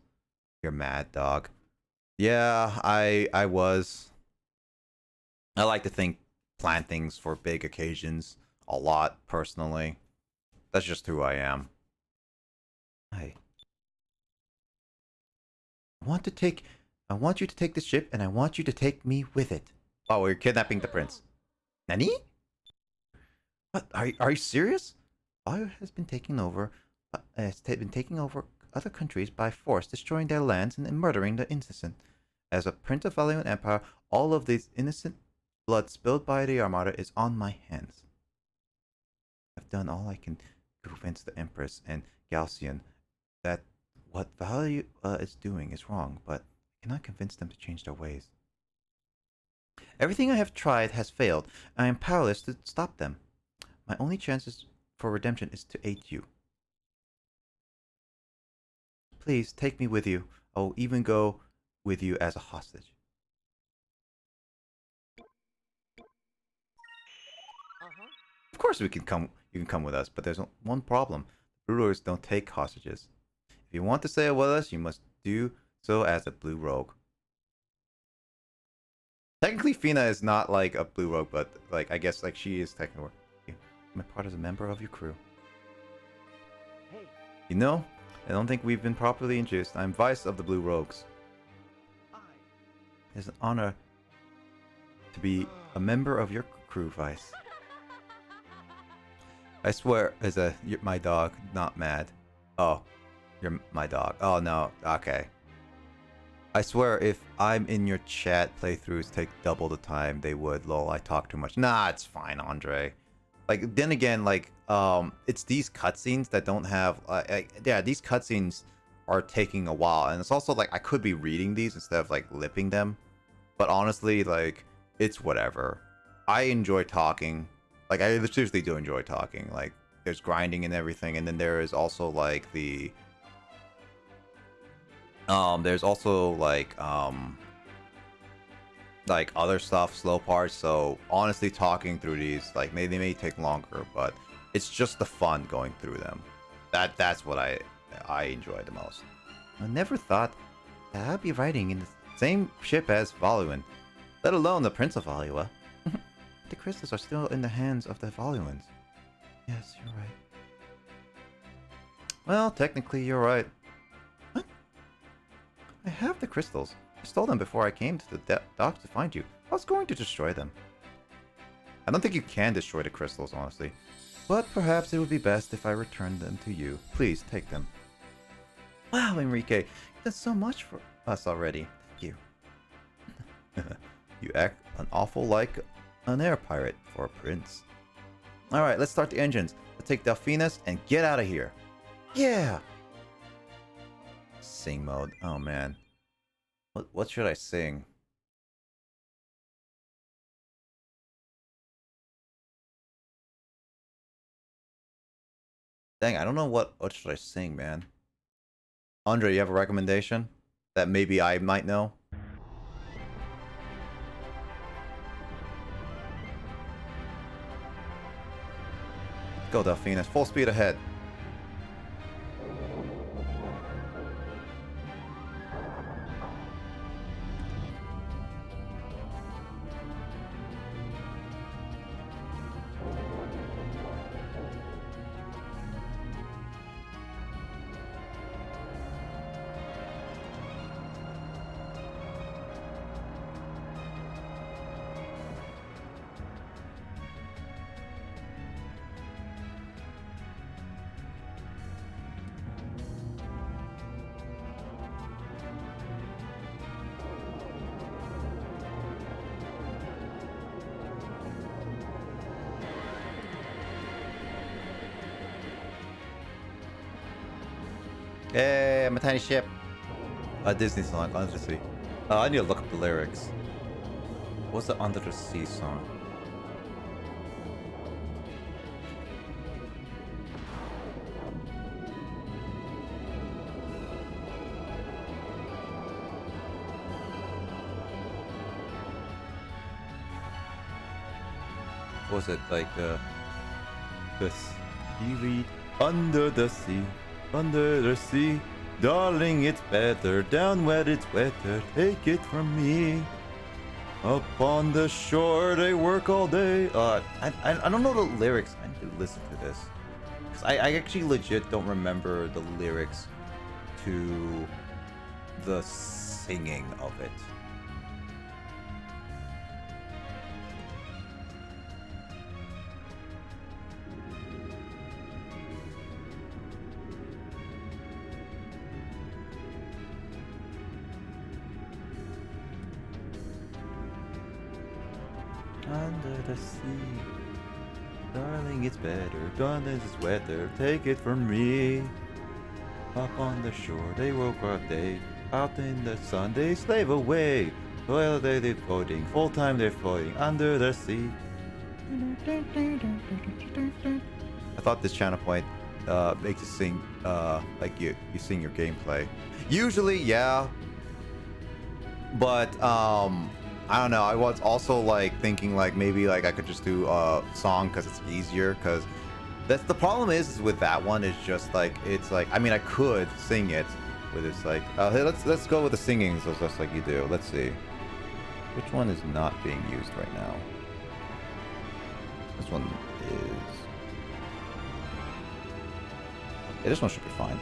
S1: You're mad, dog. Yeah, I was. I like to plan things for big occasions a lot personally. That's just who I am. I want you to take the ship, and I want you to take me with it. Oh, we're kidnapping the prince. Nani? What? Are you serious? Bio has been taking over other countries by force, destroying their lands and murdering the innocent. As a prince of Valiant Empire, all of this innocent blood spilled by the Armada is on my hands. I've done all I can to convince the Empress and Galcian that what Value is doing is wrong, but I cannot convince them to change their ways. Everything I have tried has failed. I am powerless to stop them. My only chances for redemption is to aid you. Please take me with you. I will even go with you as a hostage.
S6: Uh-huh.
S1: Of course we can come. You can come with us, but there's one problem. Blue rogues don't take hostages. If you want to stay with us, you must do so as a blue rogue. Technically, Fina is not like a blue rogue, but like I guess like she is technically. I'm a part as a member of your crew.
S6: Hey,
S1: You know, I don't think we've been properly introduced. I'm Vice of the Blue Rogues.
S6: I.
S1: It's an honor to be a member of your crew, Vice. I swear, you're my dog, not mad. Oh, you're my dog. Oh no, okay. I swear, if I'm in your chat, playthroughs take double the time they would. Lol, I talk too much. Nah, it's fine, Andre. Like, then again, like, it's these cutscenes that don't have, yeah, these cutscenes are taking a while, and it's also like I could be reading these instead of like lipping them, but honestly, like, it's whatever. I enjoy talking. Like, I seriously do enjoy talking. Like, there's grinding and everything, and then there is also like the there's also like other stuff, slow parts. So honestly, talking through these, like, they may take longer, but it's just the fun going through them. That's what I enjoy the most. I never thought that I'd be riding in the same ship as Voluan, let alone the Prince of Valua. The crystals are still in the hands of the Voluans. Yes, you're right. Well, technically, you're right. What? I have the crystals. I stole them before I came to the docks to find you. I was going to destroy them. I don't think you can destroy the crystals, honestly. But perhaps it would be best if I returned them to you. Please, take them. Wow, Enrique, you've done so much for us already. Thank you. You act an awful like an air pirate for a prince. Alright, let's start the engines. Let's take Delphinus and get out of here. Yeah! Sing mode. Oh man. What should I sing? Dang, I don't know what should I sing, man. Andre, you have a recommendation that maybe I might know? Go, Delphinus. Full speed ahead. Hey, I'm a tiny ship. A Disney song, Under the Sea. I need to look up the lyrics. What's the Under the Sea song? Was it like this? You read Under the Sea. Under the sea, darling, it's better. Down where it's wetter, take it from me. Up on the shore, they work all day. I don't know the lyrics. I need to listen to this. Because I actually legit don't remember the lyrics to the singing of it. Under the sea, darling, it's better. Done this is weather, take it from me. Up on the shore, they work all day. Out in the sun, they slave away. Toil day they're floating, full time they're floating under the sea. I thought this channel point makes you sing like you sing your gameplay. Usually, yeah. But I don't know. I was also like thinking like maybe like I could just do a song because it's easier. Because that's the problem is with that one is just like it's like I mean I could sing it with it's like hey, let's go with the singing so just like you do. Let's see which one is not being used right now. This one is. Yeah, this one should be fine.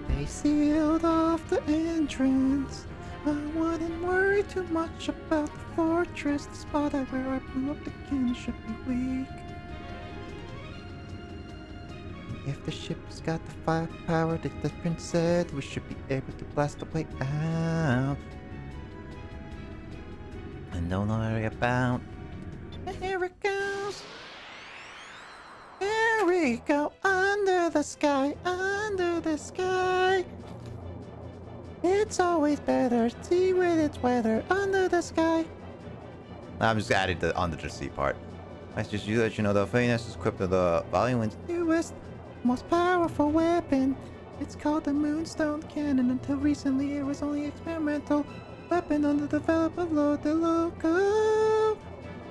S1: They sealed off the entrance. I wouldn't worry too much about the fortress. The spot where I blew up the cannon should be weak. If the ship's got the firepower that the prince said, we should be able to blast the plate out. And don't worry about. Here it goes. Here we go, under the sky, under the sky. It's always better to see with its weather under the sky. I'm just adding the under the sea part. I just let you know the famous is equipped with the Valiant's newest, most powerful weapon. It's called the Moonstone Cannon. Until recently, it was only experimental weapon under the development of Lord the Loco.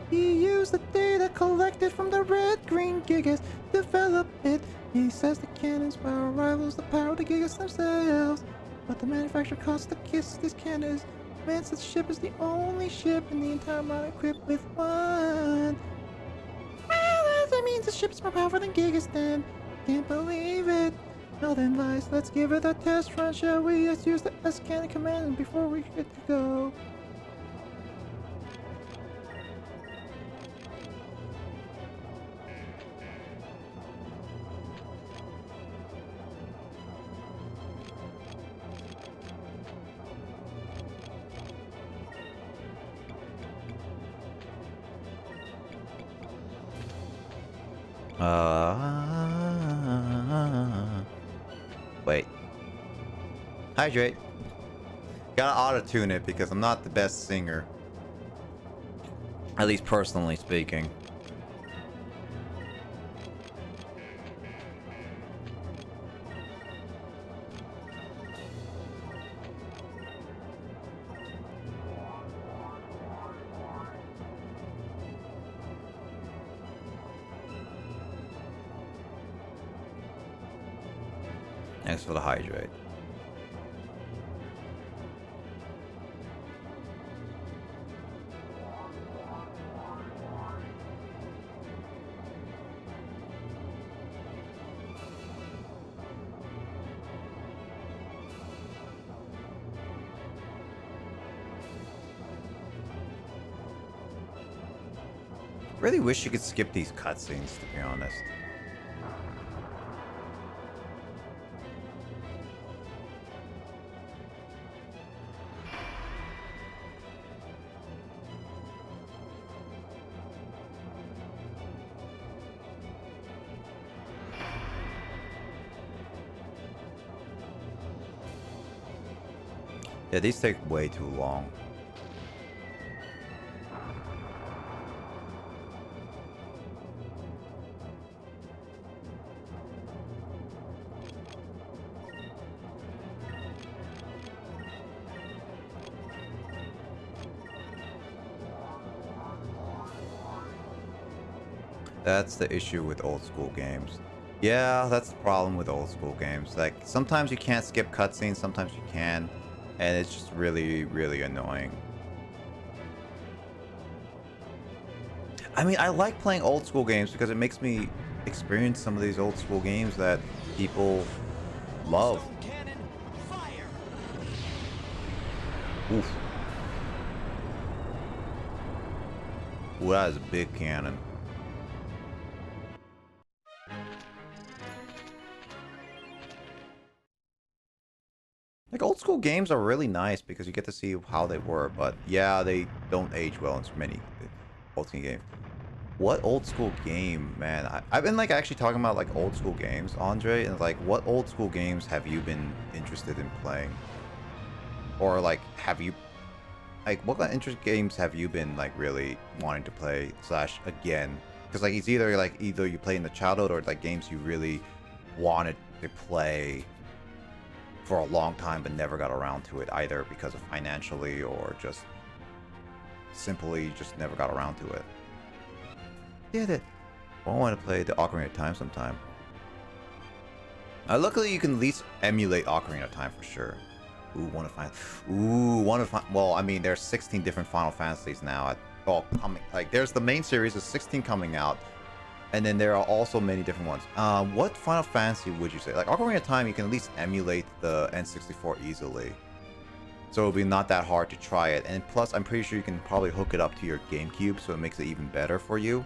S1: He used the data collected from the red-green Gigas to develop it. He says the cannon's power rivals the power of the Gigas themselves. But the manufacturer costs the kiss this cannon is advanced. The ship is the only ship in the entire model equipped with one. Well, that means the ship's more powerful than Gigas then. Can't believe it. Well then, Vice, let's give it a test run, shall we? Let's use the S-cannon command before we get to go. Wait. Hydrate. Gotta auto-tune it because I'm not the best singer. At least personally speaking. Thanks for the hydrate. Really wish you could skip these cutscenes, to be honest. Yeah, these take way too long. That's the issue with old school games. Yeah, that's the problem with old school games. Like, sometimes you can't skip cutscenes, sometimes you can. And it's just really, really annoying. I mean, I like playing old school games because it makes me experience some of these old school games that people love. Oof. Ooh, that is a big cannon. Like, old school games are really nice because you get to see how they were, but yeah, they don't age well in so many old school games. What old school game, man? I've been like actually talking about like old school games, Andre, and like what old school games have you been interested in playing? Or like have you, like what kind of interest games have you been like really wanting to play slash again? Because like it's either you play in the childhood or like games you really wanted to play for a long time but never got around to it, either because of financially or just simply just never got around to it. Did it. I want to play the Ocarina of Time sometime. Luckily, you can at least emulate Ocarina of Time for sure. One of well, I mean, there's 16 different Final Fantasies now. Coming, like, there's the main series, there's 16 coming out, and then there are also many different ones. What Final Fantasy would you say? Like, Ocarina of Time, you can at least emulate the N64 easily. So it'll be not that hard to try it. And plus, I'm pretty sure you can probably hook it up to your GameCube, so it makes it even better for you.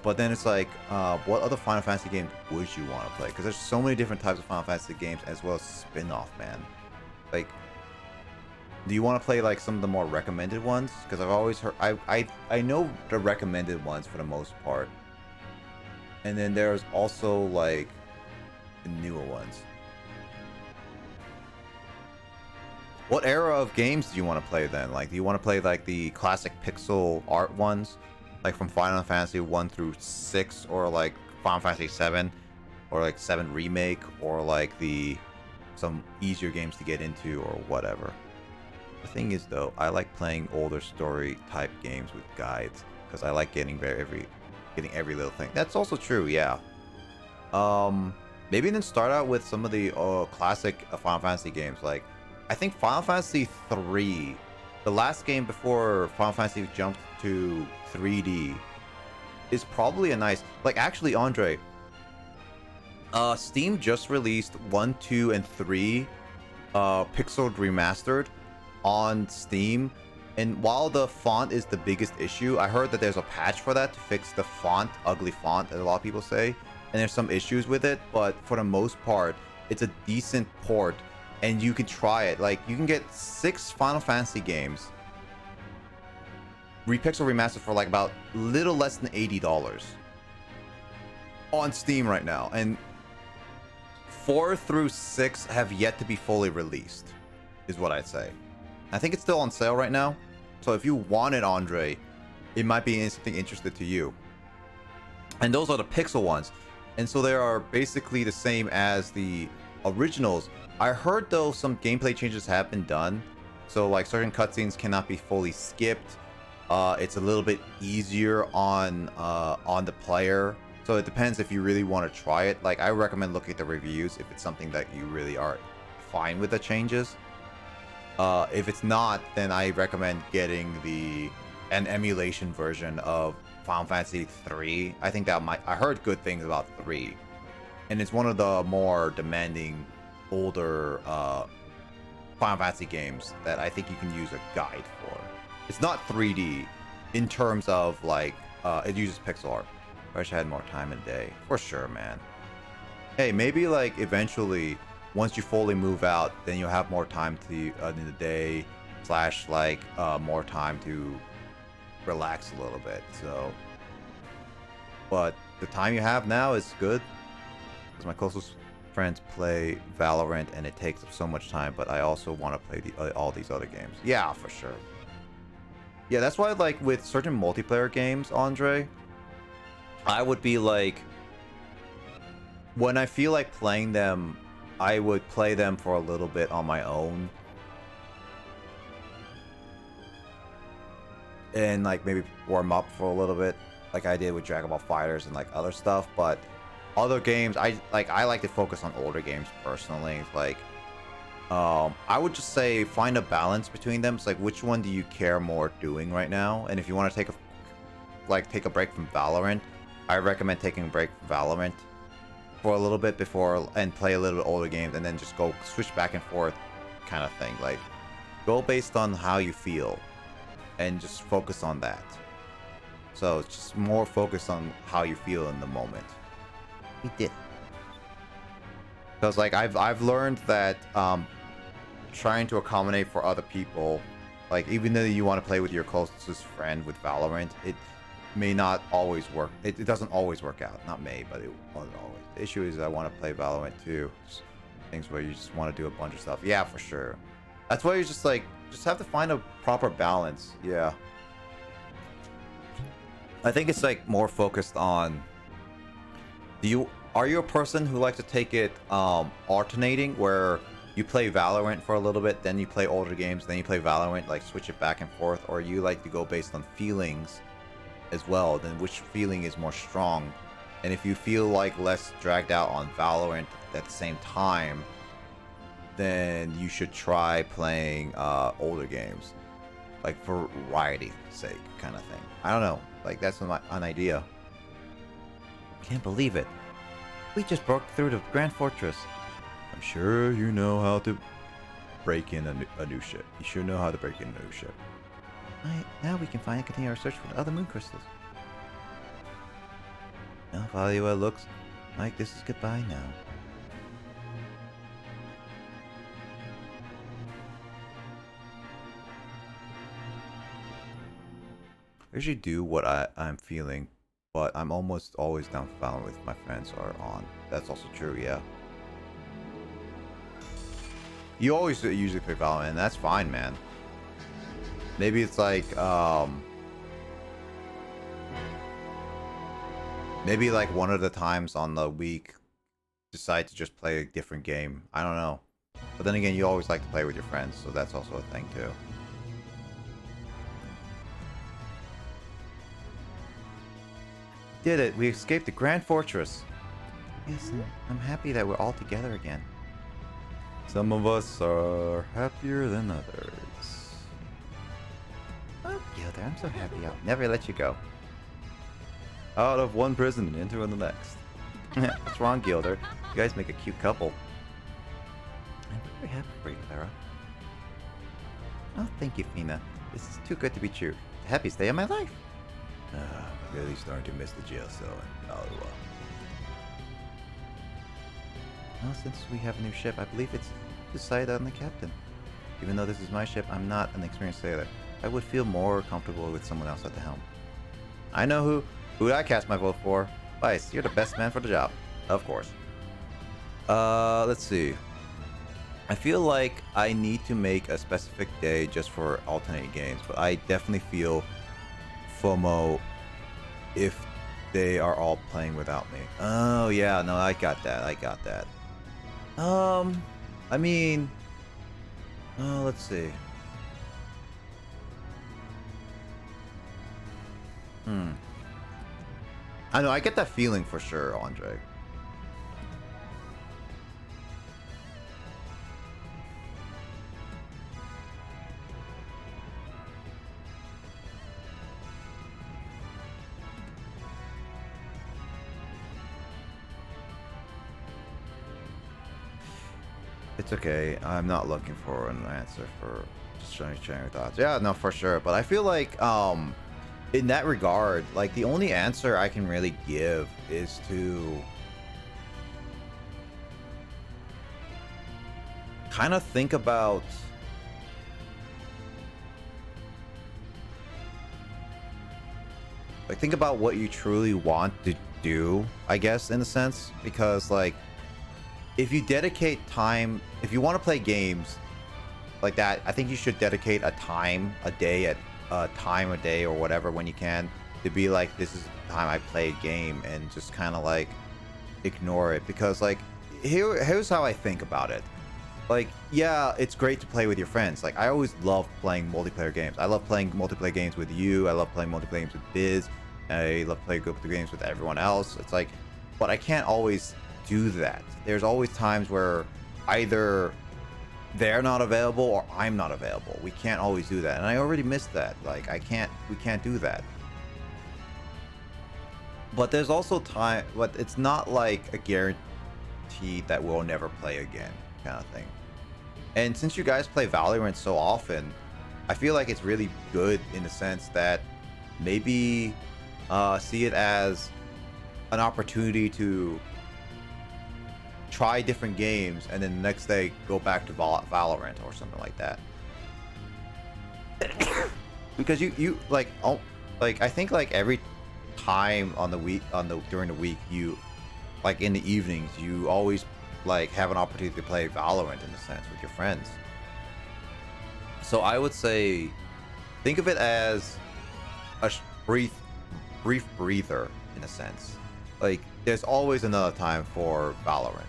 S1: But then it's like, what other Final Fantasy games would you want to play? Because there's so many different types of Final Fantasy games, as well as spin-off, man. Like, do you want to play like some of the more recommended ones? Because I've always heard, I know the recommended ones for the most part. And then there's also like the newer ones. What era of games do you want to play then? Like, do you want to play like the classic pixel art ones? Like from Final Fantasy 1 through 6, or like Final Fantasy 7, or like 7 Remake, or like some easier games to get into, or whatever. The thing is though, I like playing older story type games with guides, because I like getting every little thing. That's also true, yeah. Maybe then start out with some of the classic Final Fantasy games. Like, I think Final Fantasy 3, the last game before Final Fantasy jumped to 3D, is probably a nice, like, actually, Andre, Steam just released 1, 2, and 3 pixeled remastered on Steam, and while the font is the biggest issue, I heard that there's a patch for that to fix the font, ugly font, as a lot of people say, and there's some issues with it, but for the most part, it's a decent port, and you can try it. Like, you can get 6 Final Fantasy games Repixel Remastered for like about little less than $80 on Steam right now, and 4 through 6 have yet to be fully released, is what I'd say. I think it's still on sale right now, so if you want it, Andre, it might be something interesting to you. And those are the pixel ones, and so they are basically the same as the originals. I heard though some gameplay changes have been done, so like certain cutscenes cannot be fully skipped. It's a little bit easier on the player, so it depends if you really want to try it. Like, I recommend looking at the reviews if it's something that you really are fine with the changes. If it's not, then I recommend getting an emulation version of Final Fantasy 3. I think I heard good things about 3, and it's one of the more demanding older Final Fantasy games that I think you can use a guide for. It's not 3D in terms of like it uses pixel art. I wish I had more time in the day. For sure, man. Hey, maybe like eventually, once you fully move out, then you'll have more time to in the day / like more time to relax a little bit. So, but the time you have now is good, because my closest friends play Valorant and it takes up so much time. But I also want to play all these other games. Yeah, for sure. Yeah, that's why, like, with certain multiplayer games, Andre, I would be like, when I feel like playing them, I would play them for a little bit on my own. And, like, maybe warm up for a little bit, like I did with Dragon Ball FighterZ and, like, other stuff. But other games, I like to focus on older games, personally. Like, I would just say find a balance between them. It's like, which one do you care more doing right now? And if you want to take a break from Valorant, I recommend taking a break from Valorant for a little bit and play a little bit older games, and then just go switch back and forth kind of thing. Like, go based on how you feel and just focus on that. So it's just more focused on how you feel in the moment. We did. Because like I've learned that trying to accommodate for other people, like, even though you want to play with your closest friend with Valorant, it may not always work. It doesn't always work out. Not may, but it won't always. The issue is I want to play Valorant too. Just things where you just want to do a bunch of stuff. Yeah, for sure. That's why you just like just have to find a proper balance. Yeah. I think it's like more focused on, are you a person who likes to take it alternating, where you play Valorant for a little bit, then you play older games, then you play Valorant, like switch it back and forth, or you like to go based on feelings as well, then which feeling is more strong? And if you feel like less dragged out on Valorant at the same time, then you should try playing older games, like for variety's sake, kind of thing. I don't know, like that's an idea. Can't believe it. We just broke through the Grand Fortress. I'm sure you know how to break in a new ship. You sure know how to break in a new ship. Right, now we can finally continue our search for the other moon crystals. Now, Valua looks like this is goodbye now. I usually do what I'm feeling, but I'm almost always down for Valorant with my friends are on. That's also true, yeah. You always usually play Valorant, and that's fine, man. Maybe it's like, maybe like one of the times on the week, decide to just play a different game. I don't know. But then again, you always like to play with your friends, so that's also a thing too. Did it! We escaped the Grand Fortress! Yes, I'm happy that we're all together again. Some of us are happier than others. Oh, Gilder, I'm so happy I'll never let you go. Out of one prison and into the next. What's wrong, Gilder? You guys make a cute couple. I'm very happy for you, Clara. Oh, thank you, Fina. This is too good to be true. The happiest day of my life. I'm really starting to miss the jail cell in Valua. Well, since we have a new ship, I believe it's decided on the captain. Even though this is my ship, I'm not an experienced sailor. I would feel more comfortable with someone else at the helm. I know who I cast my vote for. Vice, you're the best man for the job. Of course. Let's see. I feel like I need to make a specific day just for alternating games, but I definitely feel FOMO if they are all playing without me. Oh yeah, no, I got that. I mean, let's see. I know, I get that feeling for sure, Andre. It's okay. I'm not looking for an answer for just sharing your thoughts. Yeah, no, for sure. But I feel like, in that regard, like the only answer I can really give is to kind of think about what you truly want to do, I guess, in a sense, because like if you dedicate time, if you want to play games like that, I think you should dedicate a time a day or whatever when you can to be like, this is the time I play a game, and just kind of like ignore it. Because like here's how I think about it. Like, yeah, it's great to play with your friends. Like, I always love playing multiplayer games. I love playing multiplayer games with you. I love playing multiplayer games with Biz. I love playing multiplayer games with everyone else. It's like, but I can't always do that. There's always times where either they're not available or I'm not available. We can't always do that, and I already missed that. Like, we can't do that. But there's also time, but it's not like a guarantee that we'll never play again kind of thing. And since you guys play Valorant so often, I feel like it's really good in the sense that maybe see it as an opportunity to try different games, and then the next day go back to Valorant or something like that. Because you like, oh, like I think like every time on the week, during the week, you like in the evenings, you always like have an opportunity to play Valorant in a sense with your friends. So I would say, think of it as a brief breather in a sense. Like, there's always another time for Valorant.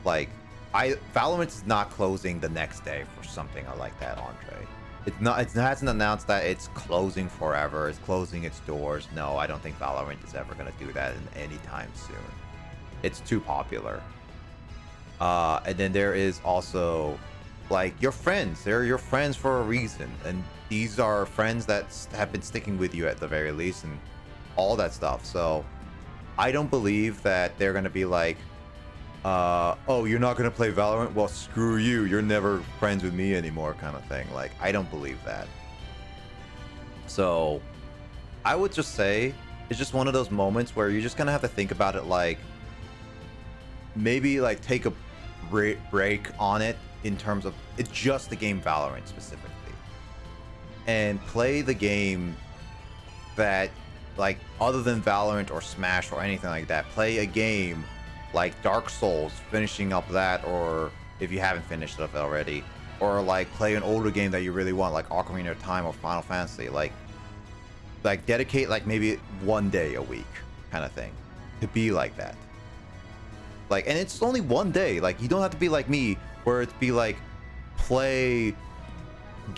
S1: Like, Valorant is not closing the next day for something like that, Andre. It's not. It hasn't announced that it's closing forever. It's closing its doors. No, I don't think Valorant is ever gonna do that in any time soon. It's too popular. And then there is also, like, your friends. They're your friends for a reason, and these are friends that have been sticking with you at the very least, and all that stuff. So I don't believe that they're gonna be like, oh, you're not gonna play Valorant? Well, screw you. You're never friends with me anymore, kind of thing. Like, I don't believe that. So I would just say it's just one of those moments where you're just gonna have to think about it, like, maybe like take a break on it in terms of it's just the game Valorant specifically, and play the game that, like, other than Valorant or Smash or anything like that, play a game like Dark Souls, finishing up that, or if you haven't finished it already, or like play an older game that you really want, like Ocarina of Time or Final Fantasy. Like dedicate like maybe one day a week kind of thing to be like that. Like, and it's only one day. Like, you don't have to be like me where it's be like play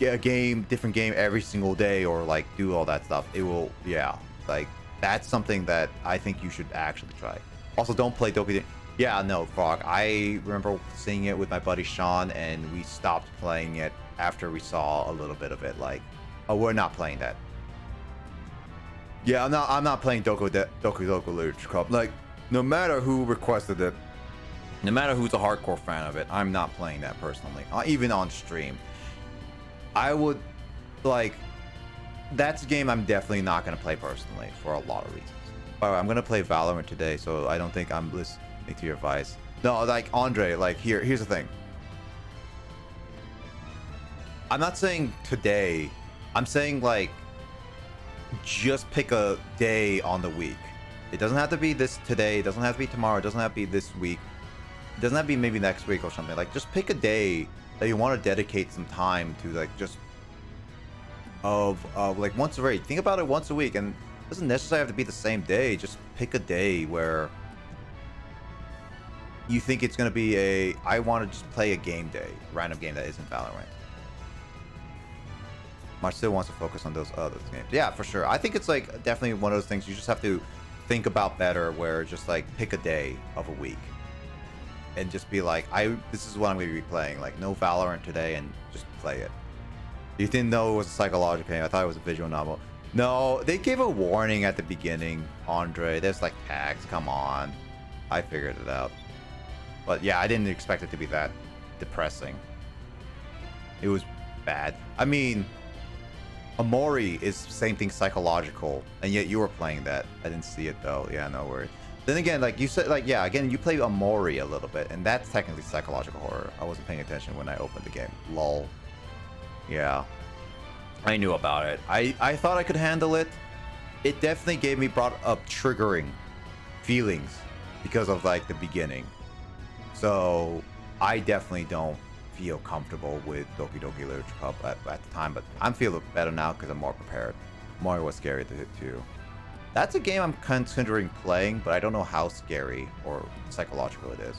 S1: a different game every single day, or like do all that stuff. It will, yeah, like that's something that I think you should actually try. Also, don't play Doki. Yeah, no, Frog. I remember seeing it with my buddy Sean, and we stopped playing it after we saw a little bit of it. Like, oh, we're not playing that. Yeah, I'm not playing Doki Literature Club. Like, no matter who requested it, no matter who's a hardcore fan of it, I'm not playing that personally. Even on stream, I would, like, that's a game I'm definitely not gonna play personally for a lot of reasons. By the way, I'm gonna play Valorant today, so I don't think I'm listening to your advice. No, like, Andre, like, here's the thing. I'm not saying today. I'm saying, like, just pick a day on the week. It doesn't have to be this today. It doesn't have to be tomorrow. It doesn't have to be this week. It doesn't have to be maybe next week or something. Like, just pick a day that you want to dedicate some time to, like, just like once a week. Think about it once a week, and it doesn't necessarily have to be the same day. Just pick a day where you think it's going to be I want to just play a game day, random game that isn't Valorant. March still wants to focus on those other games. Yeah, for sure. I think it's like definitely one of those things you just have to think about better, where just like pick a day of a week and just be like, this is what I'm going to be playing. Like, no Valorant today, and just play it. You didn't know it was a psychological game. I thought it was a visual novel. No, they gave a warning at the beginning, Andre. There's like tags. Come on. I figured it out. But yeah, I didn't expect it to be that depressing. It was bad. I mean, Amori is same thing, psychological, and yet you were playing that. I didn't see it though. Yeah, no worries. Then again, like you said, like, yeah, again, you play Amori a little bit, and that's technically psychological horror. I wasn't paying attention when I opened the game. Lol. Yeah, I knew about it. I thought I could handle it. It definitely brought up triggering feelings because of like the beginning. So I definitely don't feel comfortable with Doki Doki Literature Club at the time, but I'm feeling better now because I'm more prepared. Mario was scary too. That's a game I'm considering playing, but I don't know how scary or psychological it is.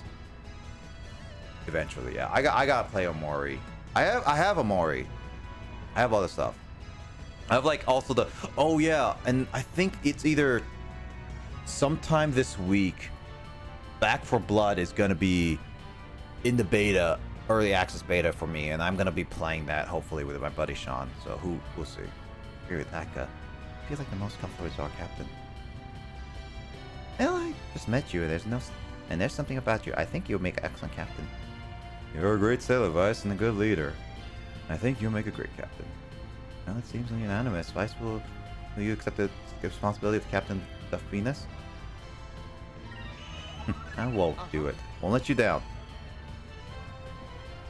S1: Eventually, yeah. I gotta play Amori. I have Amori. I have other stuff. I have like also oh yeah, and I think it's either sometime this week, Back for Blood is gonna be in the beta, early access beta for me, and I'm gonna be playing that hopefully with my buddy Sean. So we'll see. Here with Aka. Feels like the most comfortable as our captain. Well, I just met you. There's something about you. I think you'll make an excellent captain. You're a great sailor, Vice, and a good leader. I think you'll make a great captain. Well, it seems unanimous. Vice, will you accept the responsibility of Captain the Venus? I won't do it. Won't let you down.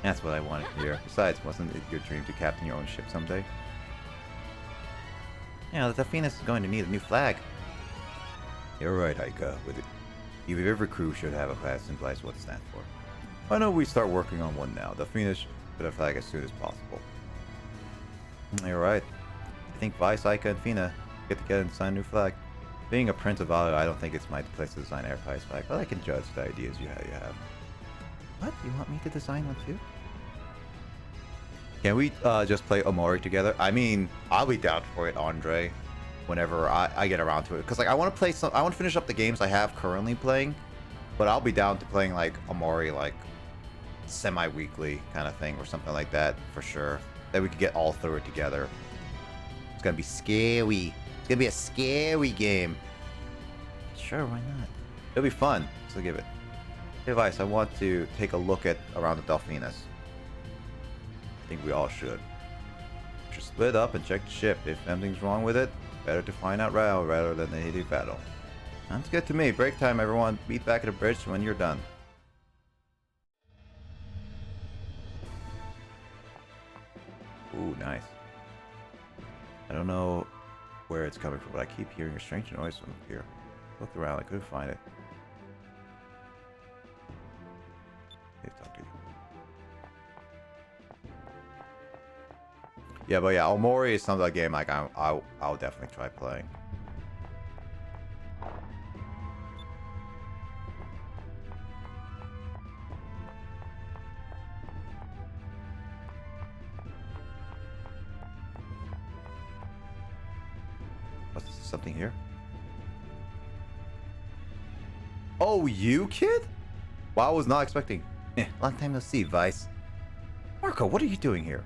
S1: That's what I wanted to hear. Besides, wasn't it your dream to captain your own ship someday? Yeah, the Venus is going to need a new flag. You're right, Aika. With it, every crew should have a class in place what it stands for. Why don't we start working on one now? The Venus Get a flag as soon as possible. You're right. I think Vice, Ica, and Fina get together and sign a new flag. Being a Prince of Valor, I don't think it's my place to design Arcadia's flag, but I can judge the ideas you have. What? You want me to design one too? Can we just play Omori together? I mean, I'll be down for it, Andre, whenever I get around to it. Because like I want to play some, I want to finish up the games I have currently playing, but I'll be down to playing like Omori like semi-weekly kind of thing or something like that for sure. That we could get all through it together. It's gonna be scary. It's gonna be a scary game. Sure, why not? It'll be fun. So give it. Hey, Vice, I want to take a look at around the Delphinus. I think we all should. Should split up and check the ship. If anything's wrong with it, better to find out rather than a heated battle. Sounds good to me. Break time, everyone. Meet back at the bridge when you're done. Ooh, nice. I don't know where it's coming from, but I keep hearing a strange noise from here. Looked around, I couldn't find it. Hey, talk to you. Yeah, but yeah, Omori is some game like I'll definitely try playing. What's this, something here? Oh, you kid? Wow, I was not expecting. Long time no see, Vice. Marco, what are you doing here?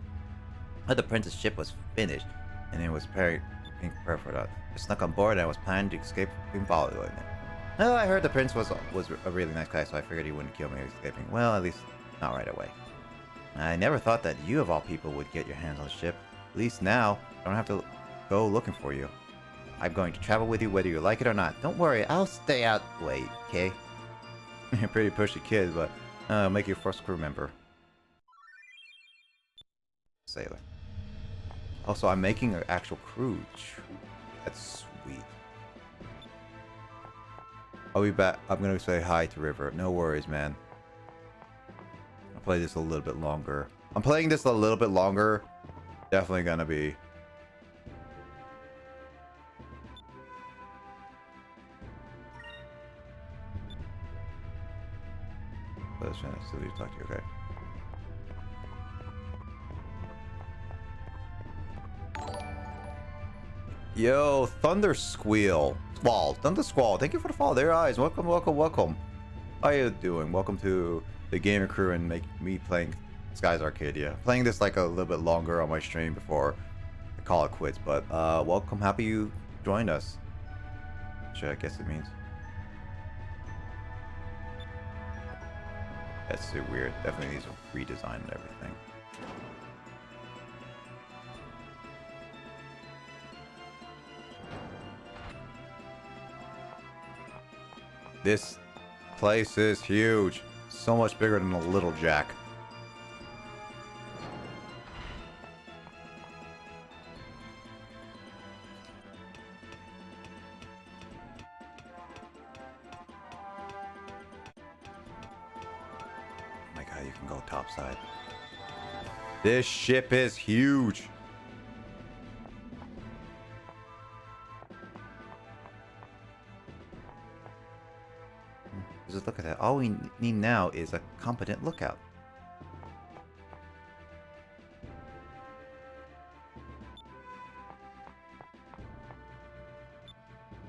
S1: The prince's ship was finished, and it was being prepared for that. I snuck on board and I was planning to escape being followed by it. Well, I heard the prince was a really nice guy, so I figured he wouldn't kill me escaping. Well, at least not right away. I never thought that you of all people would get your hands on the ship. At least now, I don't have to go looking for you. I'm going to travel with you whether you like it or not. Don't worry, I'll stay out late, okay? You're a pretty pushy kid, but I'll make you first crew member. Sailor. Also, I'm making an actual crew. That's sweet. I'll be back. I'm gonna say hi to River. No worries, man. I'll play this a little bit longer. I'm playing this a little bit longer. Definitely gonna be. Let's still need to talk to you, okay? Yo, Thunder Squeal. Squall. Thunder Squall. Thank you for the follow. There, eyes. Welcome, welcome, welcome. How you doing? Welcome to the gamer crew and me playing Skies Arcadia. Playing this like a little bit longer on my stream before I call it quits. But welcome. Happy you joined us. Sure, I guess it means. That's so weird. Definitely needs a redesign and everything. This place is huge. So much bigger than a Little Jack. Oh my god, you can go topside. This ship is huge. Just look at that. All we need now is a competent lookout.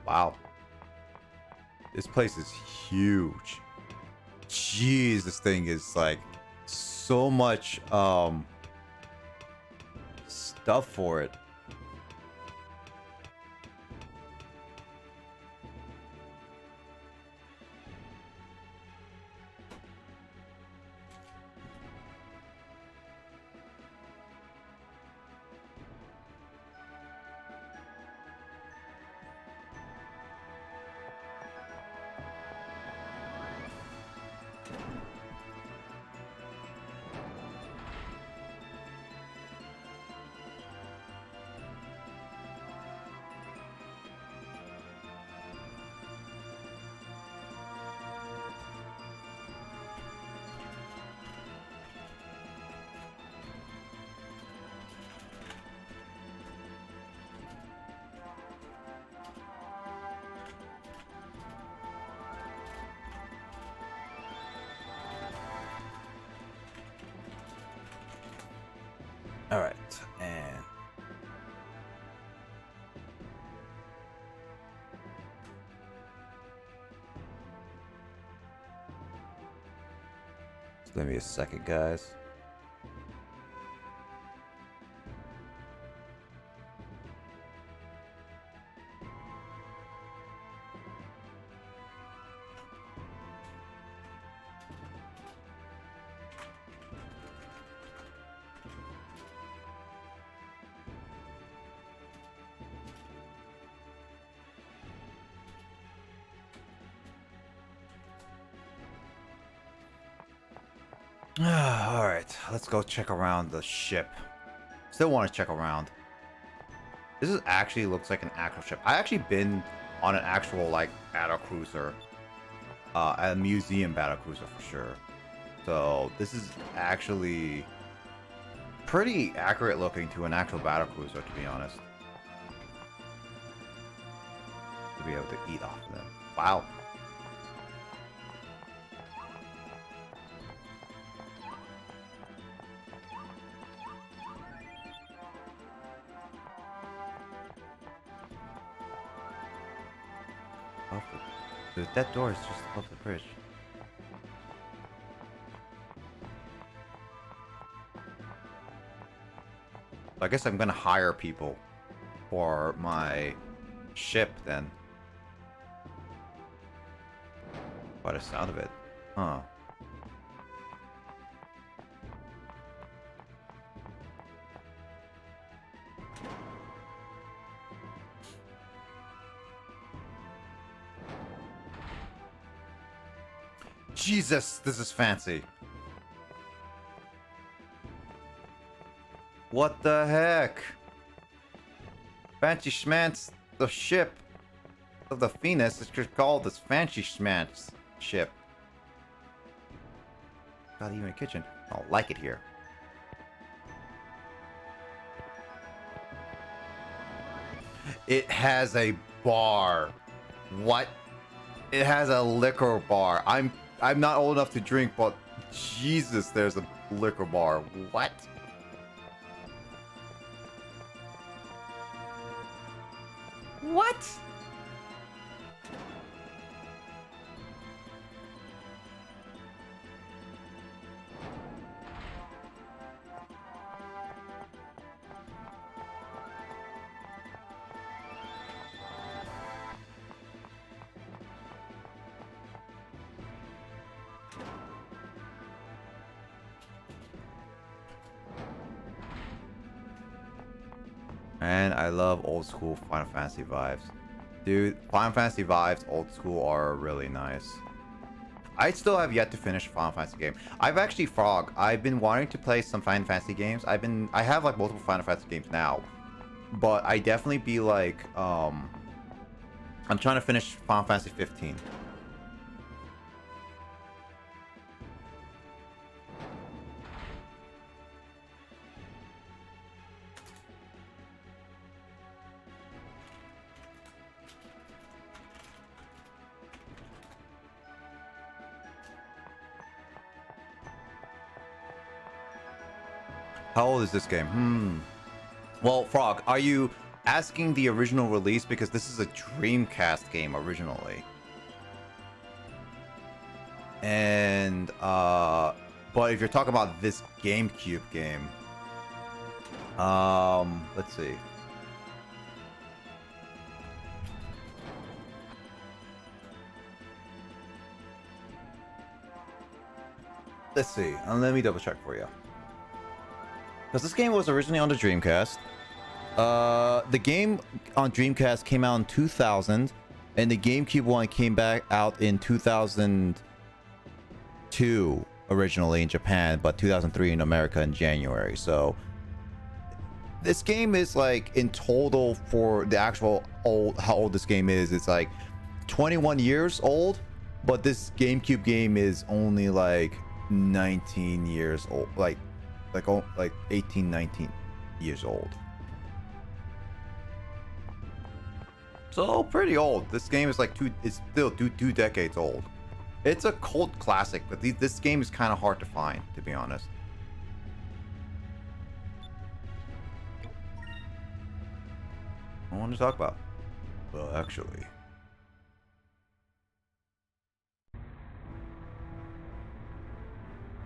S1: Wow. This place is huge. Jeez, this thing is like so much stuff for it. All right, and just give me a second, guys. All right, let's go check around the ship. Still want to check around. This is actually looks like an actual ship. I actually been on an actual like battle cruiser, a museum battle cruiser for sure. So this is actually pretty accurate looking to an actual battle cruiser, to be honest. To be able to eat off of them. Wow. That door is just above the bridge. I guess I'm gonna hire people for my ship then. By the sound of it. Huh. Jesus, this is fancy. What the heck? Fancy Schmantz, the ship of the Venus is just called this Fancy Schmantz ship. Got even a kitchen. I don't like it here. It has a bar. What? It has a liquor bar. I'm not old enough to drink, but Jesus, there's a liquor bar. What? What? And I love old school Final Fantasy vibes. Dude, Final Fantasy vibes, old school, are really nice. I still have yet to finish a Final Fantasy game. I've actually, Frog, I've been wanting to play some Final Fantasy games. I have like multiple Final Fantasy games now. But I definitely be like, I'm trying to finish Final Fantasy 15. How old is this game? Well, Frog, are you asking the original release? Because this is a Dreamcast game originally. And, but if you're talking about this GameCube game, let's see. Let's see. Let me double check for you. Because this game was originally on the Dreamcast. The game on Dreamcast came out in 2000, and the GameCube one came back out in 2002 originally in Japan, but 2003 in America in January. So this game is like, in total, for the actual how old this game is, it's like 21 years old, but this GameCube game is only like 19 years old, like 18, 19 years old. So pretty old. This game is like it's still two decades old. It's a cult classic, but this game is kind of hard to find, to be honest. I want to talk about. Well, actually,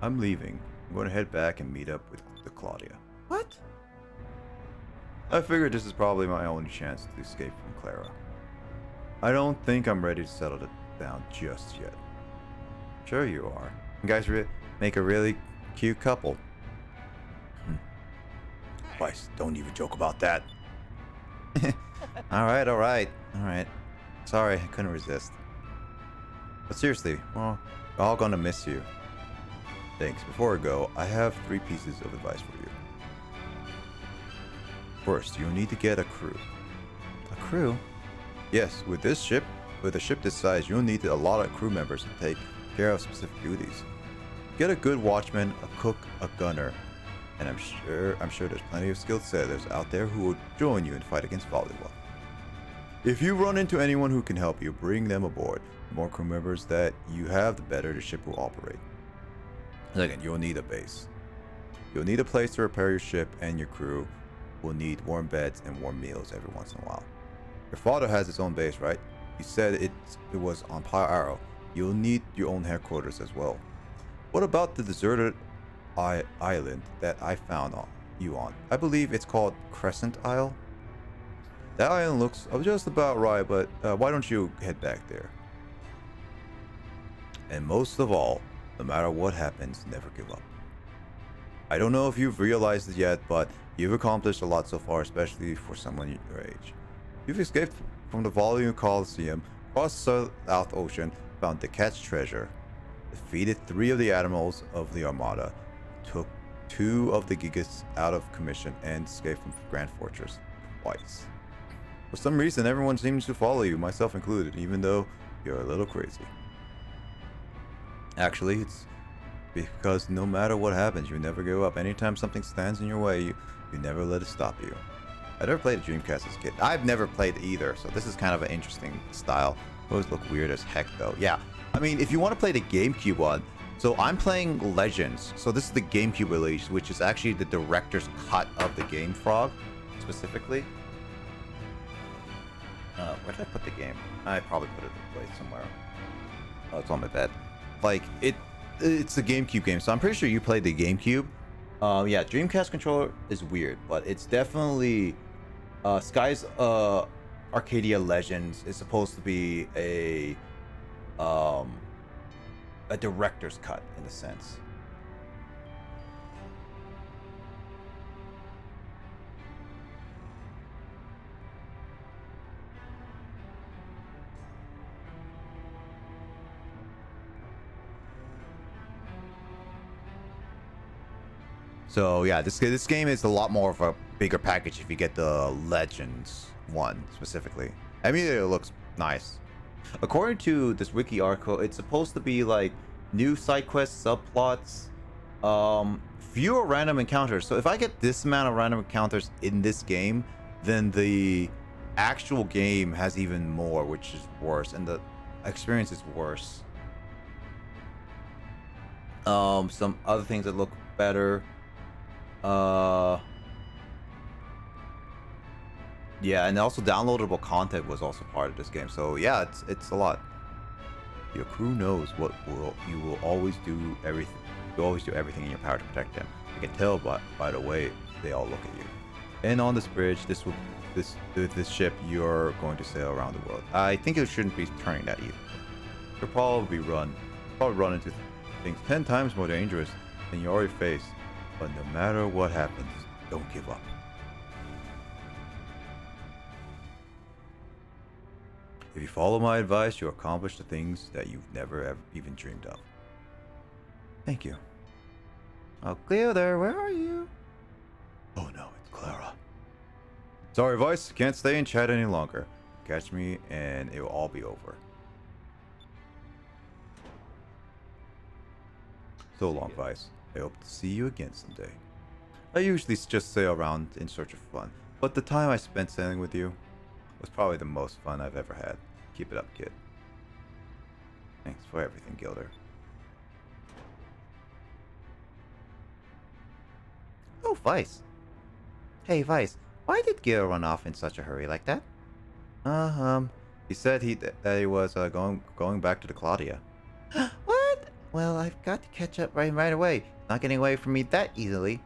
S1: I'm leaving. I'm going to head back and meet up with the Claudia. What? I figured this is probably my only chance to escape from Clara. I don't think I'm ready to settle it down just yet. Sure you are. You guys make a really cute couple. Weiss, don't even joke about that. Alright. Sorry, I couldn't resist. But seriously, well, we're all gonna miss you. Thanks. Before I go, I have 3 pieces of advice for you. First, you'll need to get a crew. A crew? Yes, with a ship this size, you'll need a lot of crew members to take care of specific duties. Get a good watchman, a cook, a gunner, and I'm sure there's plenty of skilled sailors out there who will join you in fight against volleyball. If you run into anyone who can help you, bring them aboard. The more crew members that you have, the better the ship will operate. Second, you'll need a base. You'll need a place to repair your ship, and your crew will need warm beds and warm meals every once in a while. Your father has his own base, right? You said it was on Pyre Arrow. You'll need your own headquarters as well. What about the deserted island that I found you on? I believe it's called Crescent Isle. That island looks just about right, but why don't you head back there? And most of all, no matter what happens, never give up. I don't know if you've realized it yet, but you've accomplished a lot so far, especially for someone your age. You've escaped from the Volume Coliseum, crossed the South Ocean, found the Cat's treasure, defeated 3 of the admirals of the Armada, took 2 of the Gigas out of commission, and escaped from Grand Fortress twice. For some reason, everyone seems to follow you, myself included, even though you're a little crazy. Actually, it's because no matter what happens, you never give up. Anytime something stands in your way, you never let it stop you. I never played a Dreamcast as a kid. I've never played either, so this is kind of an interesting style. Those look weird as heck, though. Yeah, I mean, if you want to play the GameCube one, so I'm playing Legends. So this is the GameCube release, which is actually the director's cut of the Game Frog, specifically. Where did I put the game? I probably put it in a place somewhere. Oh, it's on my bed. Like, it's the GameCube game, so I'm pretty sure you played the GameCube. Yeah, Dreamcast controller is weird, but it's definitely Sky's Arcadia Legends is supposed to be a director's cut in a sense. So yeah, this game is a lot more of a bigger package if you get the Legends one specifically. I mean, it looks nice. According to this wiki article, it's supposed to be like new side quests, subplots, fewer random encounters. So if I get this amount of random encounters in this game, then the actual game has even more, which is worse, and the experience is worse. Some other things that look better. Yeah, and also downloadable content was also part of this game. So yeah, it's a lot. Your crew knows you will always do everything. You always do everything in your power to protect them. You can tell by the way they all look at you. And on this bridge, this ship, you're going to sail around the world. I think it shouldn't be turning that either. You'll probably run into things 10 times more dangerous than you already face. But no matter what happens, don't give up. If you follow my advice, you'll accomplish the things that you've never ever even dreamed of. Thank you. Oh, Cleo there, where are you? Oh no, it's Clara. Sorry, Vice, can't stay and chat any longer. Catch me and it will all be over. So long, Vice. I hope to see you again someday. I usually just sail around in search of fun, but the time I spent sailing with you was probably the most fun I've ever had. Keep it up, kid. Thanks for everything, Gilder. Oh, Vice. Hey, Vice. Why did Gil run off in such a hurry like that? He said that he was going back to the Claudia. What? Well, I've got to catch up right away. Not getting away from me that easily.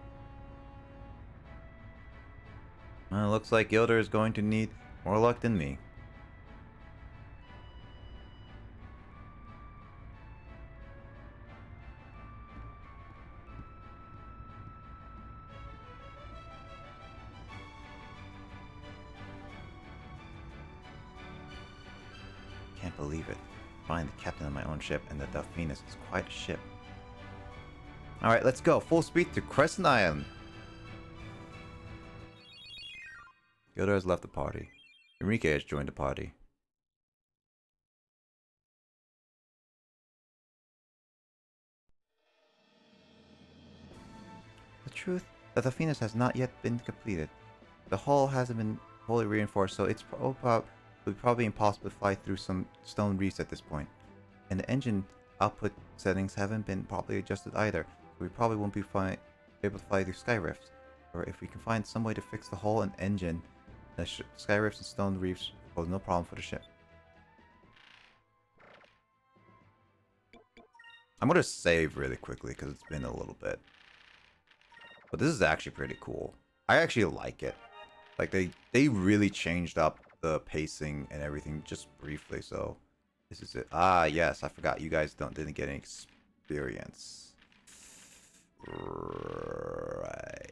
S1: Well, it looks like Gilder is going to need more luck than me. Can't believe it. Find the captain of my own ship, and the Delphinus is quite a ship. Alright, let's go. Full speed to Crescent Island. Gilder has left the party. Enrique has joined the party. The truth, the Delphinus has not yet been completed. The hull hasn't been fully reinforced, so it's probably impossible to fly through some stone reefs at this point. And the engine output settings haven't been properly adjusted either, so we probably won't be able to fly through sky rifts. Or if we can find some way to fix the hull and engine, the sky rifts and stone reefs pose no problem for the ship. I'm gonna save really quickly because it's been a little bit. But this is actually pretty cool. I actually like it. Like they really changed up the pacing and everything just briefly, so this is it. Ah, yes, I forgot you guys didn't get any experience. Right.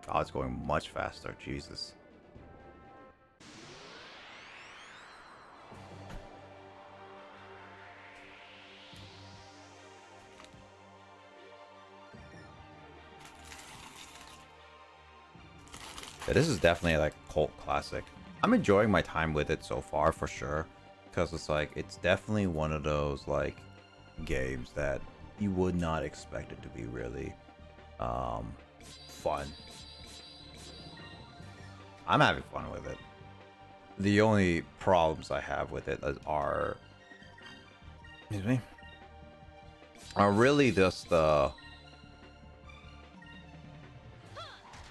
S1: Oh, it's going much faster. Jesus. Yeah, this is definitely like a cult classic. I'm enjoying my time with it so far for sure, because it's like it's definitely one of those like games that you would not expect it to be really fun. I'm having fun with it. The only problems I have with it are, excuse me, are really just the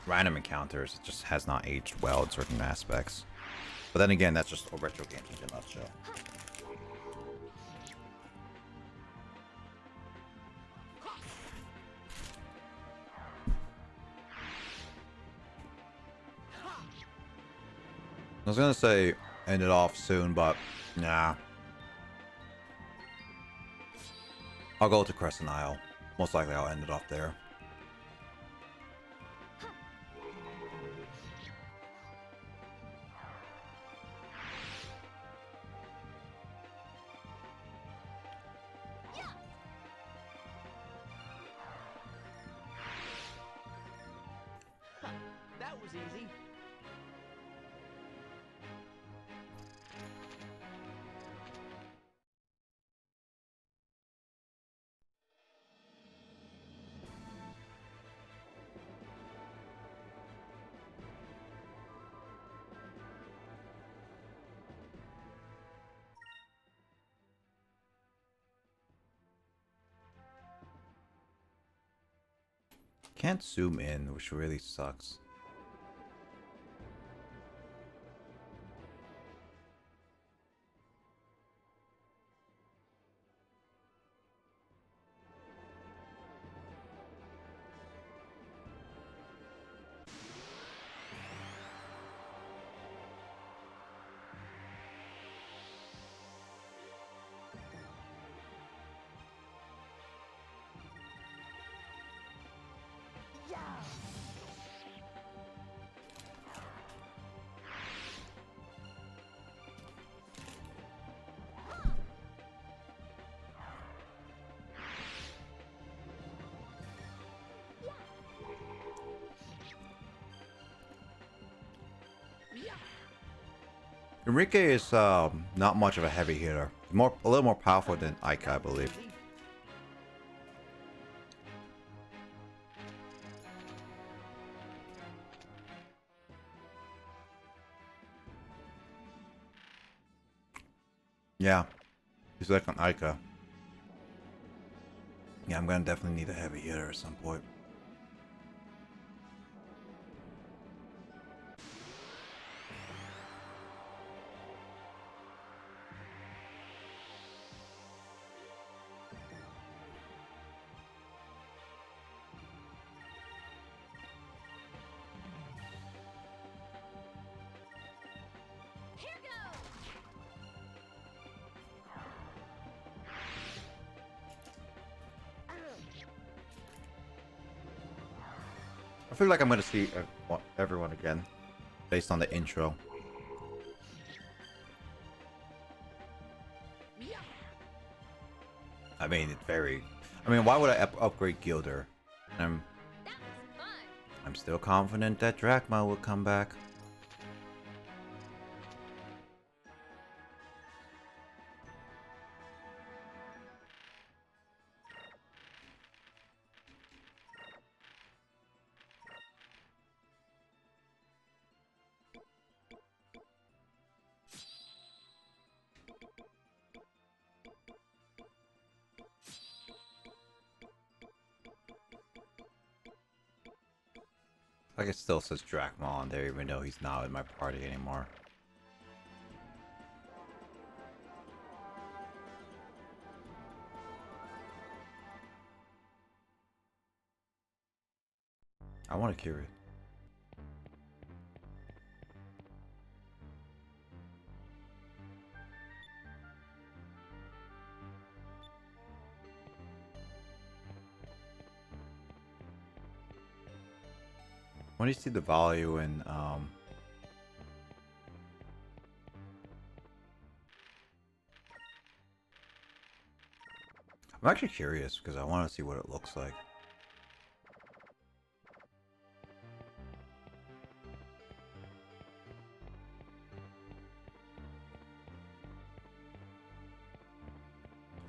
S1: random encounters. It just has not aged well in certain aspects. But then again, that's just a retro game in a nutshell. I was gonna say end it off soon, but nah. I'll go to Crescent Isle. Most likely I'll end it off there.
S6: That was easy.
S1: Can't zoom in, which really sucks. Enrique is not much of a heavy hitter. A little more powerful than Ika, I believe. Yeah, he's like an Ika. Yeah, I'm gonna definitely need a heavy hitter at some point.
S5: Here goes!
S1: I feel like I'm gonna see everyone again, based on the intro. I mean, it's very. I mean, why would I upgrade Gilder? I'm
S5: That was fun!
S1: I'm still confident that Drachma will come back. Like it still says Drachma on there, even though he's not in my party anymore. I want to cure it. When you see the value in I'm actually curious because I want to see what it looks like.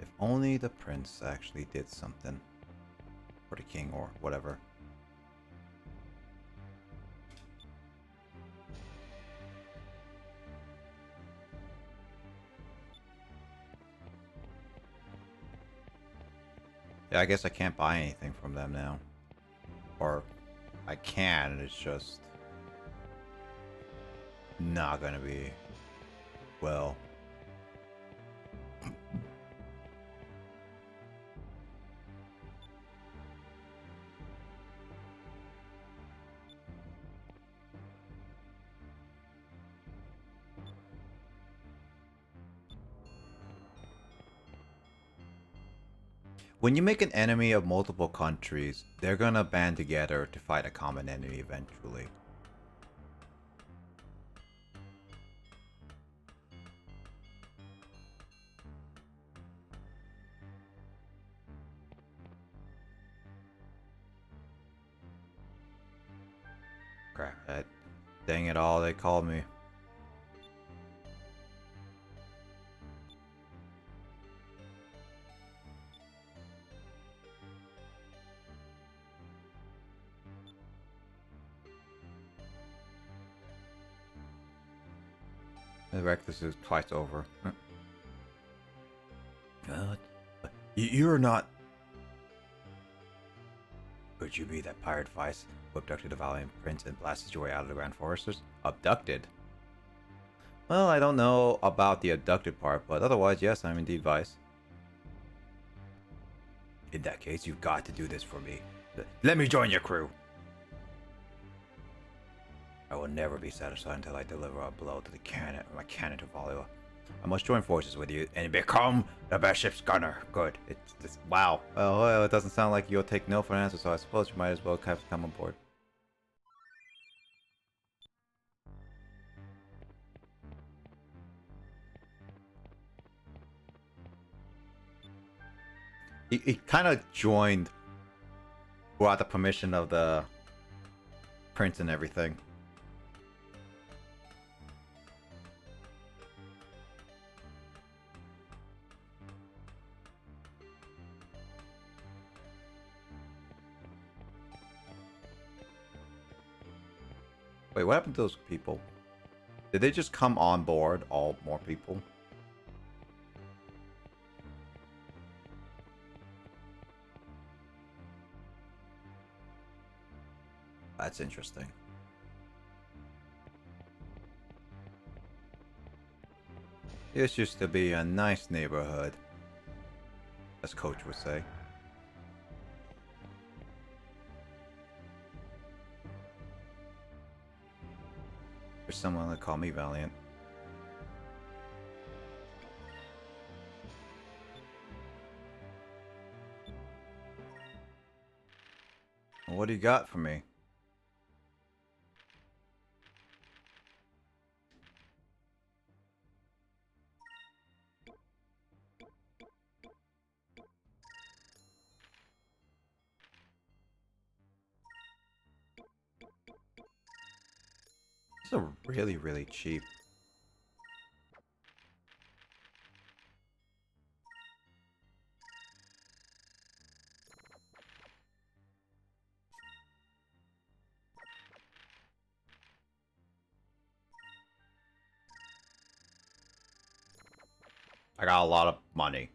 S1: If only the prince actually did something. Or the king or whatever. Yeah, I guess I can't buy anything from them now. Or I can, it's just not gonna be well. When you make an enemy of multiple countries, they're gonna band together to fight a common enemy eventually. Crap, dang it all, they called me. The reckless is twice over. You're not. Could you be that pirate vice who abducted the valiant prince and blasted your way out of the Grand Foresters? Abducted? Well, I don't know about the abducted part, but otherwise, yes, I'm indeed vice. In that case, you've got to do this for me. Let me join your crew. I will never be satisfied until I deliver a blow to my cannon to Valua. I must join forces with you and become the best ship's gunner. Good. It's just wow. Well, it doesn't sound like you'll take no for an answer, so I suppose you might as well have come on board. He kind of joined without the permission of the prince and everything. Wait, what happened to those people? Did they just come on board, all more people? That's interesting. This used to be a nice neighborhood, as Coach would say. There's someone that call me Valiant. What do you got for me? These are really, really cheap. I got a lot of money.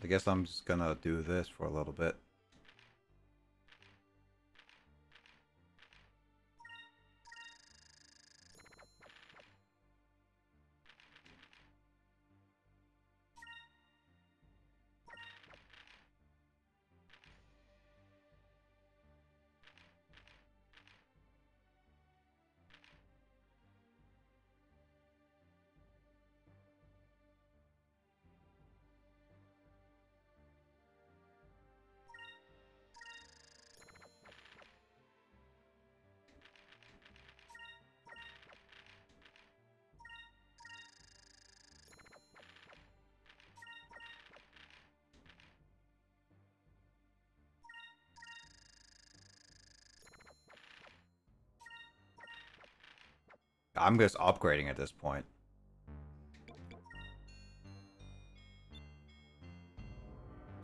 S1: I guess I'm just gonna do this for a little bit. I'm just upgrading at this point.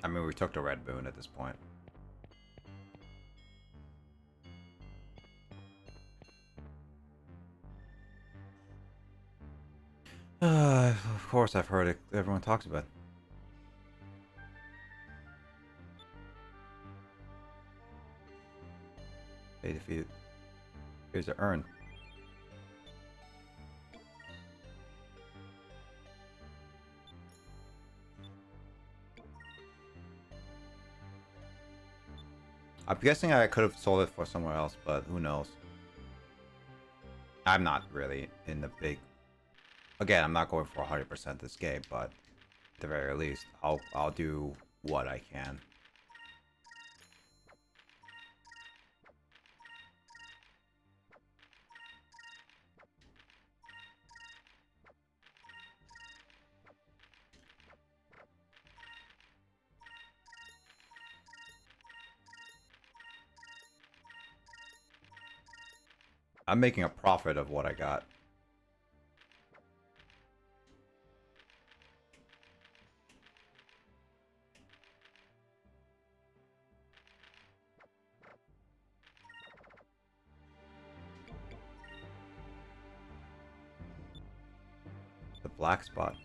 S1: I mean, we took the red moon at this point. Of course, I've heard it. Everyone talks about it. They defeated. Here's the urn. I'm guessing I could have sold it for somewhere else, but who knows? I'm not really in the big... Again, I'm not going for 100% this game, but at the very least, I'll do what I can. I'm making a profit of what I got. The black spot.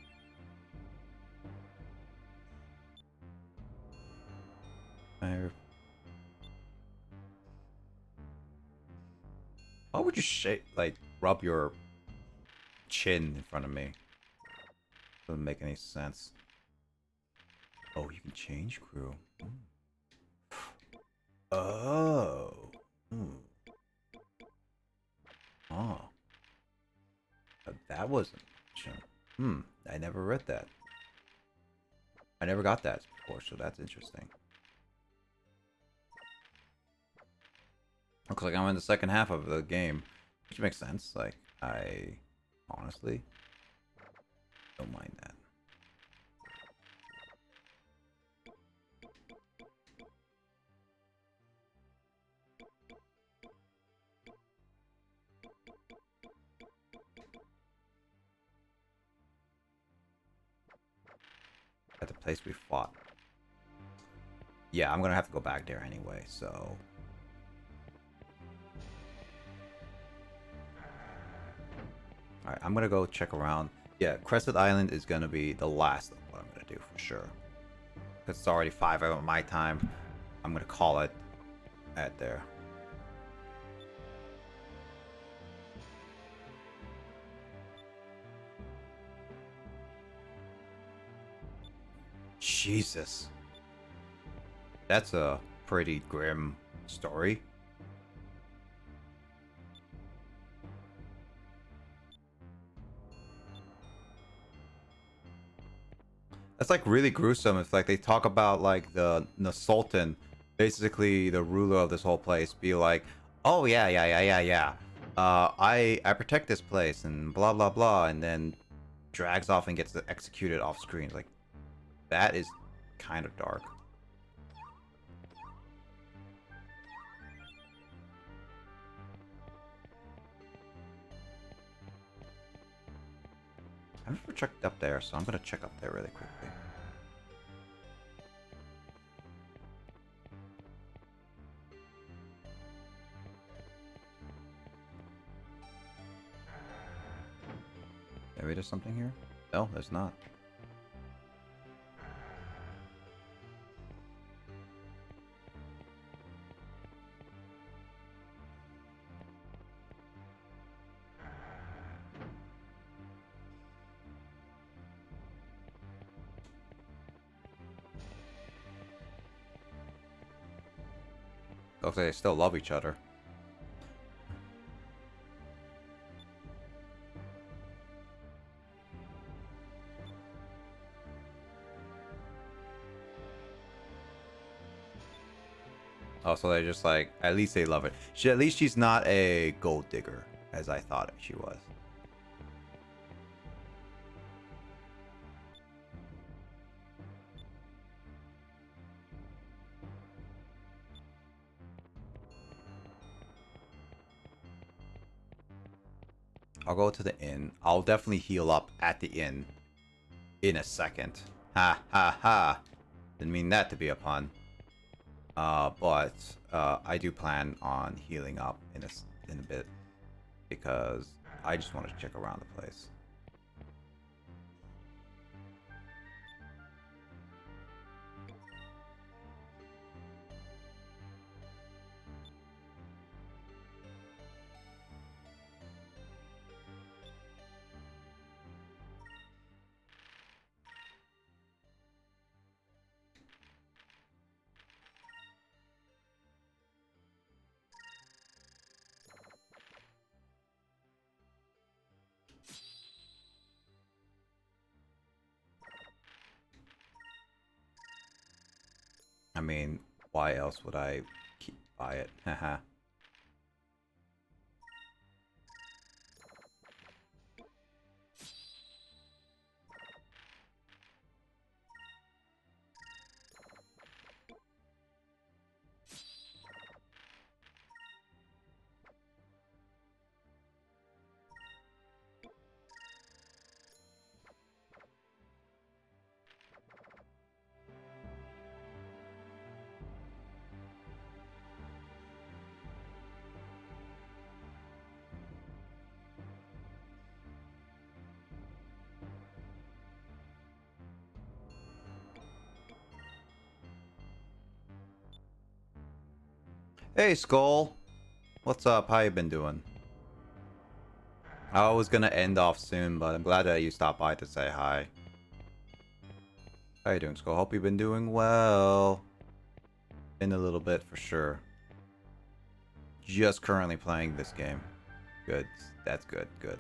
S1: Why would you like rub your chin in front of me? Doesn't make any sense. Oh, you can change crew. Oh. Oh. That wasn't. I never read that. I never got that before, so that's interesting. Looks like I'm in the second half of the game, which makes sense. Like, I honestly don't mind that. place we fought. Yeah, I'm gonna have to go back there anyway, so... Alright, I'm gonna go check around. Yeah, Crescent Island is gonna be the last of what I'm gonna do for sure. Because it's already 5 of my time. I'm gonna call it at there. Jesus. That's a pretty grim story. That's like really gruesome. It's like they talk about like the Sultan, basically the ruler of this whole place, be like, oh yeah. I protect this place and blah blah blah, and then drags off and gets executed off screen. Like that is kind of dark. I've never checked up there, so I'm gonna check up there really quickly. Maybe there's something here? No, there's not. Looks like they still love each other. Oh, so they're just like, at least they love it. At least she's not a gold digger, as I thought she was. I'll go to the inn. I'll definitely heal up at the inn in a second. Ha ha ha. Didn't mean that to be a pun. But I do plan on healing up in a bit because I just want to check around the place. I mean, why else would I buy it? Haha. Hey, Skull. What's up? How you been doing? I was gonna end off soon, but I'm glad that you stopped by to say hi. How you doing, Skull? Hope you've been doing well. In a little bit, for sure. Just currently playing this game. Good. That's good. Good.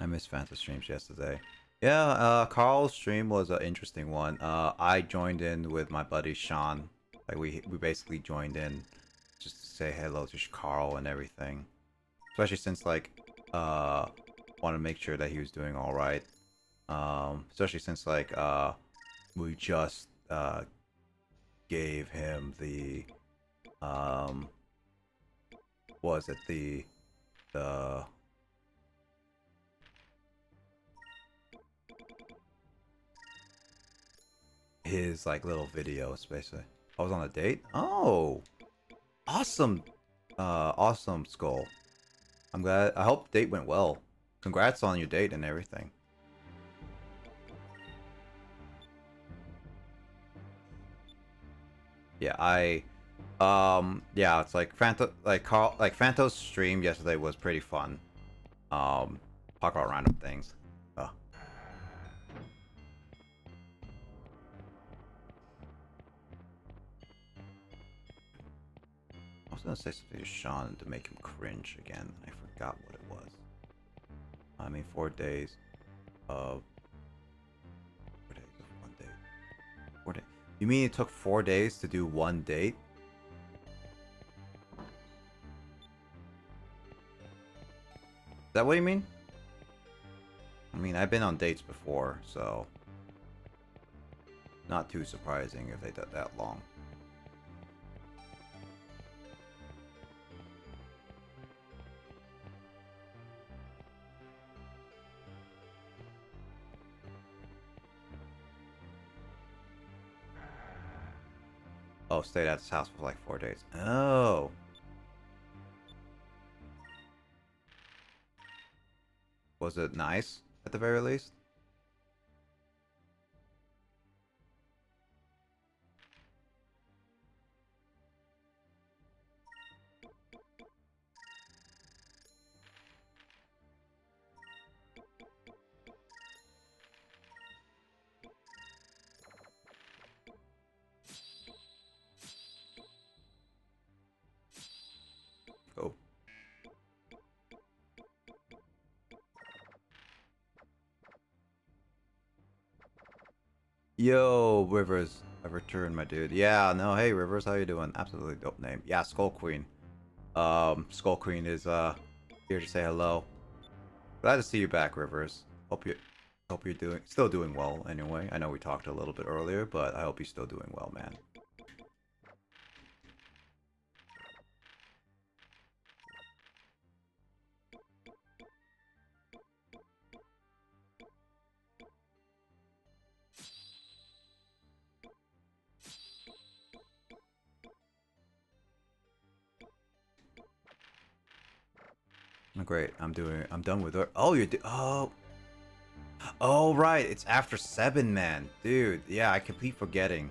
S1: I missed Fanta streams yesterday. Yeah, Carl's stream was an interesting one. I joined in with my buddy Sean. Like we basically joined in just to say hello to Carl and everything. Especially since like want to make sure that he was doing all right. Especially since like we just gave him the was it the his like little videos basically. I was on a date. Oh, awesome, awesome, Skull. I'm glad. I hope the date went well. Congrats on your date and everything. Yeah, yeah, it's like Fanto's stream yesterday was pretty fun. Talk about random things. Oh. I was gonna say something to Sean to make him cringe again. I forgot what it was. I mean, 4 days of 1 day. 4 days. You mean it took 4 days to do one date? Is that what you mean? I mean, I've been on dates before, so not too surprising if they took that long. Oh, stayed at his house for like 4 days. Oh. Was it nice at the very least? Oh. Yo, Rivers. I returned, my dude. Yeah, no, hey, Rivers, how you doing? Absolutely dope name. Yeah, Skull Queen. Skull Queen is, here to say hello. Glad to see you back, Rivers. Hope you're still doing well, anyway. I know we talked a little bit earlier, but I hope you're still doing well, man. Great. I'm done with it. Oh, oh, right. It's after 7, man. Dude, yeah, I keep forgetting.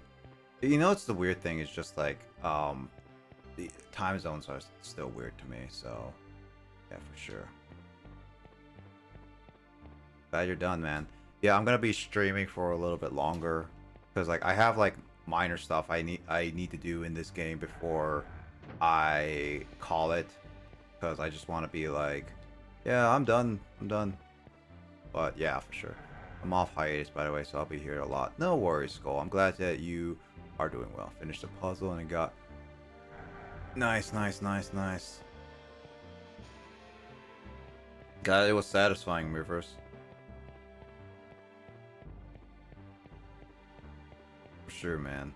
S1: You know, it's the weird thing. It's just like, the time zones are still weird to me. So, yeah, for sure. Glad you're done, man. Yeah, I'm gonna be streaming for a little bit longer because, like, I have like minor stuff I need to do in this game before I call it. Because I just want to be like, yeah, I'm done. But yeah, for sure. I'm off hiatus, by the way, so I'll be here a lot. No worries, Skull. I'm glad that you are doing well. Finished the puzzle and it got... Nice. God, it was satisfying, Rivers. For sure, man.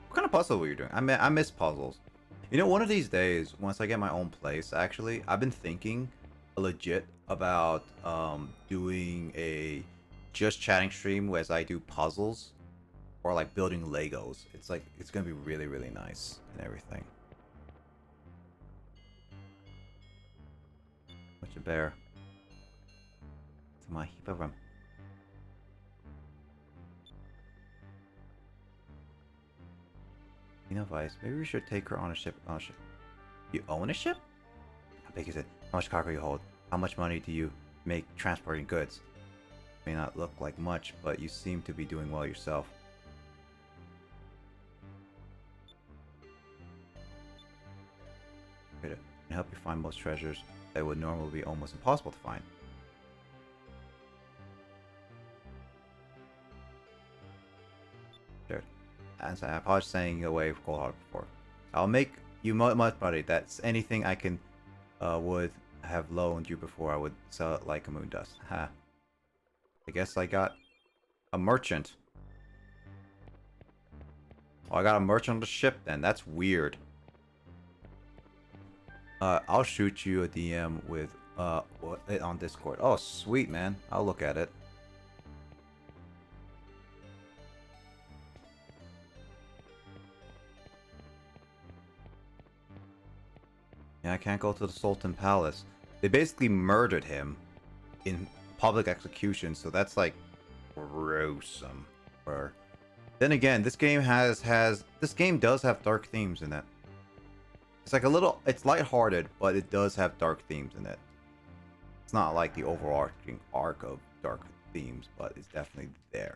S1: What kind of puzzle were you doing? I miss puzzles. You know, one of these days, once I get my own place, actually, I've been thinking legit about doing a just chatting stream as I do puzzles or like building Legos. It's like, it's gonna be really, really nice and everything. What's a bear? To my heap of them. You know, Vice, maybe we should take her on a ship. You own a ship? How big is it? How much cargo you hold? How much money do you make transporting goods? May not look like much, but you seem to be doing well yourself. Can help you find most treasures that would normally be almost impossible to find. Sure. As I apologize saying away cold hard before. I'll make you much money. That's anything I can would have loaned you before I would sell it like a moon dust. Ha. I guess I got a merchant. Oh, I got a merchant on the ship then. That's weird. I'll shoot you a DM with on Discord. Oh, sweet, man. I'll look at it. Yeah, I can't go to the Sultan Palace. They basically murdered him in public execution, so that's like gruesome. Or then again, this game this game does have dark themes in it. It's like it's lighthearted, but it does have dark themes in it. It's not like the overarching arc of dark themes, but it's definitely there.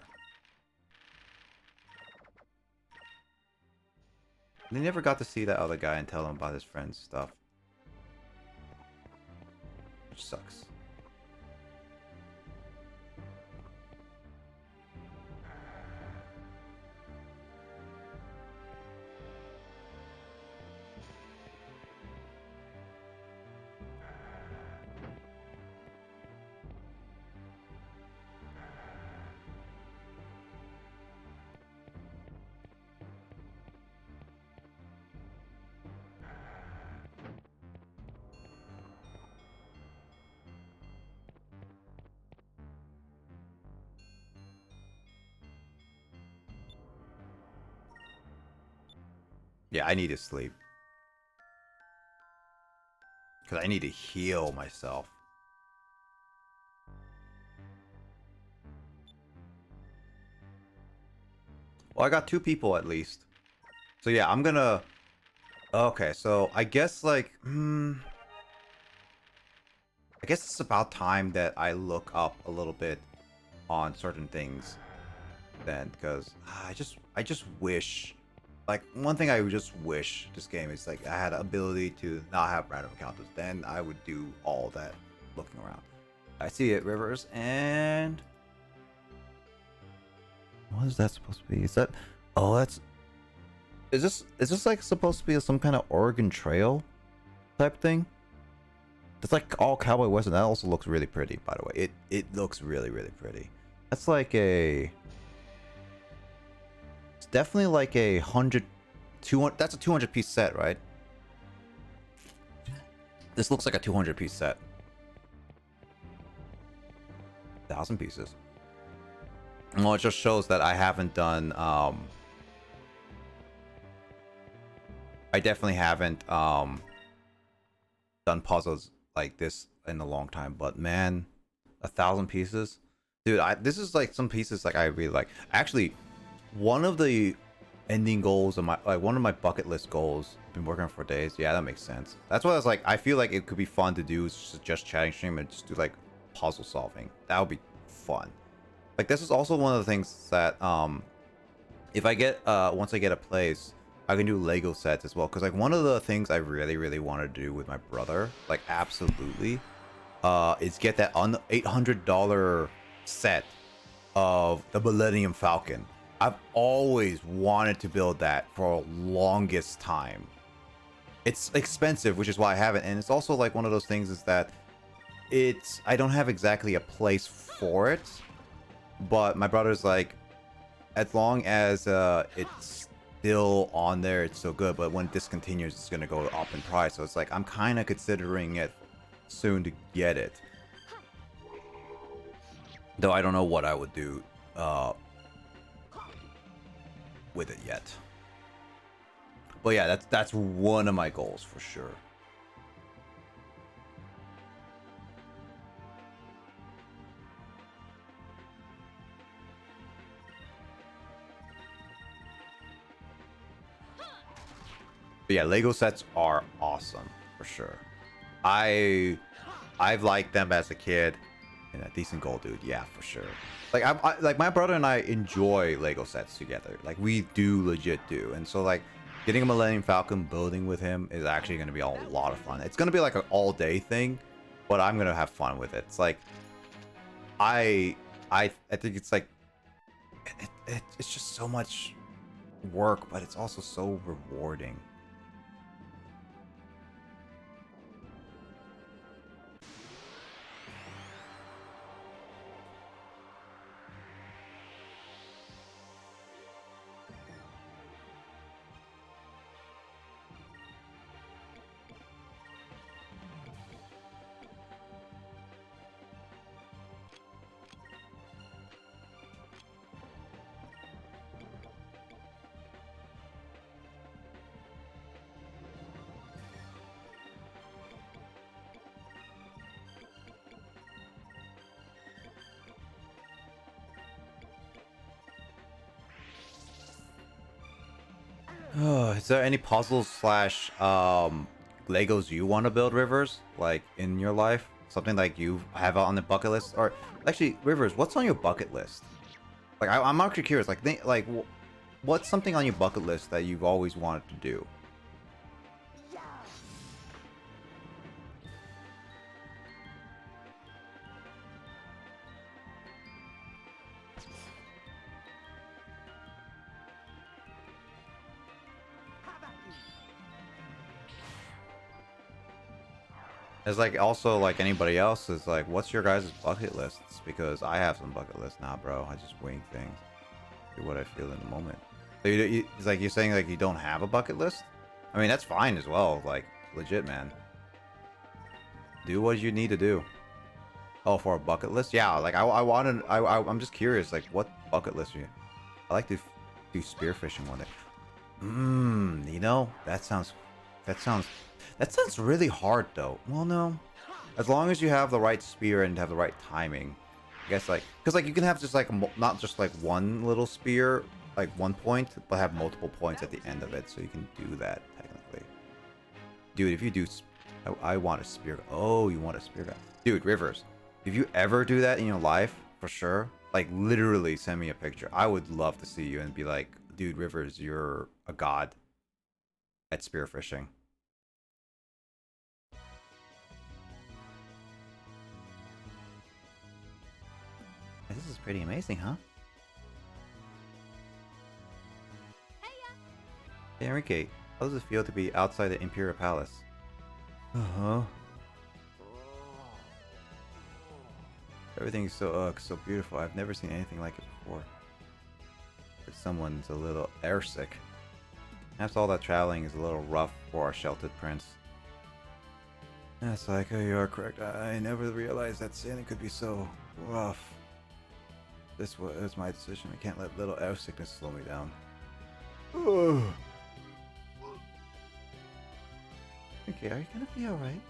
S1: They never got to see that other guy and tell him about his friend's stuff. Which sucks. Yeah, I need to sleep. Because I need to heal myself. Well, I got 2 people at least. So yeah, I'm gonna... Okay, so I guess like... I guess it's about time that I look up a little bit on certain things then, because I just wish... Like, one thing I would just wish this game is, like, I had the ability to not have random encounters. Then I would do all that looking around. I see it, Rivers, and... What is that supposed to be? Is that... Oh, that's... Is this like, supposed to be some kind of Oregon Trail type thing? It's like all cowboy western. That also looks really pretty, by the way. It looks really, really pretty. That's like a... It's definitely like a 200... That's a 200-piece set, right? This looks like a 200-piece set. 1,000 pieces. Well, it just shows that I haven't done... I definitely haven't done puzzles like this in a long time. But man, 1,000 pieces, dude. This is like some pieces like I really like. Actually, one of the ending goals of one of my bucket list goals. I've been working on for days. Yeah, that makes sense. That's why I was like, I feel like it could be fun to do just chatting stream and just do like puzzle solving. That would be fun. Like this is also one of the things that if I get once I get a place, I can do Lego sets as well. Because like one of the things I really, really want to do with my brother, like absolutely, is get that $800 set of the Millennium Falcon. I've always wanted to build that for the longest time. It's expensive, which is why I haven't. And it's also like one of those things is that I don't have exactly a place for it. But my brother's like, as long as it's still on there, it's so good. But when it discontinues, it's gonna go up in price. So it's like I'm kind of considering it soon to get it. Though I don't know what I would do with it yet. But yeah, that's one of my goals for sure. But yeah, Lego sets are awesome for sure. I've liked them as a kid. And a decent goal, dude. Yeah, for sure. Like like my brother and I enjoy Lego sets together. Like we do legit do. And so like getting a Millennium Falcon building with him is actually going to be a lot of fun. It's going to be like an all day thing, but I'm going to have fun with it. It's like I think it's like it's just so much work, but it's also so rewarding. Is there any puzzles slash Legos you want to build, Rivers? Like in your life, something like you have on the bucket list, or actually, Rivers, what's on your bucket list? Like I'm actually curious. Like what's something on your bucket list that you've always wanted to do? It's like also like anybody else is like, what's your guys' bucket lists? Because I have some bucket lists now, bro. I just wing things, do what I feel in the moment. So it's like you're saying like you don't have a bucket list. I mean that's fine as well. Like legit, man. Do what you need to do. Oh, for a bucket list? Yeah. Like I'm just curious. Like what bucket list are you? I like to do spearfishing one day. You know that sounds really hard though. Well, no. As long as you have the right spear and have the right timing. I guess like, because like you can have just like, not just like one little spear, like one point, but have multiple points at the end of it. So you can do that technically. Dude, if you do, I want a spear. Oh, you want a spear guy. Dude, Rivers, if you ever do that in your life, for sure, like literally send me a picture. I would love to see you and be like, dude, Rivers, you're a god at spearfishing. This is pretty amazing, huh? Hey, Enrique, how does it feel to be outside the Imperial Palace? Uh-huh. Everything's so beautiful. I've never seen anything like it before. But someone's a little airsick. Perhaps all that traveling is a little rough for our sheltered prince. That's like, oh, you are correct. I never realized that sailing could be so rough. This was my decision. I can't let little air sickness slow me down. Okay, are you gonna be alright?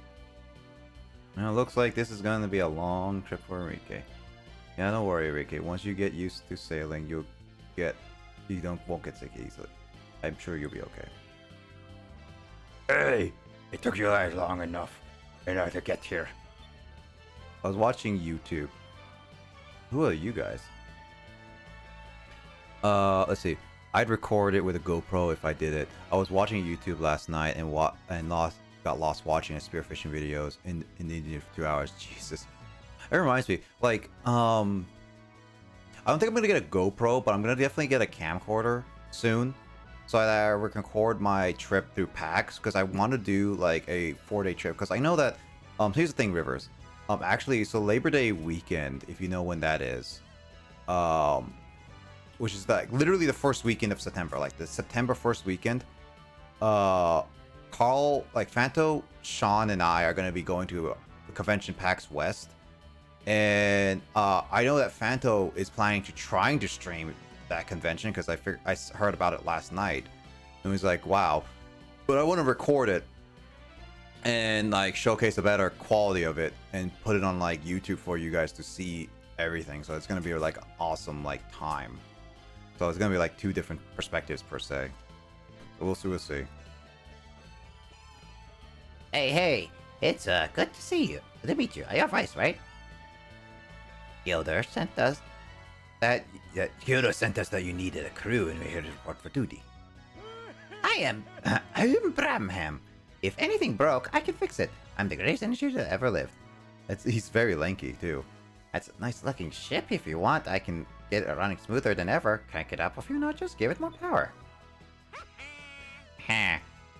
S1: Now, it looks like this is gonna be a long trip for Enrique. Yeah, don't worry, Enrique. Once you get used to sailing, you won't get sick easily. I'm sure you'll be okay.
S3: Hey, it took you guys long enough in order to get here.
S1: I was watching YouTube. Who are you guys? Let's see. I'd record it with a GoPro if I did it. I was watching YouTube last night and got lost watching a spearfishing videos in India for 2 hours. Jesus. It reminds me, like, I don't think I'm gonna get a GoPro, but I'm gonna definitely get a camcorder soon, so that I record my trip through PAX, because I want to do like a 4-day trip. Because I know that, here's the thing, Rivers. Actually, so Labor Day weekend, if you know when that is, which is like literally the first weekend of September, like the September 1st weekend. Carl, like Fanto, Sean, and I are going to be going to a convention PAX West, and I know that Fanto is trying to stream that convention, because I heard about it last night, and was like, wow, but I want to record it and like showcase a better quality of it and put it on like YouTube for you guys to see everything. So it's gonna be like awesome like time. So it's gonna be like 2 different perspectives per se. So we'll see.
S3: Hey, it's good to see you. Good to meet you. You're Vice, right? Gilder sent us that you needed a crew and we're here to report for duty. I am Bramham. If anything broke, I can fix it. I'm the greatest engineer that ever lived.
S1: He's very lanky too.
S3: That's a nice looking ship. If you want, I can get it running smoother than ever. Crank it up a few notches, give it more power.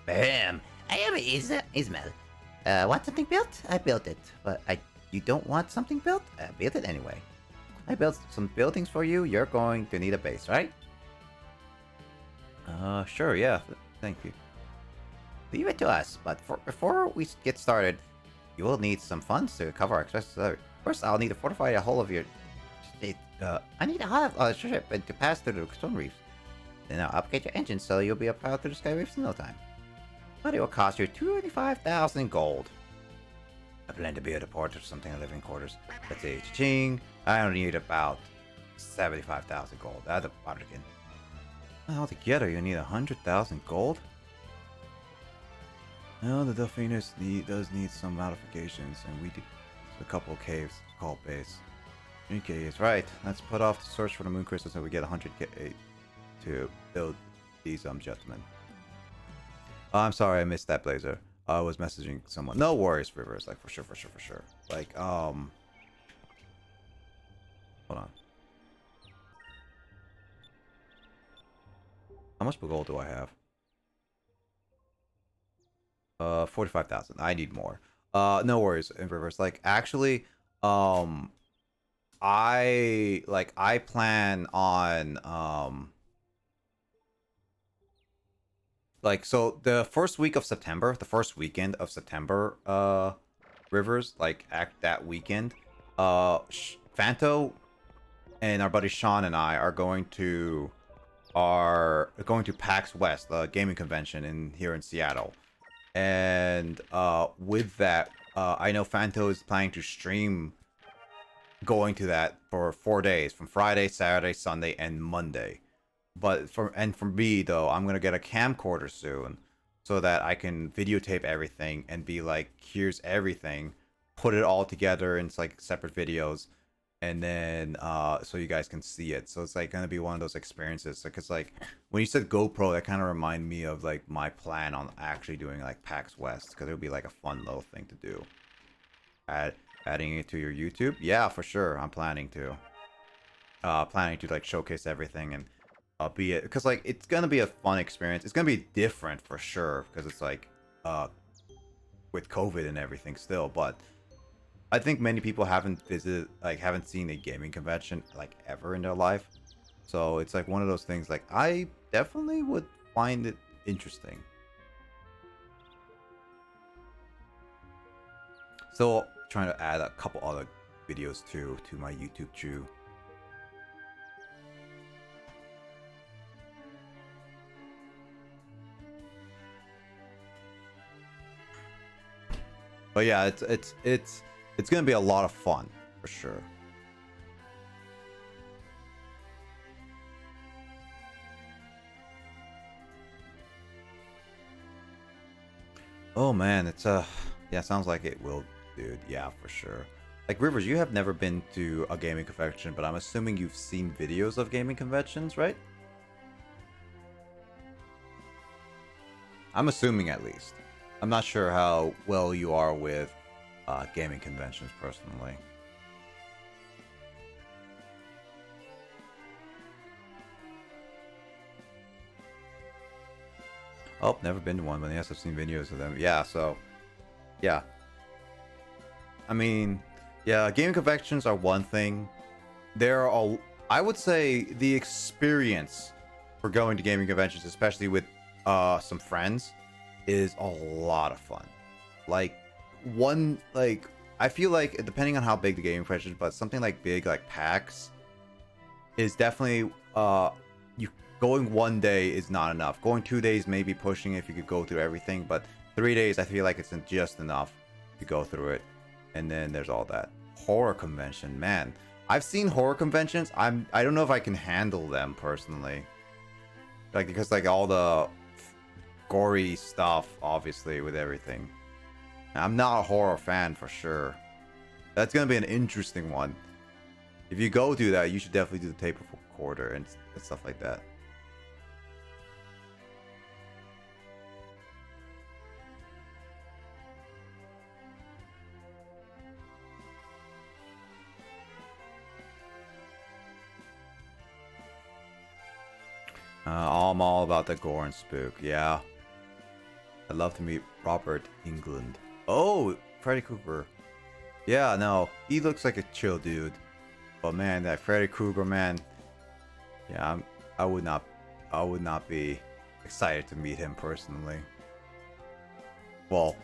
S3: Bam! I am Ismail. Want something built? I built it. But you don't want something built? I built it anyway. I built some buildings for you. You're going to need a base, right?
S1: Sure, yeah. Thank you.
S3: Leave it to us, but before we get started, you will need some funds to cover our expenses. First, I'll need to fortify the whole of your state. I need a hull of ship and to pass through the stone reefs. Then I'll upgrade your engine so you'll be a pilot through the sky reefs in no time. But it will cost you 25,000 gold. I plan to build a port or something in living quarters. Let's see, ching. I only need about 75,000 gold. That's a bargain.
S1: Altogether, you need 100,000 gold? No, the Delphinus does need some modifications, and we do a couple of caves called base. 3K is right. Let's put off the search for the moon crystals so we get 100K to build these gentlemen. Oh, I'm sorry I missed that, Blazer. I was messaging someone. No worries, Rivers. Like, for sure. Like, hold on. How much gold do I have? 45,000. I need more. No worries, in Rivers. Like, actually, I plan on, like, so the first week of September, the first weekend of September, Rivers, like, that weekend, Fanto and our buddy Sean and I are going to PAX West, the gaming convention here in Seattle. And with that, I know Fanto is planning to stream going to that for 4 days, from Friday, Saturday, Sunday, and Monday. But for me though, I'm gonna get a camcorder soon, so that I can videotape everything and be like, here's everything, put it all together in like separate videos, and then so you guys can see it. So it's like gonna be one of those experiences. Because like when you said GoPro, that kind of reminded me of like my plan on actually doing like PAX West, because it would be like a fun little thing to do. Adding it to your YouTube, yeah, for sure. I'm planning to like showcase everything and be it, because like it's gonna be a fun experience. It's gonna be different for sure, because it's like with COVID and everything still, but I think many people haven't seen a gaming convention like ever in their life. So it's like one of those things, like I definitely would find it interesting. Still trying to add a couple other videos too to my YouTube too. But yeah, it's gonna be a lot of fun for sure. Oh man, it's yeah, sounds like it will, dude. Yeah, for sure. Like Rivers, you have never been to a gaming convention, but I'm assuming you've seen videos of gaming conventions, right? I'm assuming, at least. I'm not sure how well you are with gaming conventions personally. Oh, never been to one, but yes, I've seen videos of them. Yeah, so yeah. I mean, yeah, gaming conventions are one thing. I would say the experience for going to gaming conventions, especially with some friends, is a lot of fun. Like I feel like, depending on how big the gaming convention is, but something like big like PAX is definitely you going one day is not enough. Going 2 days may be pushing if you could go through everything, but 3 days I feel like it's just enough to go through it. And then there's all that horror convention, man. I've seen horror conventions. I don't know if I can handle them personally. Like, because like all the gory stuff, obviously, with everything. I'm not a horror fan for sure. That's gonna be an interesting one. If you go do that, you should definitely do the tape recorder and stuff like that. I'm all about the gore and spook. Yeah. I'd love to meet Robert England. Oh, Freddy Krueger. Yeah, no, he looks like a chill dude. But man, that Freddy Krueger, man. Yeah, I would not be excited to meet him personally. Well,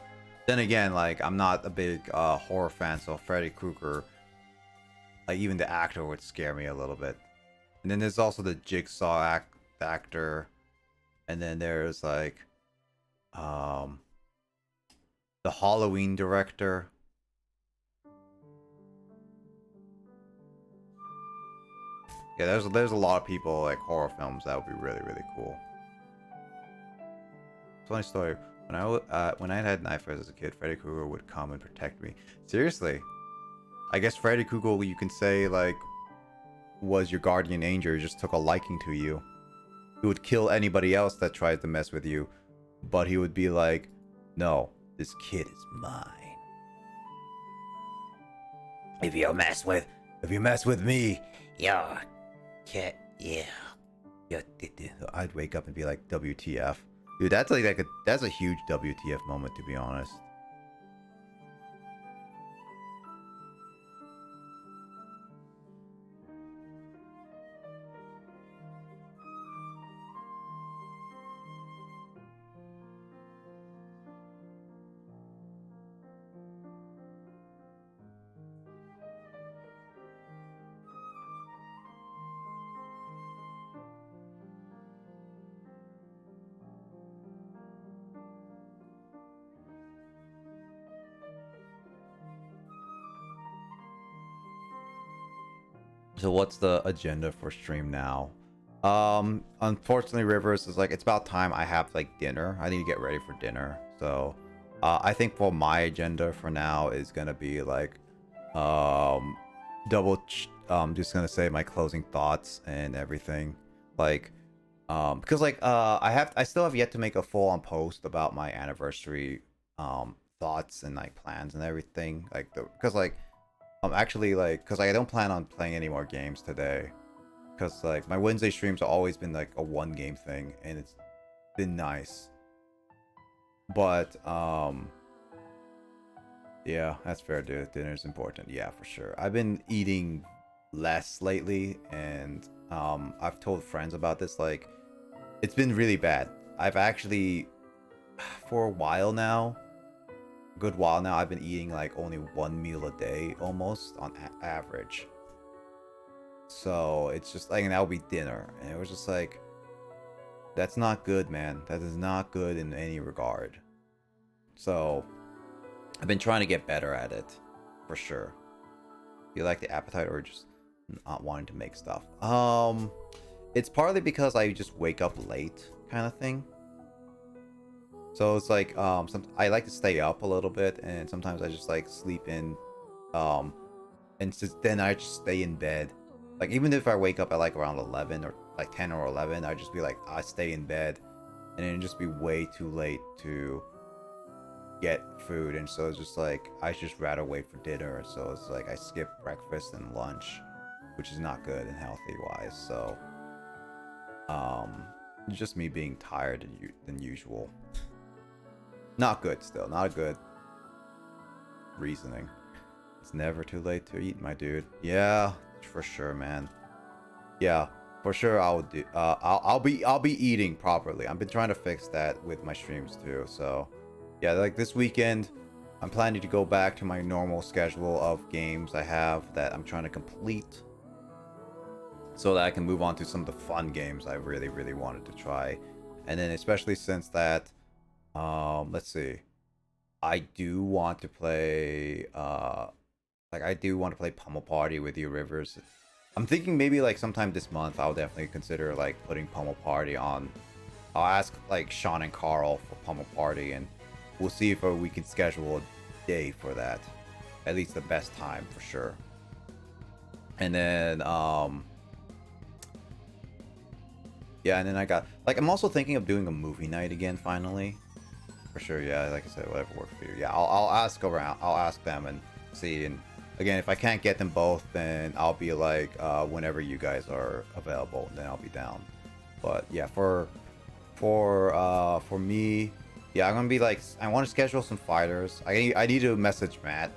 S1: then again, like I'm not a big horror fan, so Freddy Krueger, like even the actor would scare me a little bit. And then there's also the Jigsaw actor, and then there's like the Halloween director. Yeah, there's a lot of people like horror films that would be really really cool. Funny story. When I had nightmares as a kid, Freddy Krueger would come and protect me. Seriously, I guess Freddy Krueger, you can say like, was your guardian angel. He just took a liking to you. He would kill anybody else that tries to mess with you, but he would be like, "No, this kid is mine. If you mess with me, you're kid, yeah." I'd wake up and be like, "WTF, dude?" That's that's a huge WTF moment, to be honest. So what's the agenda for stream now? Unfortunately, Rivers is like, it's about time I have like dinner. I need to get ready for dinner. So I think for my agenda for now is gonna be like just gonna say my closing thoughts and everything. Like because like I still have yet to make a full on post about my anniversary thoughts and like plans and everything. Like because like actually like because I don't plan on playing any more games today, because like my Wednesday streams have always been like a one game thing and it's been nice. But yeah, that's fair, dude. Dinner's important. Yeah, for sure. I've been eating less lately, and I've told friends about this. Like, it's been really bad. I've actually, for a while now, a good while now, I've been eating like only one meal a day, almost on average. So it's just like, and that would be dinner, and it was just like, that's not good, man. That is not good in any regard. So I've been trying to get better at it, for sure. Do you like the appetite or just not wanting to make stuff? It's partly because I just wake up late, kind of thing. So it's like I like to stay up a little bit, and sometimes I just like sleep in, and then I just stay in bed. Like even if I wake up at like around 11 or like 10 or 11, I just be like, I stay in bed, and then just be way too late to get food. And so it's just like I just rather wait for dinner. So it's like I skip breakfast and lunch, which is not good and healthy wise. So just me being tired than usual. Not good. Still not a good reasoning. It's never too late to eat, my dude. Yeah, for sure, man. Yeah, for sure. I'll be eating properly. I've been trying to fix that with my streams too. So yeah, like this weekend, I'm planning to go back to my normal schedule of games I have that I'm trying to complete, so that I can move on to some of the fun games I really, really wanted to try. And then especially since that, let's see, I do want to play, Pummel Party with you, Rivers. I'm thinking maybe like sometime this month, I'll definitely consider like putting Pummel Party on. I'll ask like Sean and Carl for Pummel Party, and we'll see if we can schedule a day for that. At least the best time for sure. And then, yeah, and then I got like I'm also thinking of doing a movie night again finally. For sure, yeah. Like I said, whatever works for you. Yeah, I'll ask around. I'll ask them and see. And again, if I can't get them both, then I'll be like, whenever you guys are available, then I'll be down. But yeah, for me, yeah, I'm gonna be like, I want to schedule some fighters. I need to message Matt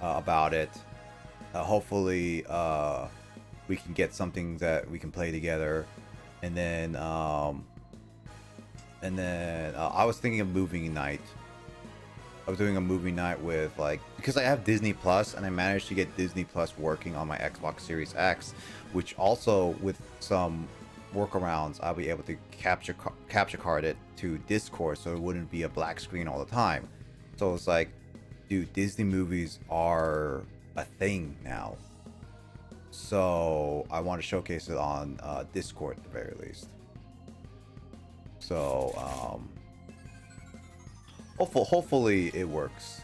S1: about it. Hopefully we can get something that we can play together. And then I was thinking of movie night. I was doing a movie night with like, because I have Disney Plus, and I managed to get Disney Plus working on my Xbox Series X, which also with some workarounds I'll be able to capture card it to Discord, so it wouldn't be a black screen all the time. So it's like, dude, Disney movies are a thing now. So I want to showcase it on Discord at the very least. So hopefully it works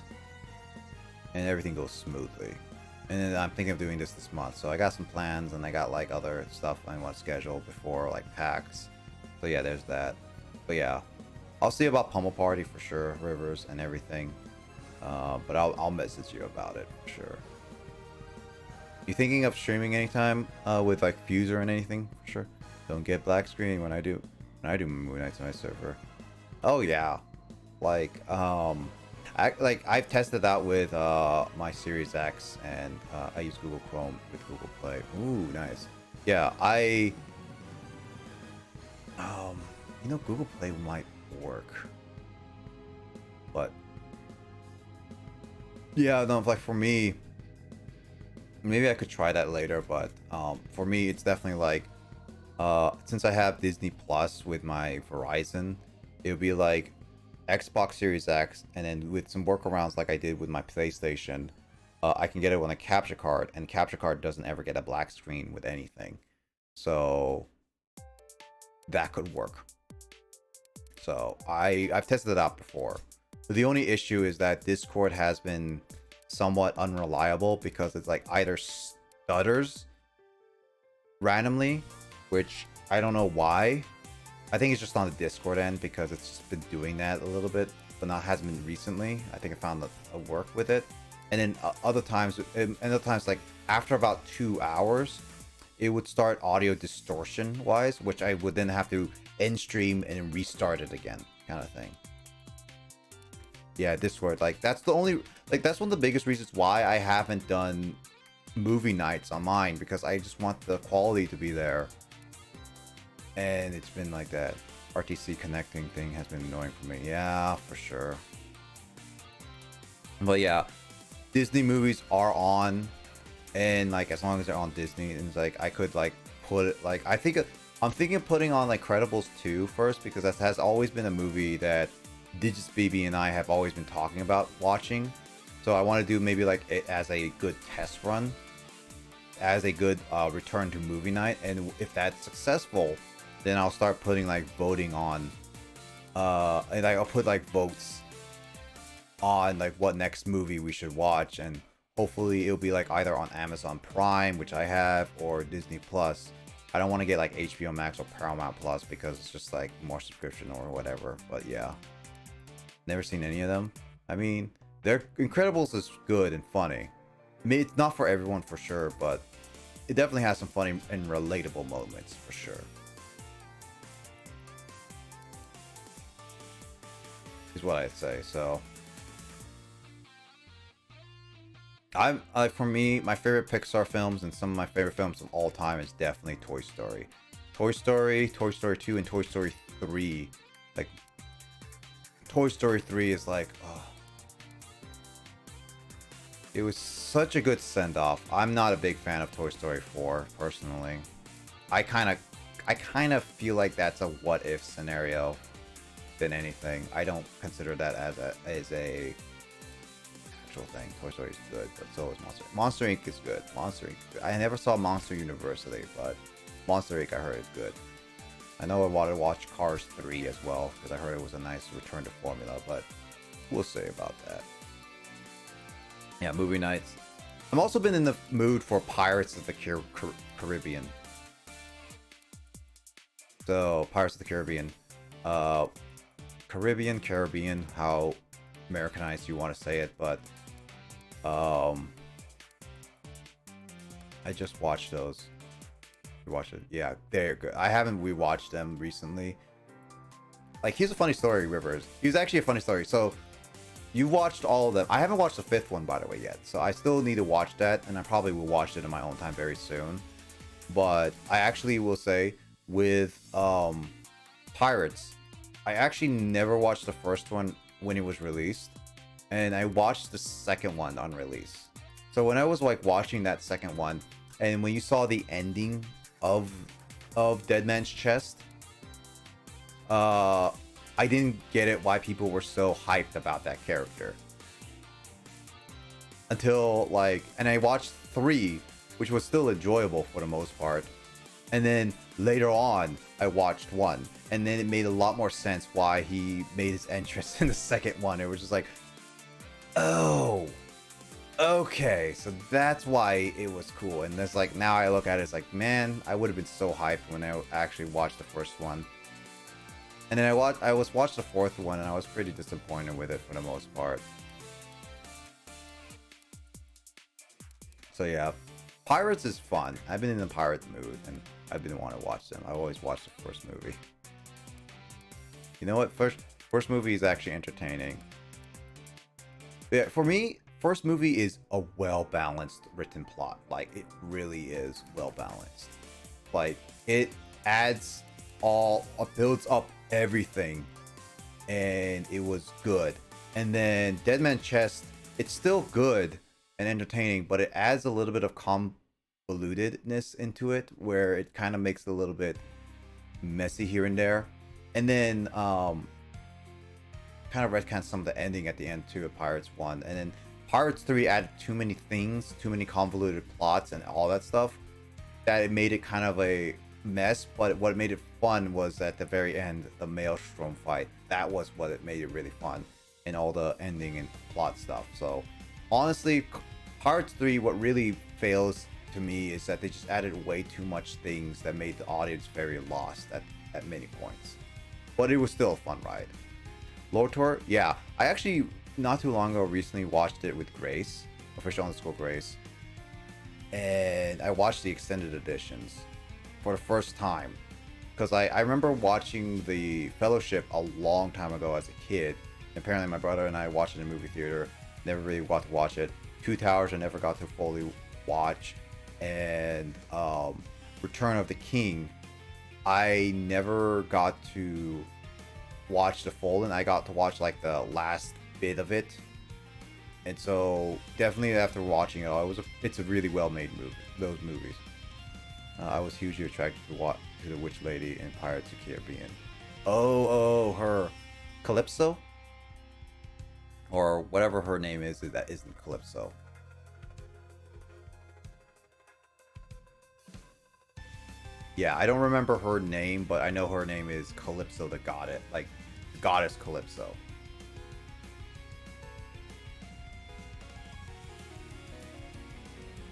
S1: and everything goes smoothly. And then I'm thinking of doing this month. So I got some plans and I got like other stuff I want to schedule before like PAX. So yeah, there's that. But yeah, I'll see about Pummel Party for sure, Rivers and everything. But I'll message you about it for sure. You thinking of streaming anytime with like Fuser and anything for sure? Don't get black screen when I do Moon Nights on my server. Oh yeah, like I've tested out with my Series X and I use Google Chrome with Google Play. Ooh, nice. Yeah, you know, Google Play might work, but yeah, no, like for me, maybe I could try that later. But for me, it's definitely like since I have Disney Plus with my Verizon, it would be like Xbox Series X, and then with some workarounds like I did with my PlayStation, I can get it on a capture card, and capture card doesn't ever get a black screen with anything, so that could work. So I've tested it out before. But the only issue is that Discord has been somewhat unreliable because it's like either stutters randomly, which I don't know why. I think it's just on the Discord end because it's just been doing that a little bit, but not hasn't been recently. I think I found a work with it. And then other times like after about 2 hours, it would start audio distortion wise, which I would then have to end stream and restart it again, kind of thing. Yeah, Discord, like that's one of the biggest reasons why I haven't done movie nights on mine, because I just want the quality to be there. And it's been like that. RTC connecting thing has been annoying for me. Yeah, for sure. But yeah, Disney movies are on, and like as long as they're on Disney, and it's like I could like put it like I'm thinking of putting on like Credibles 2 first, because that has always been a movie that Digits BB and I have always been talking about watching. So I want to do maybe like it as a good test run, as a good return to movie night, and if that's successful, then I'll start putting like voting on and I'll put like votes on like what next movie we should watch, and hopefully it'll be like either on Amazon Prime, which I have, or Disney Plus. I don't want to get like HBO Max or Paramount Plus because it's just like more subscription or whatever. But yeah, never seen any of them. I mean, Incredibles is good and funny. I mean, it's not for everyone for sure, but it definitely has some funny and relatable moments for sure. Is what I'd say. So for me, my favorite Pixar films and some of my favorite films of all time is definitely Toy Story. Toy Story 2, and Toy Story 3. Like Toy Story 3 is like, oh, it was such a good send-off. I'm not a big fan of Toy Story 4 personally. I kind of feel like that's a what if scenario than anything. I don't consider that as a actual thing. Toy Story is good, but so is Monster Inc. is good. Monster Inc. I never saw Monster University, but Monster Inc. I heard is good. I know I want to watch Cars 3 as well, because I heard it was a nice return to formula, but we'll see about that. Yeah, movie nights. I've also been in the mood for Pirates of the Caribbean. So, Pirates of the Caribbean. Caribbean, how Americanized you want to say it, but I just watched those. You watched it? Yeah, they're good. I haven't rewatched them recently. Like, here's a funny story, Rivers. Here's actually a funny story. So, you watched all of them. I haven't watched the 5th one, by the way, yet. So, I still need to watch that, and I probably will watch it in my own time very soon. But I actually will say, with Pirates, I actually never watched the first one when it was released, and I watched the second one on release. So when I was like watching that second one, and when you saw the ending of Dead Man's Chest, I didn't get it why people were so hyped about that character. Until like, and I watched 3, which was still enjoyable for the most part. And then later on, I watched 1, and then it made a lot more sense why he made his entrance in the second one. It was just like, oh, okay, so that's why it was cool. And it's like, now I look at it, it's like, man, I would have been so hyped when I actually watched the first one. And then I watched the fourth one, and I was pretty disappointed with it for the most part. So yeah, Pirates is fun. I've been in the pirate mood, and I've been wanting to watch them. I always watch the first movie. You know what? First movie is actually entertaining. Yeah, for me, first movie is a well-balanced written plot. Like, it really is well-balanced. Like, it builds up everything, and it was good. And then Dead Man Chest, it's still good and entertaining, but it adds a little bit of convolutedness into it, where it kind of makes it a little bit messy here and there. And then kind of retcons some of the ending at the end too of Pirates 1. And then Pirates 3 added too many things, too many convoluted plots and all that stuff, that it made it kind of a mess. But what made it fun was at the very end, the Maelstrom fight. That was what it made it really fun, and all the ending and plot stuff. So honestly, Pirates 3, what really fails to me is that they just added way too much things that made the audience very lost at many points. But it was still a fun ride. Lotor, yeah. I actually, not too long ago, recently watched it with Grace, official_Grace. And I watched the extended editions for the first time. Because I remember watching the Fellowship a long time ago as a kid. Apparently my brother and I watched it in a movie theater. Never really got to watch it. Two Towers I never got to fully watch. And Return of the King, I never got to watch the full, and I got to watch like the last bit of it. And so definitely after watching it all, it's a really well made movie. Those movies. I was hugely attracted to the witch lady in Pirates of the Caribbean. Oh, her Calypso, or whatever her name is that isn't Calypso. Yeah, I don't remember her name, but I know her name is Calypso the Goddess, like the Goddess Calypso.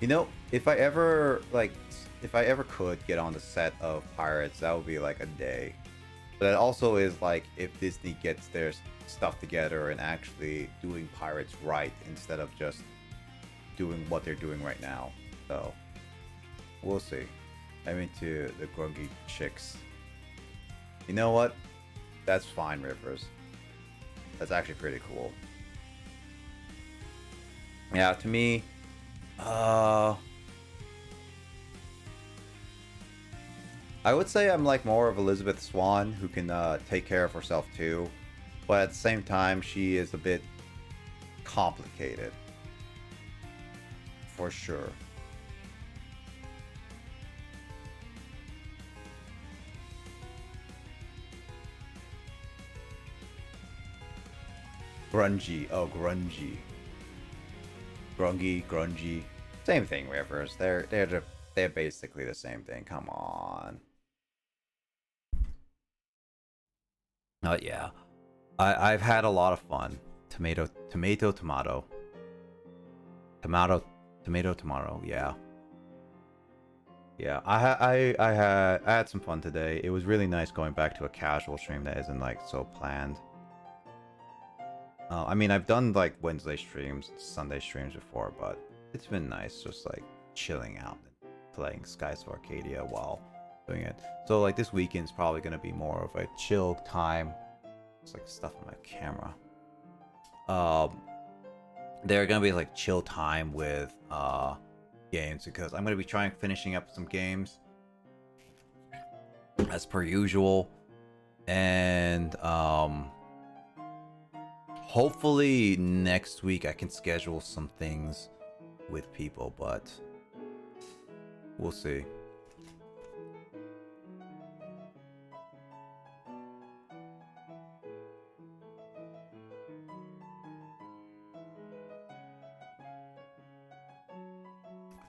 S1: You know, if I ever could get on the set of Pirates, that would be like a day. But it also is like if Disney gets their stuff together and actually doing Pirates right instead of just doing what they're doing right now. So we'll see. I'm into the grungy chicks. You know what? That's fine, Rivers. That's actually pretty cool. Yeah, to me, I would say I'm like more of Elizabeth Swann, who can take care of herself too, but at the same time, she is a bit complicated, for sure. Grungy. Oh, grungy. Grungy. Same thing, Rivers. They're basically the same thing. Come on. Yeah. I've had a lot of fun. Tomato. Yeah. Yeah. I had some fun today. It was really nice going back to a casual stream that isn't like so planned. I mean, I've done like Wednesday streams, Sunday streams before, but it's been nice just like chilling out and playing Skies of Arcadia while doing it. So like this weekend's probably gonna be more of a chill time. It's like stuff on my camera. They're gonna be like chill time with games, because I'm gonna be finishing up some games as per usual, and hopefully next week I can schedule some things with people, but we'll see.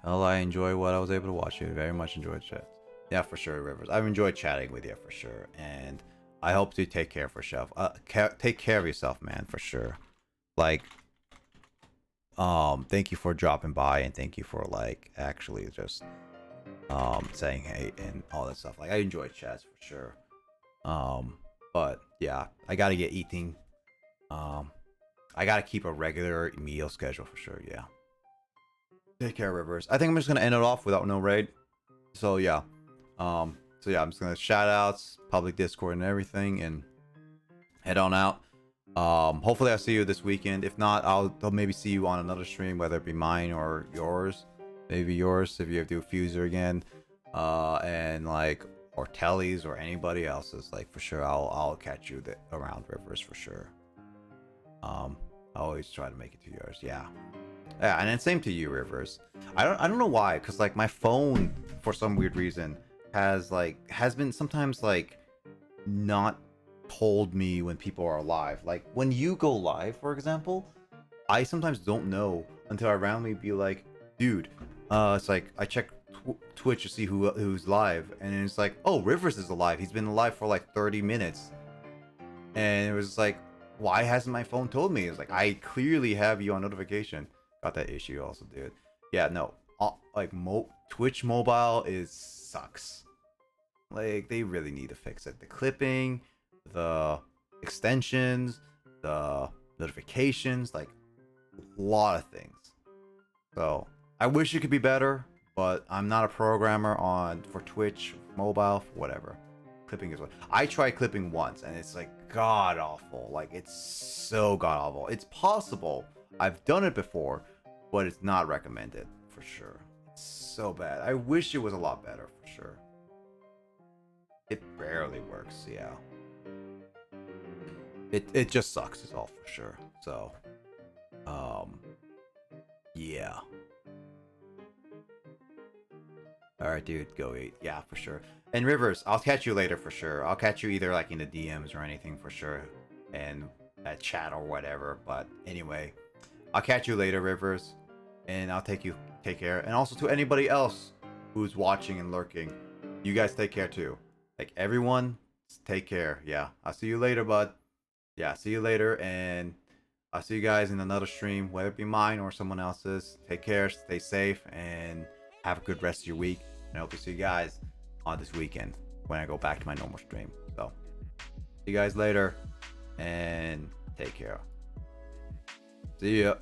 S1: Well, I enjoy what I was able to watch. You very much enjoyed chat. Yeah, for sure, Rivers. I've enjoyed chatting with you for sure, and I hope to take care of yourself. Take care of yourself, man, for sure. Like, thank you for dropping by, and thank you for like actually just saying hey and all that stuff. Like, I enjoyed chats for sure. But yeah, I gotta get eating. I gotta keep a regular meal schedule for sure. Yeah. Take care, Rivers. I think I'm just gonna end it off without no raid. So yeah. So yeah, I'm just gonna shout outs, public Discord and everything, and head on out. Hopefully I'll see you this weekend. If not, I'll maybe see you on another stream, whether it be mine or yours. Maybe yours if you have to do Fuser again. And like or Telly's or anybody else's. Like for sure I'll catch you around Rivers for sure. I always try to make it to yours. Yeah. Yeah, and then same to you, Rivers. I don't know why, cause like my phone for some weird reason has been sometimes like not told me when people are live. Like when you go live, for example, I sometimes don't know until I randomly be like, dude, it's like I check Twitch to see who's live, and it's like, oh, Rivers is alive. He's been alive for like 30 minutes, and it was like, why hasn't my phone told me? It's like I clearly have you on notification. Got that issue also, dude. Yeah, no, like Twitch mobile sucks. Like they really need to fix it. The clipping, the extensions, the notifications, like a lot of things. So I wish it could be better, but I'm not a programmer for Twitch mobile, for whatever. Clipping is what I tried clipping once, and it's like god awful. Like it's so god awful. It's possible. I've done it before, but it's not recommended for sure. It's so bad. I wish it was a lot better for sure. It barely works, yeah. It just sucks is all for sure. So yeah. Alright, dude, go eat. Yeah, for sure. And Rivers, I'll catch you later for sure. I'll catch you either like in the DMs or anything for sure. And at chat or whatever. But anyway, I'll catch you later, Rivers. And I'll take care. And also to anybody else who's watching and lurking, you guys take care too. Like everyone, take care. Yeah. I'll see you later, bud. Yeah, see you later, and I'll see you guys in another stream, whether it be mine or someone else's. Take care, stay safe, and have a good rest of your week. And I hope to see you guys on this weekend when I go back to my normal stream. So, see you guys later, and take care. See ya.